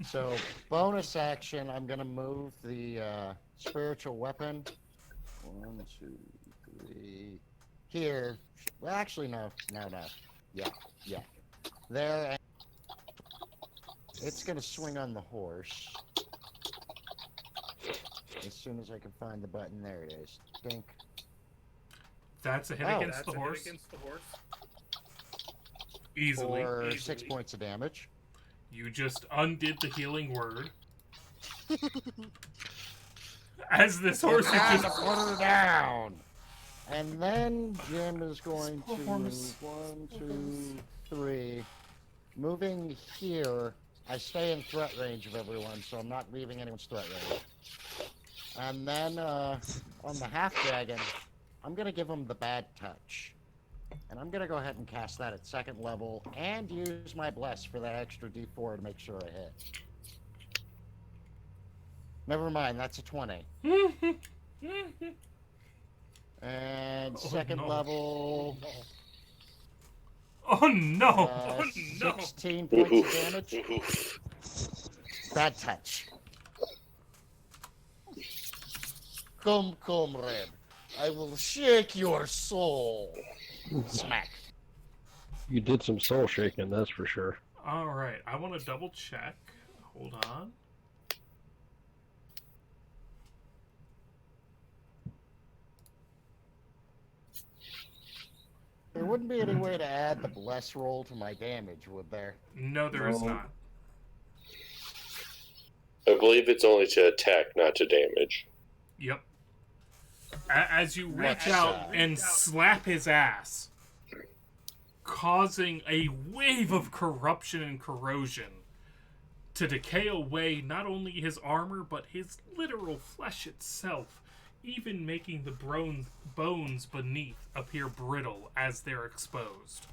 So, bonus action, I'm gonna move the spiritual weapon. 1, 2, 3. Here. Well, actually, no. Yeah. There. And it's gonna swing on the horse. As soon as I can find the button, there it is. Dink. That's a hit against the horse. Easily. For easily. 6 points of damage. You just undid the healing word. As this horse is just... put her down. And then Jim is going to Horse. 1, 2, 3. Moving here, I stay in threat range of everyone, so I'm not leaving anyone's threat range. And then on the half dragon, I'm gonna give him the bad touch. And I'm gonna go ahead and cast that at 2nd level and use my bless for that extra D4 to make sure I hit. Never mind, that's a 20. And second no. level, Oh no! Oh no! 16 points of damage. Bad touch. Come, comrade. I will shake your soul. Smack. You did some soul shaking, that's for sure. Alright, I want to double check. Hold on. There wouldn't be any way to add the bless roll to my damage, would there? No, there is not. I believe it's only to attack, not to damage. Yep. As you reach Watch out out. and slap his ass, causing a wave of corruption and corrosion to decay away not only his armor, but his literal flesh itself, even making the bones beneath appear brittle as they're exposed.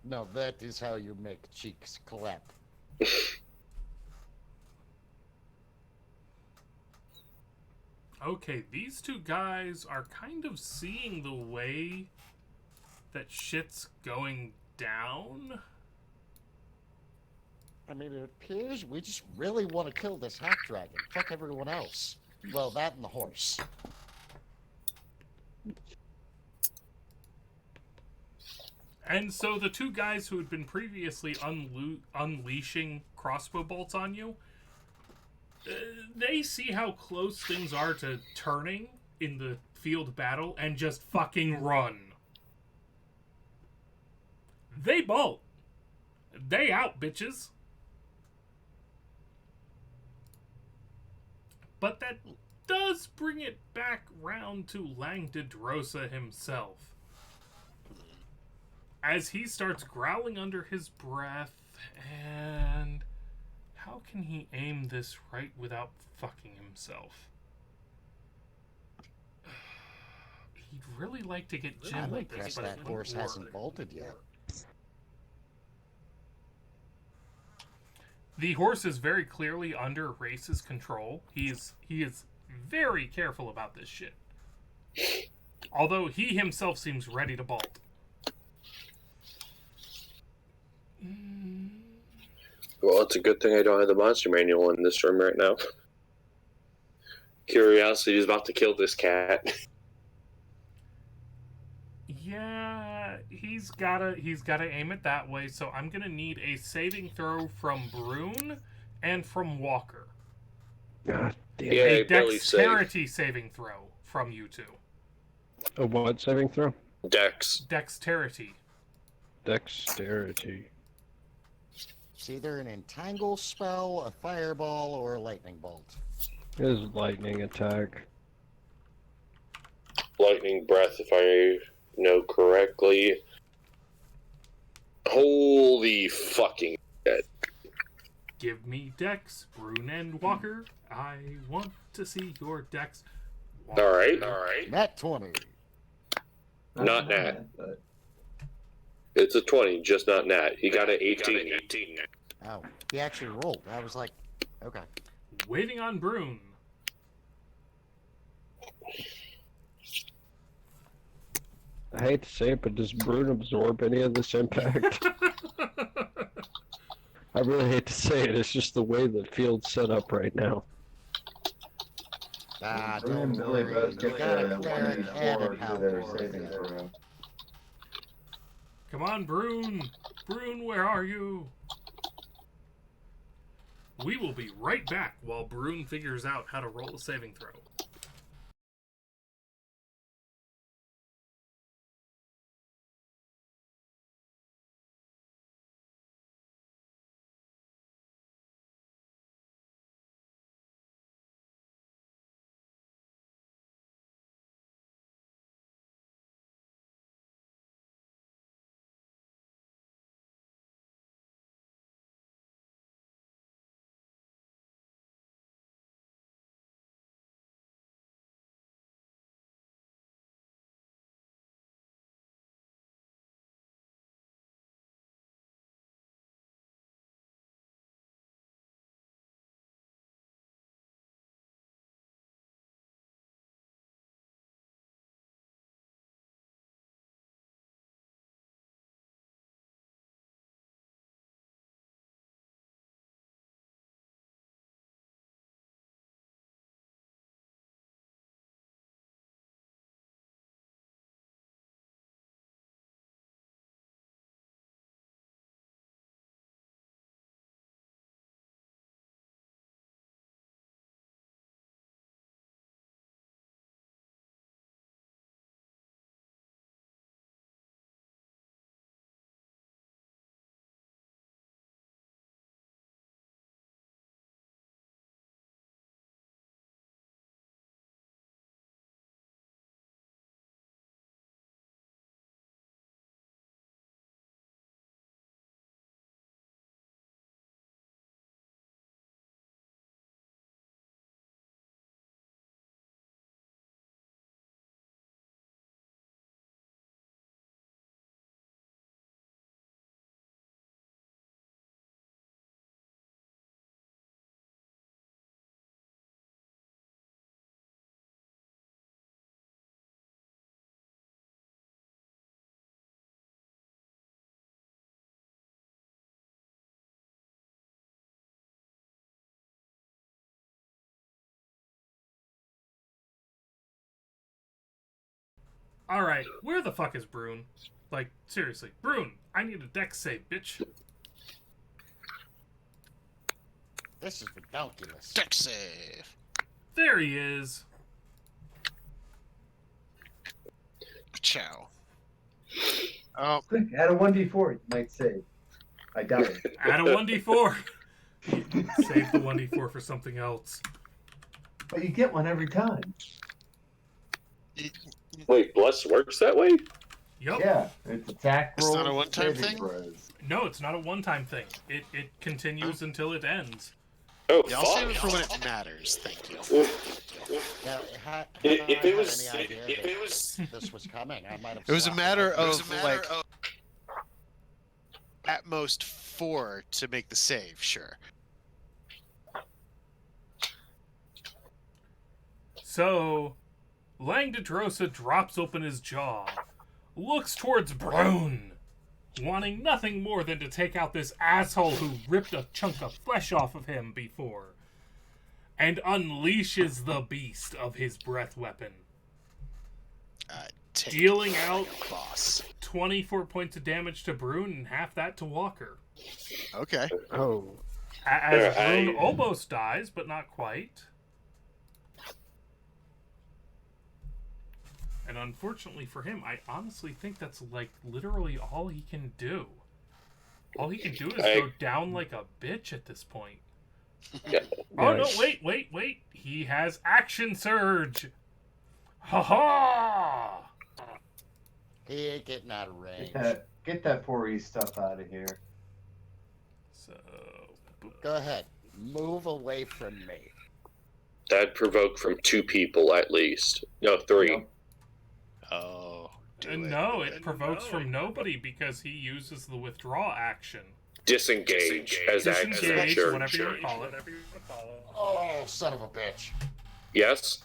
No, that is how you make cheeks clap. Okay, these two guys are kind of seeing the way that shit's going down. I mean, it appears we just really want to kill this half dragon. Fuck everyone else. Well, that and the horse. And so the two guys who had been previously unleashing crossbow bolts on you, they see how close things are to turning in the field battle and just fucking run. They bolt. They out, bitches. But that does bring it back round to Langdedrosa himself. As he starts growling under his breath, and how can he aim this right without fucking himself? He'd really like to get Jim I'm with this, impressed but that it horse wouldn't hasn't work. bolted yet. The horse is very clearly under Race's control. He is very careful about this shit. Although he himself seems ready to bolt. Well, it's a good thing I don't have the monster manual in this room right now. Curiosity is about to kill this cat. Yeah, he's gotta aim it that way, so I'm gonna need a saving throw from Brune and from Walker. God damn. Yeah, A belly save. dexterity saving throw from you two. A what saving throw? Dex. Dexterity. Dexterity. It's either an entangle spell, a fireball, or a lightning bolt. It is lightning attack. Lightning breath, if I know correctly. Holy fucking shit. Give me dex, Brune and Walker. I want to see your dex. Walker. Alright. Nat 20. Not nat. It's a 20, just not nat. He got an 18. Oh, he actually rolled. I was like, okay. Waiting on Brune. I hate to say it, but does Brune absorb any of this impact? I really hate to say it, it's just the way the field's set up right now. Ah, Bruin and don't Billy worry. both You get got a the cleric and a 1d4 for their paladin. saving throw. Come on, Brune! Brune, where are you? We will be right back while Brune figures out how to roll a saving throw. Alright, where the fuck is Brune? Like, seriously. Brune, I need a dex save, bitch. This is ridiculous. Dex save. There he is. Ciao. Oh, Quick, add a 1d4, you might save. I doubt it. Add a 1d4. Save the 1d4 for something else. But you get one every time. Wait, Bless works that way? Yup. Yeah, it's attack It's rolls. not a one-time saving thing? throws. No, it's not a one-time thing. It continues until it ends. Oh, yeah, I'll save it for fuck. when it matters. Thank you. Now, If it was, any idea if that it was, this was coming, I might have. It was a slapped matter it. of like at most 4 to make the save. Sure. So, Langdedrosa drops open his jaw, looks towards Brune, wanting nothing more than to take out this asshole who ripped a chunk of flesh off of him before, and unleashes the beast of his breath weapon, dealing out boss. 24 points of damage to Brune and half that to Walker. Okay. Oh. As Alright. Brune almost dies, but not quite. And unfortunately for him, I honestly think that's like literally all he can do. All he can do is go down like a bitch at this point. Yeah. Oh no, Nice. wait. He has action surge. Ha ha! He ain't getting out of range. Get that 4E stuff out of here. So Go ahead. Move away from me. That'd provoke from 2 people at least. No, 3. Yep. Oh. no, it provokes from nobody because he uses the withdraw action. Disengage as action Disengage, surge. whatever you want to call it. Oh, son of a bitch. Yes.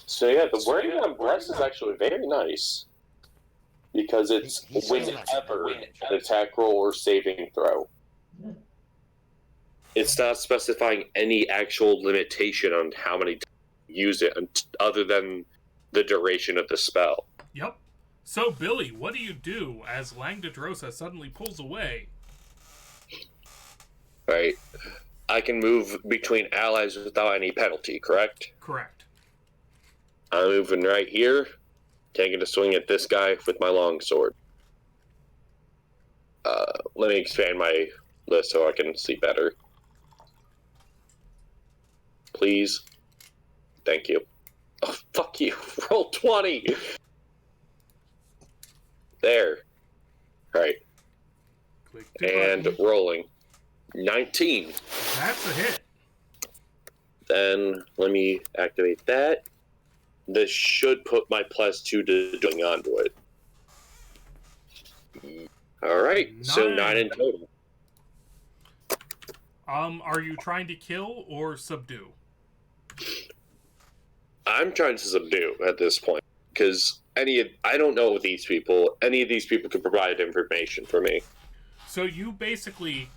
So yeah, the wording on Bless is actually very nice. Because it's He seems like whenever a good an attack roll or saving throw. it's not specifying any actual limitation on how many times you use it, other than the duration of the spell. Yep. So, Billy, what do you do as Langdedrosa suddenly pulls away? Right. I can move between allies without any penalty, correct? Correct. I'm moving right here, taking a swing at this guy with my longsword. Let me expand my list so I can see better. Please. Thank you. Oh, fuck you. Roll 20! There. Right. Click the And button. rolling. 19. That's a hit. Then let me activate that. This should put my +2 to doing onto it. Alright, so 9 in total. Are you trying to kill or subdue? I'm trying to subdue at this point, because I don't know these people. Any of these people could provide information for me. So you basically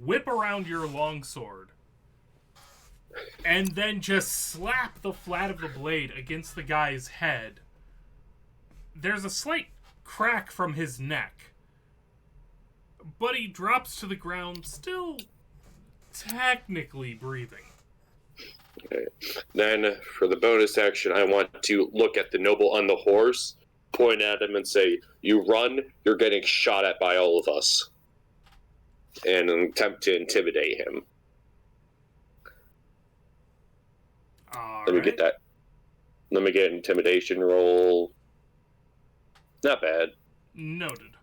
whip around your longsword and then just slap the flat of the blade against the guy's head. There's a slight crack from his neck, but he drops to the ground, still technically breathing. Okay. Then, for the bonus action, I want to look at the noble on the horse, point at him and say, "You run, you're getting shot at by all of us." And attempt to intimidate him. Let me get that. Let me get an intimidation roll. Not bad. Noted.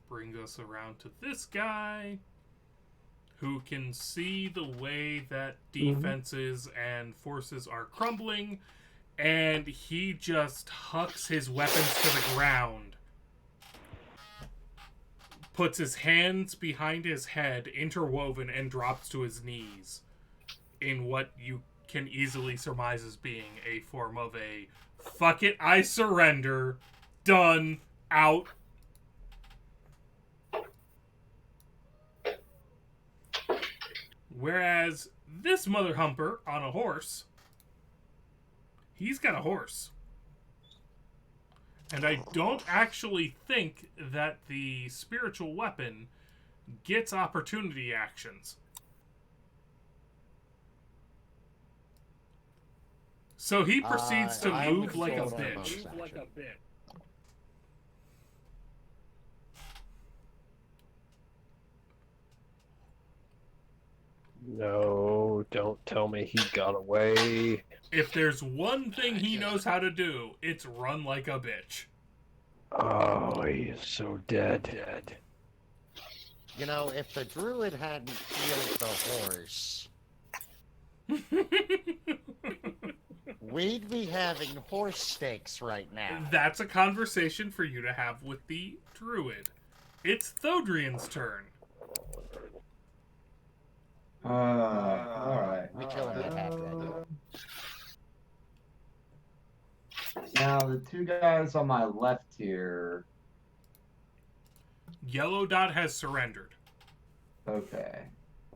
Brings us around to this guy, who can see the way that defenses and forces are crumbling, and he just hucks his weapons to the ground, puts his hands behind his head, interwoven, and drops to his knees in what you can easily surmise as being a form of a "fuck it, I surrender, done, out." Whereas this mother humper on a horse, he's got a horse. And I don't actually think that the spiritual weapon gets opportunity actions. So he proceeds to I move would like a go with bitch. bonus action. No, don't tell me he got away. If there's one thing he knows how to do, it's run like a bitch. Oh, he is so dead. You know, if the druid hadn't healed the horse, we'd be having horse steaks right now. That's a conversation for you to have with the druid. It's Thodrian's turn. Alright. We killing that half dragon. Now, the two guys on my left here. Yellow Dot has surrendered. Okay.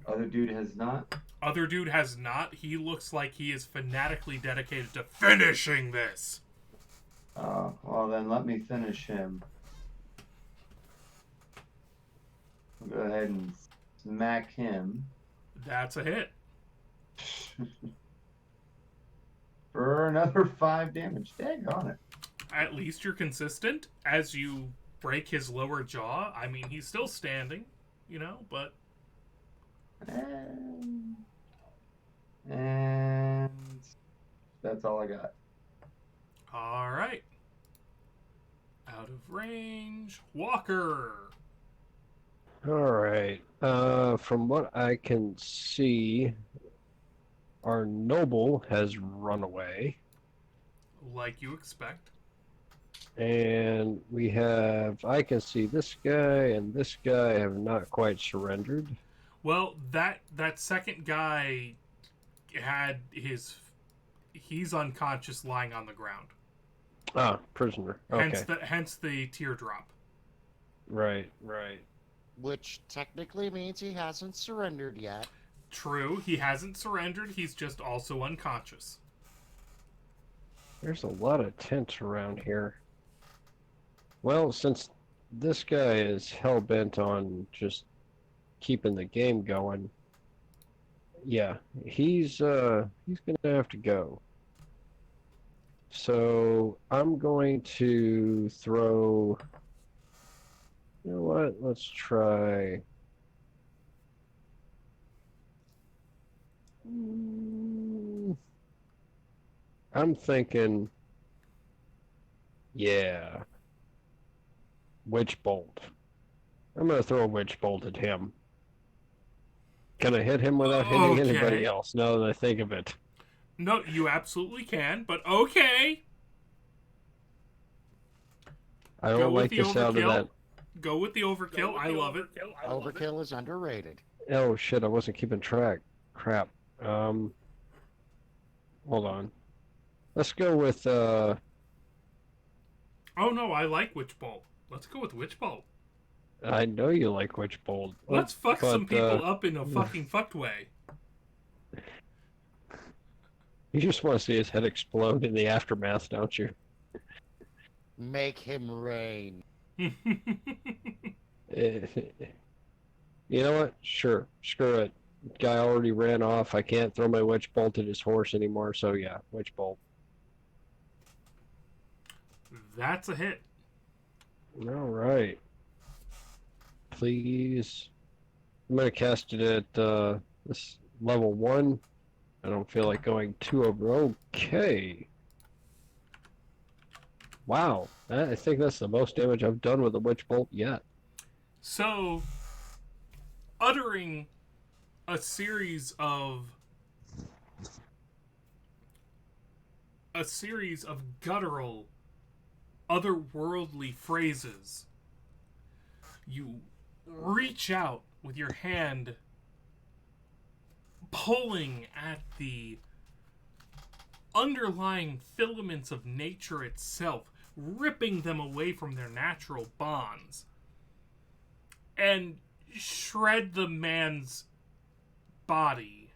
Other dude has not? Other dude has not. He looks like he is fanatically dedicated to finishing this. Oh, well then let me finish him. I'll go ahead and smack him. That's a hit. For another 5 damage. Dang on it. At least you're consistent as you break his lower jaw. I mean, he's still standing, you know, but... And that's all I got. Alright. Out of range. Walker! Alright. From what I can see, our noble has run away. Like you expect. And we have, I can see this guy and this guy have not quite surrendered. Well, that second guy had his... He's unconscious lying on the ground. Ah, prisoner. Okay. Hence the teardrop. Right. Which technically means he hasn't surrendered yet. True, he hasn't surrendered, he's just also unconscious. There's a lot of tents around here. Well, since this guy is hell-bent on just keeping the game going, yeah, he's gonna have to go. So I'm going to throw. You know what? Let's try. I'm thinking. Yeah. Witch bolt. I'm gonna throw a witch bolt at him. Can I hit him without hitting anybody else? Now that I think of it. No, you absolutely can, but okay. I don't like the sound of that. Go with the overkill. I love it. Overkill is underrated. Oh shit! I wasn't keeping track. Crap. Hold on. Let's go with Oh no, I like Witch Bolt. Let's go with Witch Bolt. I know you like Witch Bolt. Let's fuck some people up in a fucking fucked way. You just want to see his head explode in the aftermath, don't you? Make him rain. You know what? Sure. Screw it. Guy already ran off. I can't throw my Witch Bolt at his horse anymore, so yeah, Witch Bolt. That's a hit. Alright. Please. I'm going to cast it at this level 1. I don't feel like going 2 over. Okay. Wow. I think that's the most damage I've done with a Witch Bolt yet. So, uttering a series of guttural, otherworldly phrases, you reach out with your hand, pulling at the underlying filaments of nature itself, ripping them away from their natural bonds, and shred the man's body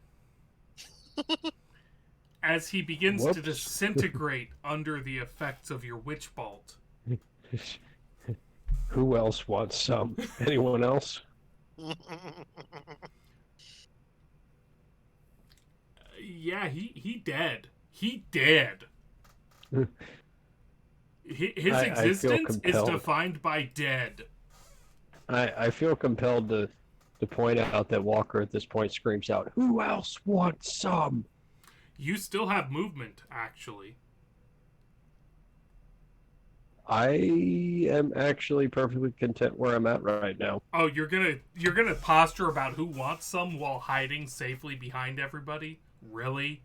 as he begins to disintegrate under the effects of your witch bolt. Who else wants some? Anyone else? Yeah, he dead. He dead. His existence is defined by dead. I feel compelled to point out that Walker at this point screams out, "Who else wants some?" You still have movement, actually. I am actually perfectly content where I'm at right now. Oh, you're gonna posture about who wants some while hiding safely behind everybody? Really?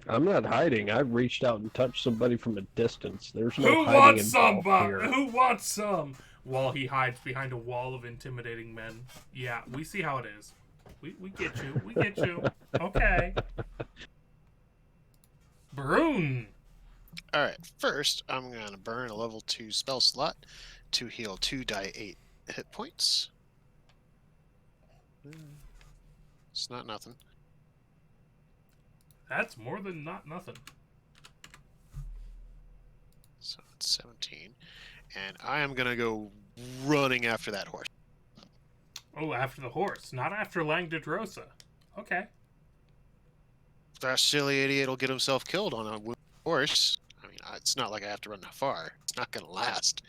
I'm not hiding. I've reached out and touched somebody from a distance. There's no Who hiding wants some? involved here. Who wants some? While he hides behind a wall of intimidating men. Yeah, we see how it is. We get you. We get you. Okay. Brune. Alright, first I'm going to burn a level 2 spell slot to heal 2 die 8 hit points. It's not nothing. That's more than not nothing. So it's 17. And I am going to go running after that horse. Oh, after the horse, not after Langdedrosa. Okay. That silly idiot will get himself killed on a horse. I mean, it's not like I have to run that far. It's not going to last.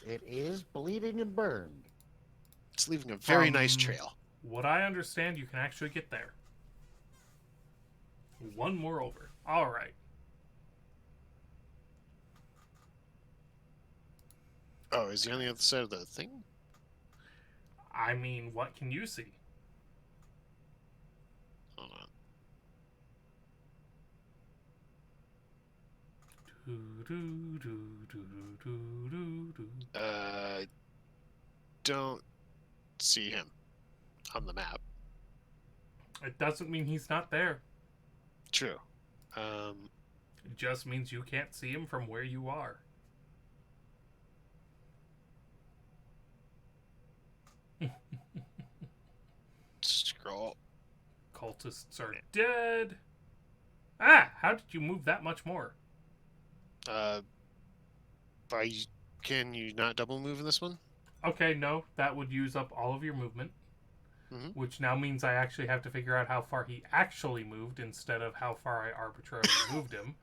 It is bleeding and burned. It's leaving a very nice trail. What I understand, you can actually get there. One more over. All right. Oh, is he on the other side of the thing? I mean, what can you see? Hold on. Don't see him on the map. It doesn't mean he's not there. True. It just means you can't see him from where you are. roll. Cultists are dead. Ah, how did you move that much more? Can you not double move in this one? Okay, no, that would use up all of your movement. Mhm. Which now means I actually have to figure out how far he actually moved instead of how far I arbitrarily moved him.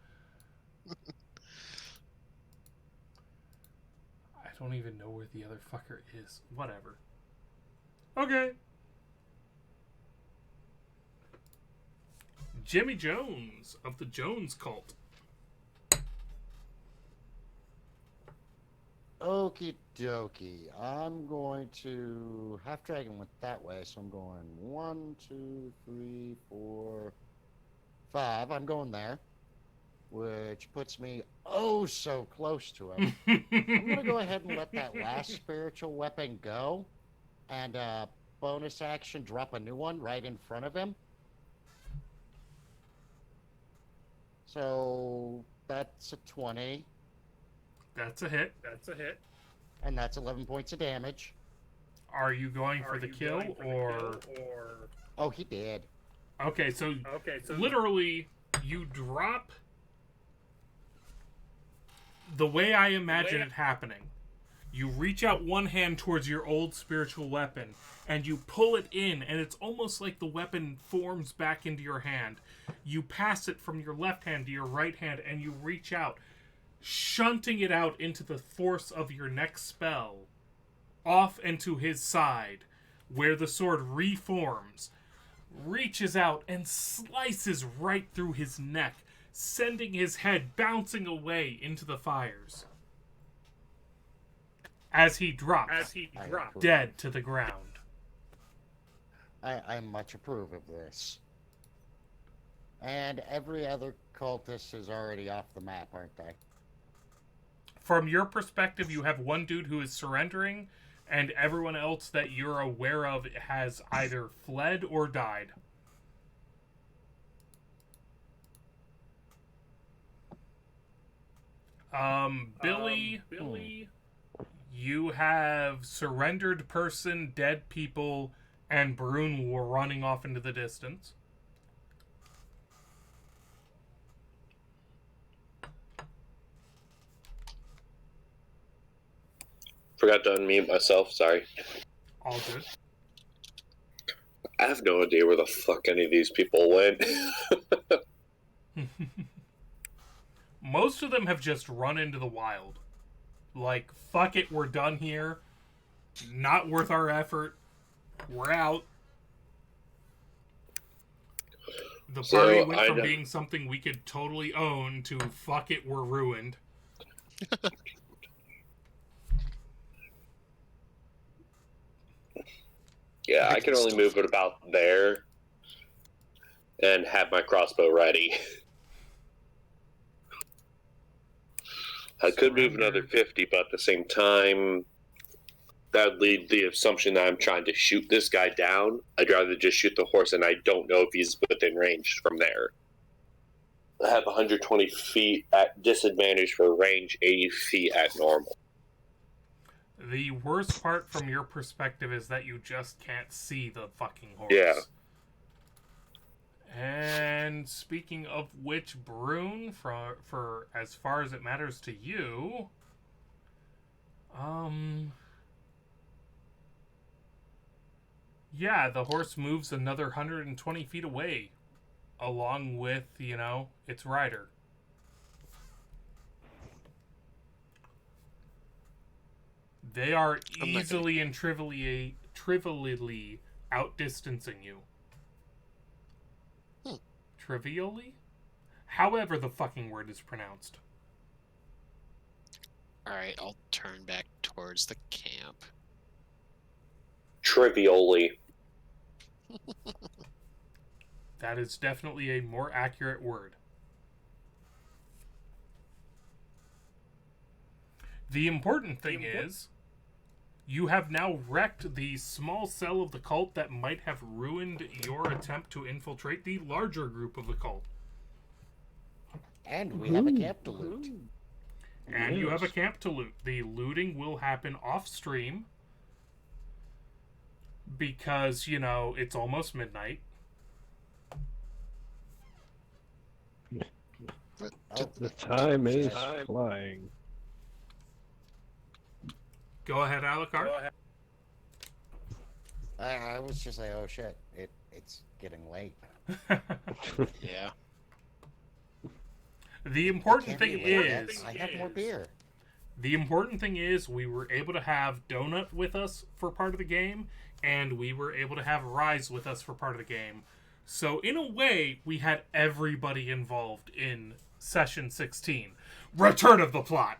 I don't even know where the other fucker is. Whatever. Okay. Jimmy Jones of the Jones Cult. Okie dokie. I'm going to... Half Dragon went that way, so I'm going 1, 2, 3, 4, 5. I'm going there, which puts me oh so close to him. I'm going to go ahead and let that last spiritual weapon go, and bonus action drop a new one right in front of him. So that's a 20. That's a hit. That's a hit. And that's 11 points of damage. Are you going for the kill or... Oh, he did. Okay, so literally you drop the way I imagine it happening. You reach out one hand towards your old spiritual weapon and you pull it in, and it's almost like the weapon forms back into your hand. You pass it from your left hand to your right hand and you reach out, shunting it out into the force of your next spell, off into his side, where the sword reforms, reaches out and slices right through his neck, sending his head bouncing away into the fires. As he drops, dead to the ground. I much approve of this. And every other cultist is already off the map, aren't they? From your perspective, you have one dude who is surrendering, and everyone else that you're aware of has either fled or died. Billy, you have surrendered person, dead people, and Brune were running off into the distance. Forgot to unmute myself, sorry. All good. I have no idea where the fuck any of these people went. Most of them have just run into the wild. Like, fuck it, we're done here. Not worth our effort. We're out. The party went from being something we could totally own to fuck it, we're ruined. Yeah, I can only move it about there and have my crossbow ready. I could move another 50, but at the same time, that would lead the assumption that I'm trying to shoot this guy down. I'd rather just shoot the horse, and I don't know if he's within range from there. I have 120 feet at disadvantage for range, 80 feet at normal. The worst part from your perspective is that you just can't see the fucking horse. Yeah. And speaking of which, Brune, for as far as it matters to you, yeah, the horse moves another 120 feet away, along with, its rider. They are easily and trivially outdistancing you. Trivially? However the fucking word is pronounced. Alright, I'll turn back towards the camp. Trivially. That is definitely a more accurate word. The important thing is, you have now wrecked the small cell of the cult that might have ruined your attempt to infiltrate the larger group of the cult. And we have a camp to loot. And you have a camp to loot. The looting will happen off stream. because, you know, it's almost midnight. The time is flying. Go ahead, Alucard. I was just like, oh shit, it's getting late. Yeah. The important Can't thing be late yet. is... I have more beer. The important thing is we were able to have Donut with us for part of the game, and we were able to have Rise with us for part of the game. So in a way, we had everybody involved in Session 16. Return of the Plot!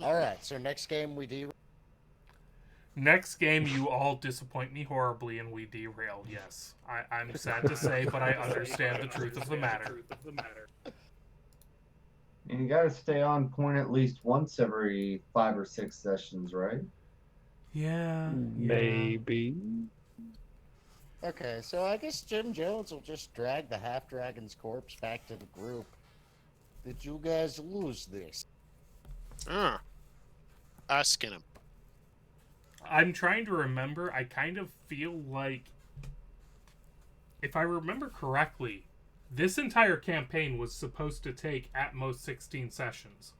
Alright, so next game we do... Next game, you all disappoint me horribly and we derail, yes. I'm sad to say, but I understand the truth of the matter. And you gotta stay on point at least once every 5 or 6 sessions, right? Yeah. Maybe. Okay, so I guess Jim Jones will just drag the half-dragon's corpse back to the group. Did you guys lose this? Asking him. I'm trying to remember. I kind of feel like, if I remember correctly, this entire campaign was supposed to take at most 16 sessions.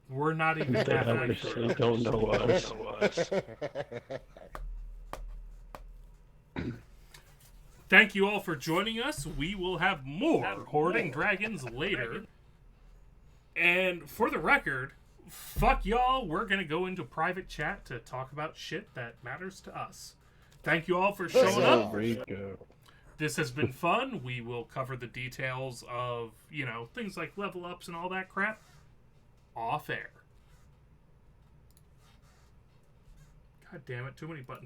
We're not even They halfway through. obviously don't know us. Thank you all for joining us. We will have more Hoarding Dragons later. And for the record, fuck y'all. We're going to go into private chat to talk about shit that matters to us. Thank you all for showing up. This has been fun. We will cover the details of, you know, things like level ups and all that crap off air. God damn it, too many buttons.